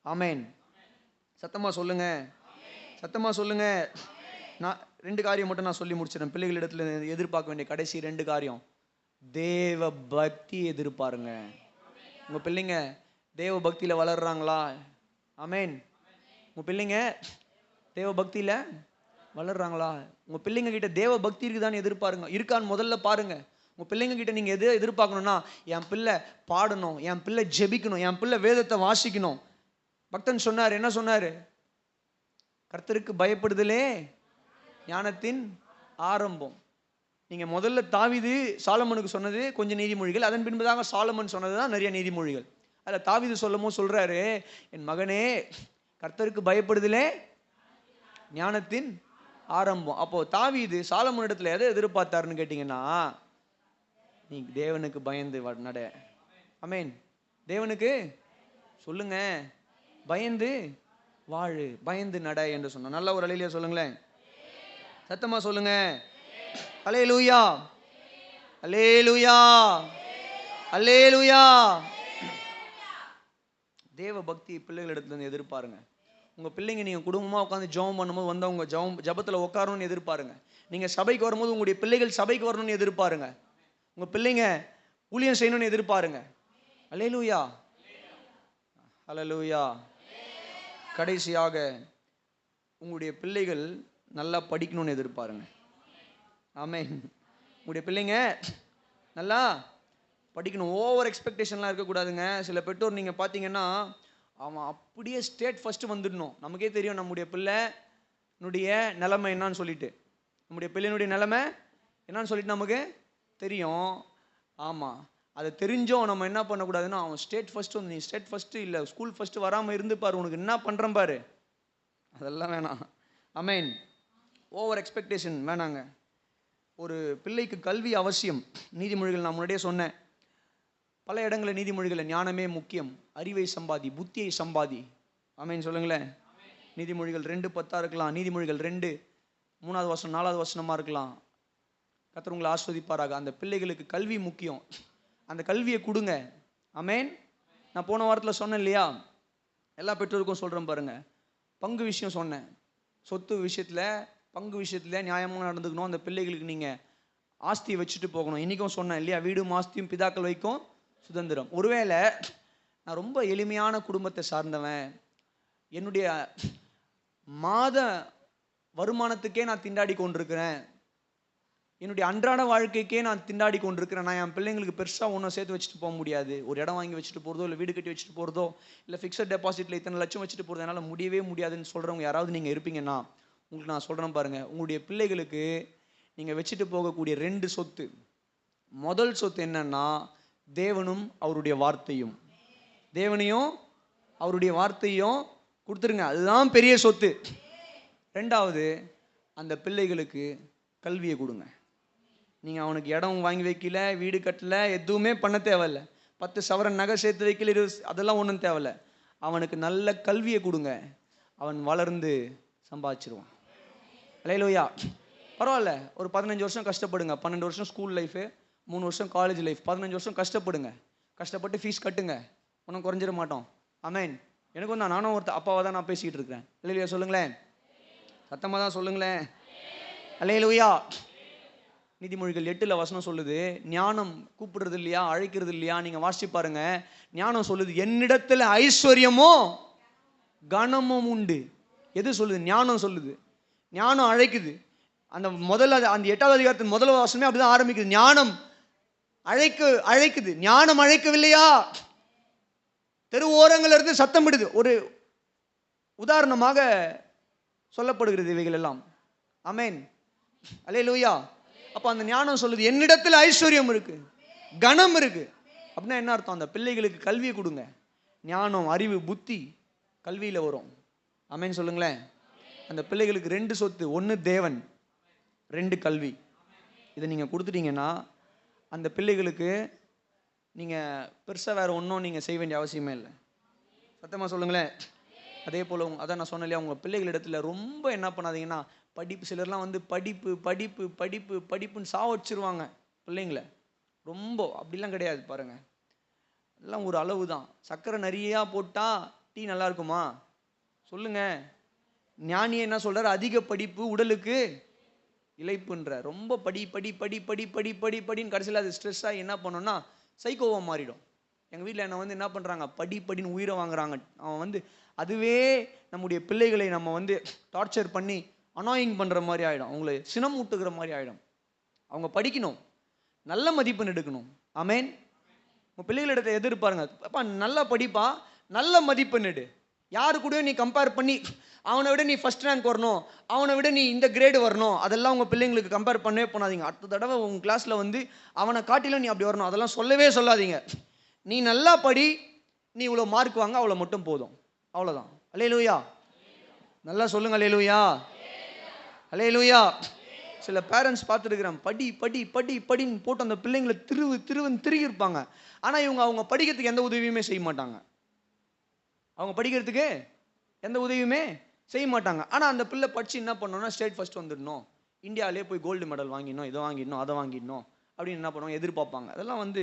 ஆமேன். சத்தமா சொல்லுங்க, சத்தமா சொல்லுங்க. நான் 2 காரியம் மட்டும் நான் சொல்லி முடிச்சிடறேன். பிள்ளைகளிடத்துல எதிர்பார்க்க வேண்டிய கடைசி 2 காரியம். தேவ பக்தி எதிர்பாருங்க. உங்க பிள்ளைங்க தேவ பக்தியில வளர்றாங்களா? ஆமேன். உங்க பிள்ளைங்க தேவ பக்தியில வளர்றாங்களா? உங்க பிள்ளைங்க கிட்ட தேவ பக்தி இருக்குதான்னு எதிர்பாருங்க. இருக்கான்னு முதல்ல பாருங்க. உங்க பிள்ளைங்க கிட்ட நீங்க எது எதிர்பார்க்கணும்னா, என் பிள்ளை பாடணும், என் பிள்ளை ஜெபிக்கணும், என் பிள்ளை வேதத்தை வாசிக்கணும். பக்தன் சொன்னார், என்ன சொன்னாரு? கர்த்தருக்கு பயப்படுதலே ஞானத்தின் ஆரம்பம். நீங்க முதல்ல தாவீது சாலமோனுக்கு சொன்னது கொஞ்சம் நீதிமொழிகள், அதன் பின்புதாக சாலமன் சொன்னதுதான் நிறைய நீதிமொழிகள். அதில் தாவீது சொல்லும் சொல்றாரு, என் மகனே கர்த்தருக்கு பயப்படுதலே ஞானத்தின் ஆரம்பம். அப்போ தாவீது சாலமோனிடத்துல எதை எதிர்பார்த்தாருன்னு கேட்டீங்கன்னா, நீ தேவனுக்கு பயந்து நட. ஆமேன். தேவனுக்கு சொல்லுங்க, பயந்து வாழு, பயந்து நட என்று சொன்ன. நல்ல ஒரு அல்லேலூயா சொல்லுங்களேன், சத்தமா சொல்லுங்க. அல்லேலூயா, அல்லேலூயா, அல்லேலூயா. தேவ பக்தி பிள்ளைகளிடத்துல எதிர்பாருங்க. உங்க பிள்ளைங்க நீங்க குடும்பமா உட்காந்து ஜெபம் பண்ணும்போது வந்தவங்க ஜெபத்துல உட்காரணும்னு எதிர்பாருங்க. நீங்க சபைக்கு வரும்போது உங்களுடைய பிள்ளைகள் சபைக்கு வரணும்னு எதிர்பாருங்க. உங்க பிள்ளைங்க ஊழியம் செய்யணும்னு எதிர்பாருங்க. அல்லேலூயா, அல்லேலூயா. கடைசியாக உங்களுடைய பிள்ளைகள் நல்லா படிக்கணும்னு எதிர்பாருங்க. ஆமென். உங்களுடைய பிள்ளைங்க நல்லா படிக்கணும். ஓவர் எக்ஸ்பெக்டேஷன்லாம் இருக்கக்கூடாதுங்க. சில பெற்றோர் நீங்கள் பார்த்தீங்கன்னா, அவன் அப்படியே ஸ்டேட் ஃபஸ்ட்டு வந்துடணும். நமக்கே தெரியும் நம்முடைய பிள்ளைனுடைய நிலைமை என்னான்னு சொல்லிட்டு, நம்முடைய பிள்ளைனுடைய நிலைமை என்னான்னு சொல்லிட்டு நமக்கு தெரியும். ஆமாம், அதை தெரிஞ்சோம் நம்ம என்ன பண்ணக்கூடாதுன்னா, அவன் ஸ்டேட் ஃபஸ்ட்டு வந்து, நீ ஸ்டேட் ஃபஸ்ட்டு இல்லை ஸ்கூல் ஃபஸ்ட்டு வராமல் இருந்து பாரு, உனக்கு என்ன பண்ணுறேன் பாரு, அதெல்லாம் வேணாம். ஆமென். ஓவர் எக்ஸ்பெக்டேஷன் வேணாங்க. ஒரு பிள்ளைக்கு கல்வி அவசியம். நீதிமொழிகள் நான் முன்னாடியே சொன்னேன், பல இடங்களில் நீதிமொழிகள் ஞானமே முக்கியம், அறிவை சம்பாதி, புத்தியை சம்பாதி. ஆமென் சொல்லுங்களேன். நீதிமொழிகள் 2:10 இருக்கலாம், நீதிமொழிகள் 2 3வது வசனம் 4வது வசனமாக இருக்கலாம். கர்த்தர் உங்களை ஆஸ்வதிப்பாராக. அந்த பிள்ளைகளுக்கு கல்வி முக்கியம், அந்த கல்வியை கொடுங்க. ஆமென். நான் போன வாரத்தில் சொன்னேன் இல்லையா, எல்லா பெற்றோருக்கும் சொல்கிறேன் பாருங்க, பங்கு விஷயம் சொன்னேன். சொத்து விஷயத்தில், பங்கு விஷயத்தில் நியாயமாக நடந்துக்கணும். அந்த பிள்ளைகளுக்கு நீங்கள் ஆஸ்தியை வச்சுட்டு போகணும். இன்றைக்கும் சொன்னேன் இல்லையா, வீடும் ஆஸ்தியும் பிதாக்கள் வைக்கும் சுதந்திரம். ஒருவேளை நான் ரொம்ப எளிமையான குடும்பத்தை சார்ந்தவன், என்னுடைய மாத வருமானத்துக்கே நான் திண்டாடி கொண்டிருக்கிறேன், என்னுடைய அன்றாட வாழ்க்கைக்கே நான் திண்டாடி கொண்டிருக்கிறேன், நான் என் பிள்ளைங்களுக்கு பெருசாக ஒன்றும் சேர்த்து வச்சுட்டு போக முடியாது, ஒரு இடம் வாங்கி வச்சுட்டு போகிறதோ, இல்லை வீடு கட்டி வச்சுட்டு போகிறதோ, இல்லை ஃபிக்ஸட் டெபாசிட்டில் இத்தனை லட்சம் வச்சுட்டு போகிறதோ என்னால் முடியவே முடியாதுன்னு சொல்கிறவங்க யாராவது நீங்கள் இருப்பீங்கன்னா, உங்களுக்கு நான் சொல்கிறேன் பாருங்கள், உங்களுடைய பிள்ளைகளுக்கு நீங்கள் வச்சுட்டு போகக்கூடிய 2 சொத்து. முதல் சொத்து என்னன்னா, தேவனும் அவருடைய வார்த்தையும். தேவனையும் அவருடைய வார்த்தையும் கொடுத்துருங்க, அதுதான் பெரிய சொத்து. 2வது, அந்த பிள்ளைகளுக்கு கல்வியை கொடுங்க. நீங்கள் அவனுக்கு இடம் வாங்கி வைக்கல, வீடு கட்டல, எதுவுமே பண்ண தேவையில்ல, 10 சவரன் நகை சேர்த்து வைக்கல, 20 அதெல்லாம் ஒன்றும் தேவையில்ல. அவனுக்கு நல்ல கல்வியை கொடுங்க, அவன் வளர்ந்து சம்பாதிச்சிருவான். அல்லேலூயா. பரவாயில்ல, ஒரு 15 வருஷம் கஷ்டப்படுங்க, 12 வருஷம் ஸ்கூல் லைஃபு, 3 வருஷம் காலேஜ் லைஃப், 15 வருஷம் கஷ்டப்படுங்க, கஷ்டப்பட்டு ஃபீஸ் கட்டுங்க, ஒன்றும் குறைஞ்சிட மாட்டோம். ஆமேன். எனக்கும் தான், நானும் ஒரு அப்பாவை தான் நான் பேசிக்கிட்டு இருக்கிறேன். அல்லேலூயா சொல்லுங்களேன், சத்தமாக தான் சொல்லுங்களேன். அல்லேலூயா. நீதிமொழிகள் 8 வசனம் சொல்லுது, ஞானம் கூப்பிடுறது இல்லையா, அழைக்கிறது இல்லையா, நீங்கள் வாசிச்சு பாருங்க. ஞானம் சொல்லுது, என்னிடத்தில் ஐஸ்வர்யமோ கனமும் உண்டு. எது சொல்லுது? ஞானம் சொல்லுது. ஞானம் அழைக்குது. அந்த 8வது அதிகாரத்தின் முதல் வசனமே அப்படிதான் ஆரம்பிக்குது. ஞானம் அழைக்குது. ஞானம் அழைக்கவில்லையா? தெரு ஓரங்கள் இருந்து சத்தமிடுது. ஒரு உதாரணமாக சொல்லப்படுகிறது இவைகள் எல்லாம். ஆமேன். அல்லேலூயா. அப்போ அந்த ஞானம் சொல்லுது, என்னிடத்தில் ஐஸ்வர்யம் இருக்கு, கனம் இருக்கு. அப்படின்னா என்ன அர்த்தம்? அந்த பிள்ளைகளுக்கு கல்வியை கொடுங்க. ஞானம், அறிவு, புத்தி கல்வியில் வரும். ஆமேன் சொல்லுங்களேன். அந்த பிள்ளைகளுக்கு 2 சொத்து, 1 தேவன், 2 கல்வி. இதை நீங்கள் கொடுத்துட்டீங்கன்னா அந்த பிள்ளைகளுக்கு நீங்கள் பெருசாக வேறு ஒன்றும் நீங்கள் செய்ய வேண்டிய அவசியமே இல்லை. சத்தமாக சொல்லுங்களேன். அதே போல் அதான் நான் சொன்னேன் இல்லையா, உங்கள் பிள்ளைகளிடத்தில் ரொம்ப என்ன பண்ணாதீங்கன்னா, படிப்பு, சிலர்லாம் வந்து படிப்பு படிப்பு படிப்பு படிப்புன்னு சாவடிச்சிருவாங்க பிள்ளைங்களை. ரொம்ப அப்படிலாம் கிடையாது பாருங்கள், எல்லாம் ஒரு அளவு தான். சர்க்கரை நிறையா போட்டால் டீ நல்லா இருக்குமா? சொல்லுங்கள். ஞானியே என்ன சொல்கிறார்? அதிக படிப்பு உடலுக்கு இளைப்புன்ற. ரொம்ப படி படி படி படி படி படி படின்னு கடைசியில் அது ஸ்ட்ரெஸ் ஆகி என்ன பண்ணோன்னா சைக்கோவாக மாறிடும். எங்கள் வீட்டில் என்னை வந்து என்ன பண்ணுறாங்க, படி படின்னு உயிரை வாங்குறாங்க. அவன் வந்து அதுவே நம்முடைய பிள்ளைகளை நம்ம வந்து டார்ச்சர் பண்ணி அனாயிங் பண்ணுற மாதிரி ஆகிடும், அவங்களை சினம் ஊட்டுகிற மாதிரி ஆகிடும். அவங்க படிக்கணும், நல்ல மதிப்பெண் எடுக்கணும். ஆமேன். உங்கள் பிள்ளைகளிடத்தை எதிர்பாருங்க, அப்பா நல்லா படிப்பா, நல்ல மதிப்பெண் எடு. யாரு கூடயும் நீ கம்பேர் பண்ணி அவனை விட நீ ஃபர்ஸ்ட் ரேங்க் வரணும், அவனை விட நீ இந்த கிரேடு வரணும், அதெல்லாம் உங்கள் பிள்ளைங்களுக்கு கம்பேர் பண்ணவே பண்ணாதீங்க. அடுத்த தடவை உங்கள் கிளாஸில் வந்து அவனை காட்டிலும் நீ அப்படி வரணும், அதெல்லாம் சொல்லவே சொல்லாதீங்க. நீ நல்லா படி, நீ இவ்வளோ மார்க் வாங்க, அவ்வளோ மட்டும் போதும், அவ்வளோதான். அல்லேலூயா. நல்லா சொல்லுங்க அல்லேலூயா. அல்லேலூயா. சில பேரண்ட்ஸ் பார்த்துருக்குறேன், படி படி படி படின்னு போட்டு அந்த பிள்ளைங்களை திருகி இருப்பாங்க. ஆனால் இவங்க அவங்க படிக்கிறதுக்கு எந்த உதவியுமே செய்ய மாட்டாங்க. அவங்க படிக்கிறதுக்கு எந்த உதவியுமே செய்ய மாட்டாங்க. ஆனால் அந்த பிள்ளை படித்து என்ன பண்ணணும்னா ஸ்டேட் ஃபர்ஸ்ட் வந்துடணும், இந்தியாவிலே போய் கோல்டு மெடல் வாங்கிடணும், இதை வாங்கிடணும், அதை வாங்கிடணும் அப்படின்னு என்ன பண்ணுவாங்க, எதிர்பார்ப்பாங்க. அதெல்லாம் வந்து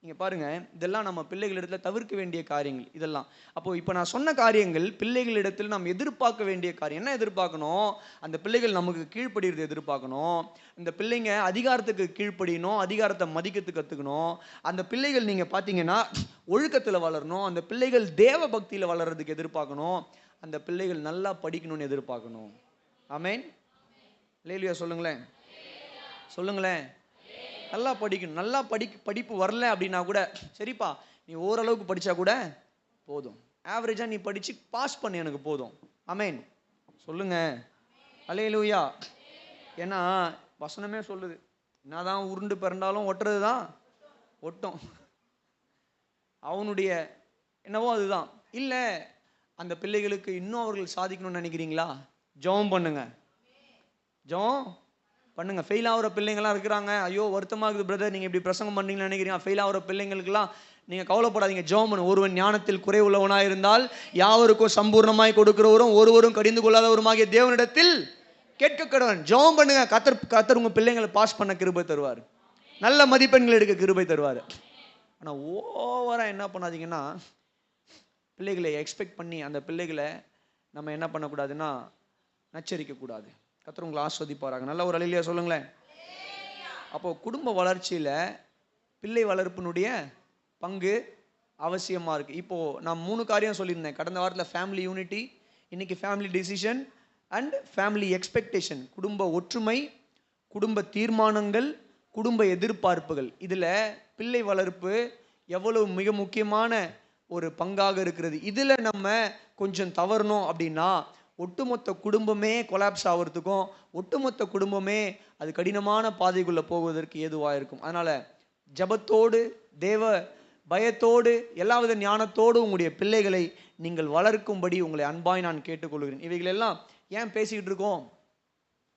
நீங்கள் பாருங்கள், இதெல்லாம் நம்ம பிள்ளைகளிடத்தில் தவிர்க்க வேண்டிய காரியங்கள் இதெல்லாம். அப்போது இப்போ நான் சொன்ன காரியங்கள் பிள்ளைகளிடத்தில் நாம் எதிர்பார்க்க வேண்டிய காரியம். என்ன எதிர்பார்க்கணும்? அந்த பிள்ளைகள் நமக்கு கீழ்ப்படுகிறது எதிர்பார்க்கணும். அந்த பிள்ளைங்க அதிகாரத்துக்கு கீழ்ப்படியணும், அதிகாரத்தை மதிக்கிறதுக்கு கற்றுக்கணும். அந்த பிள்ளைகள் நீங்கள் பார்த்தீங்கன்னா ஒழுக்கத்தில் வளரணும். அந்த பிள்ளைகள் தேவ பக்தியில் வளர்கிறதுக்கு எதிர்பார்க்கணும். அந்த பிள்ளைகள் நல்லா படிக்கணும்னு எதிர்பார்க்கணும். ஆமேன். அல்லேலூயா சொல்லுங்களேன். சொல்லுங்களேன். நல்லா படிக்கணும். நல்லா படிப்பு வரல அப்படின்னா கூட சரிப்பா, நீ ஓரளவுக்கு படித்தா கூட போதும், ஆவரேஜாக நீ படித்து பாஸ் பண்ணி எனக்கு போதும். ஆமேன் சொல்லுங்க. அல்லேலூயா. ஏன்னா வசனமே சொல்லுது, என்னதான் உருண்டு பிறண்டாலும் ஒட்டுறது தான் ஒட்டும், அவனுடைய என்னவோ அதுதான். இல்லை அந்த பிள்ளைகளுக்கு இன்னும் அவர்கள் சாதிக்கணும்னு நினைக்கிறீங்களா? ஜெபம் பண்ணுங்க, ஜெபம் பண்ணுங்க. ஃபெயில் ஆகிற பிள்ளைங்களாம் இருக்கிறாங்க, ஐயோ வருத்தமாகுது பிரதர் நீங்கள் இப்படி பிரசங்கம் பண்ணீங்கன்னு நினைக்கிறீங்க. ஃபெயில் ஆகிற பிள்ளைங்களுக்கெல்லாம் நீங்கள் கவலைப்படாதீங்க, ஜெபம் பண்ணு. ஒருவன் ஞானத்தில் குறைவுள்ளவனாக இருந்தால் யாவருக்கும் சம்பூர்ணமாய் கொடுக்கிறவரும் ஒருவரும் கடிந்து கொள்ளாதவருமாகிய தேவனிடத்தில் கேட்க கடவன். ஜெபம் பண்ணுங்க. கத்தர் உங்கள் பிள்ளைங்களை பாஸ் பண்ண கிருபை தருவார், நல்ல மதிப்பெண்கள் எடுக்க கிருபை தருவார். ஆனால் ஓவராக என்ன பண்ணாதீங்கன்னா பிள்ளைகளை எக்ஸ்பெக்ட் பண்ணி அந்த பிள்ளைகளை நம்ம என்ன பண்ணக்கூடாதுன்னா நச்சரிக்கக்கூடாது. கர்த்தர் உங்களை ஆஸ்வதிப்பாராக. நல்ல ஒரு அல்லேலூயா சொல்லுங்களேன். அப்போ குடும்ப வளர்ச்சியில் பிள்ளை வளர்ப்பினுடைய பங்கு அவசியமாக இருக்குது. இப்போது நான் 3 காரியம் சொல்லியிருந்தேன் கடந்த வாரத்தில். ஃபேமிலி யூனிட்டி, இன்னைக்கு family decision and family expectation. குடும்ப ஒற்றுமை, குடும்ப தீர்மானங்கள், குடும்ப எதிர்பார்ப்புகள். இதில் பிள்ளை வளர்ப்பு எவ்வளவு மிக முக்கியமான ஒரு பங்காக இருக்கிறது. இதில் நம்ம கொஞ்சம் தவறணும் அப்படின்னா ஒட்டுமொத்த குடும்பமே கொலாப்ஸ் ஆகிறதுக்கும் ஒட்டுமொத்த குடும்பமே அது கடினமான பாதைக்குள்ளே போவதற்கு ஏதுவாக இருக்கும். அதனால் ஜபத்தோடு தேவ பயத்தோடு எல்லாவித ஞானத்தோடு உங்களுடைய பிள்ளைகளை நீங்கள் வளர்க்கும்படி உங்களை அன்பாய் நான் கேட்டுக்கொள்கிறேன். இவைகளெல்லாம் ஏன் பேசிக்கிட்டு இருக்கோம்,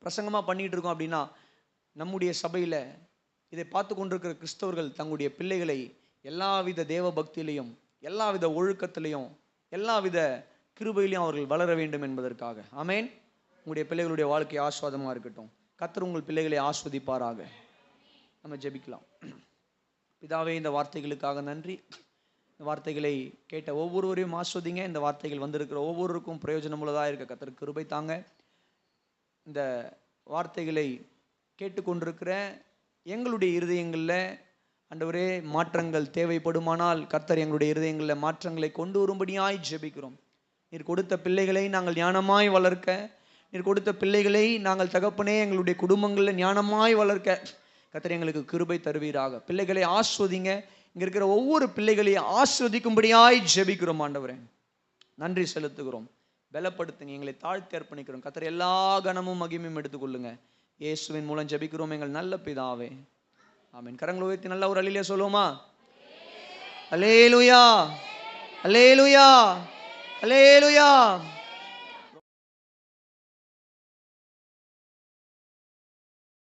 பிரசங்கமாக பண்ணிகிட்டு இருக்கோம் அப்படின்னா, நம்முடைய சபையில் இதை பார்த்து கொண்டிருக்கிற கிறிஸ்தவர்கள் தங்களுடைய பிள்ளைகளை எல்லாவித தேவ பக்தியிலையும் எல்லாவித ஒழுக்கத்திலையும் எல்லாவித கிருபையிலையும் அவர்கள் வளர வேண்டும் என்பதற்காக. ஆமேன். உங்களுடைய பிள்ளைகளுடைய வாழ்க்கை ஆஸ்வாதமாக இருக்கட்டும். கர்த்தர் உங்கள் பிள்ளைகளை ஆஸ்வதிப்பாராக. நம்ம ஜெபிக்கலாம். பிதாவே, இந்த வார்த்தைகளுக்காக நன்றி. இந்த வார்த்தைகளை கேட்ட ஒவ்வொருவரையும் ஆஸ்வதிங்க. இந்த வார்த்தைகள் வந்திருக்கிற ஒவ்வொருவருக்கும் பிரயோஜனமுள்ளதாக இருக்க கர்த்தர் கிருபை தாங்க. இந்த வார்த்தைகளை கேட்டுக்கொண்டிருக்கிற எங்களுடைய இருதயங்களில் ஆண்டவரே மாற்றங்கள் தேவைப்படுமானால் கர்த்தர் எங்களுடைய இருதயங்களில் மாற்றங்களை கொண்டு வரும்படியாய் ஜெபிக்கிறோம். நீர் கொடுத்த பிள்ளைகளை நாங்கள் ஞானமாய் வளர்க்க, நீர் கொடுத்த பிள்ளைகளை நாங்கள் தகப்பனே எங்களுடைய குடும்பங்களில் ஞானமாய் வளர்க்க கர்த்தர் எங்களுக்கு கிருபை தருவீராக. பிள்ளைகளை ஆஸ்வதிங்க. இங்கே இருக்கிற ஒவ்வொரு பிள்ளைகளையும் ஆஸ்வதிக்கும்படியாய் ஜெபிக்கிறோம் ஆண்டவரே. நன்றி செலுத்துகிறோம். பலப்படுத்துங்க, எங்களை தாழ்த்தி அர்ப்பணிக்கிறோம். கர்த்தர் எல்லா கனமும் மகிமையும் எடுத்துக்கொள்ளுங்க. இயேசுவின் மூலம் ஜெபிக்கிறோம் எங்கள் நல்ல பிதாவே. ஆமென். கரங்களை உயர்த்தி நல்ல ஒரு அல்லேலூயா சொல்லுவோமா? அல்லேலூயா, அல்லேலூயா, அல்லேலூயா.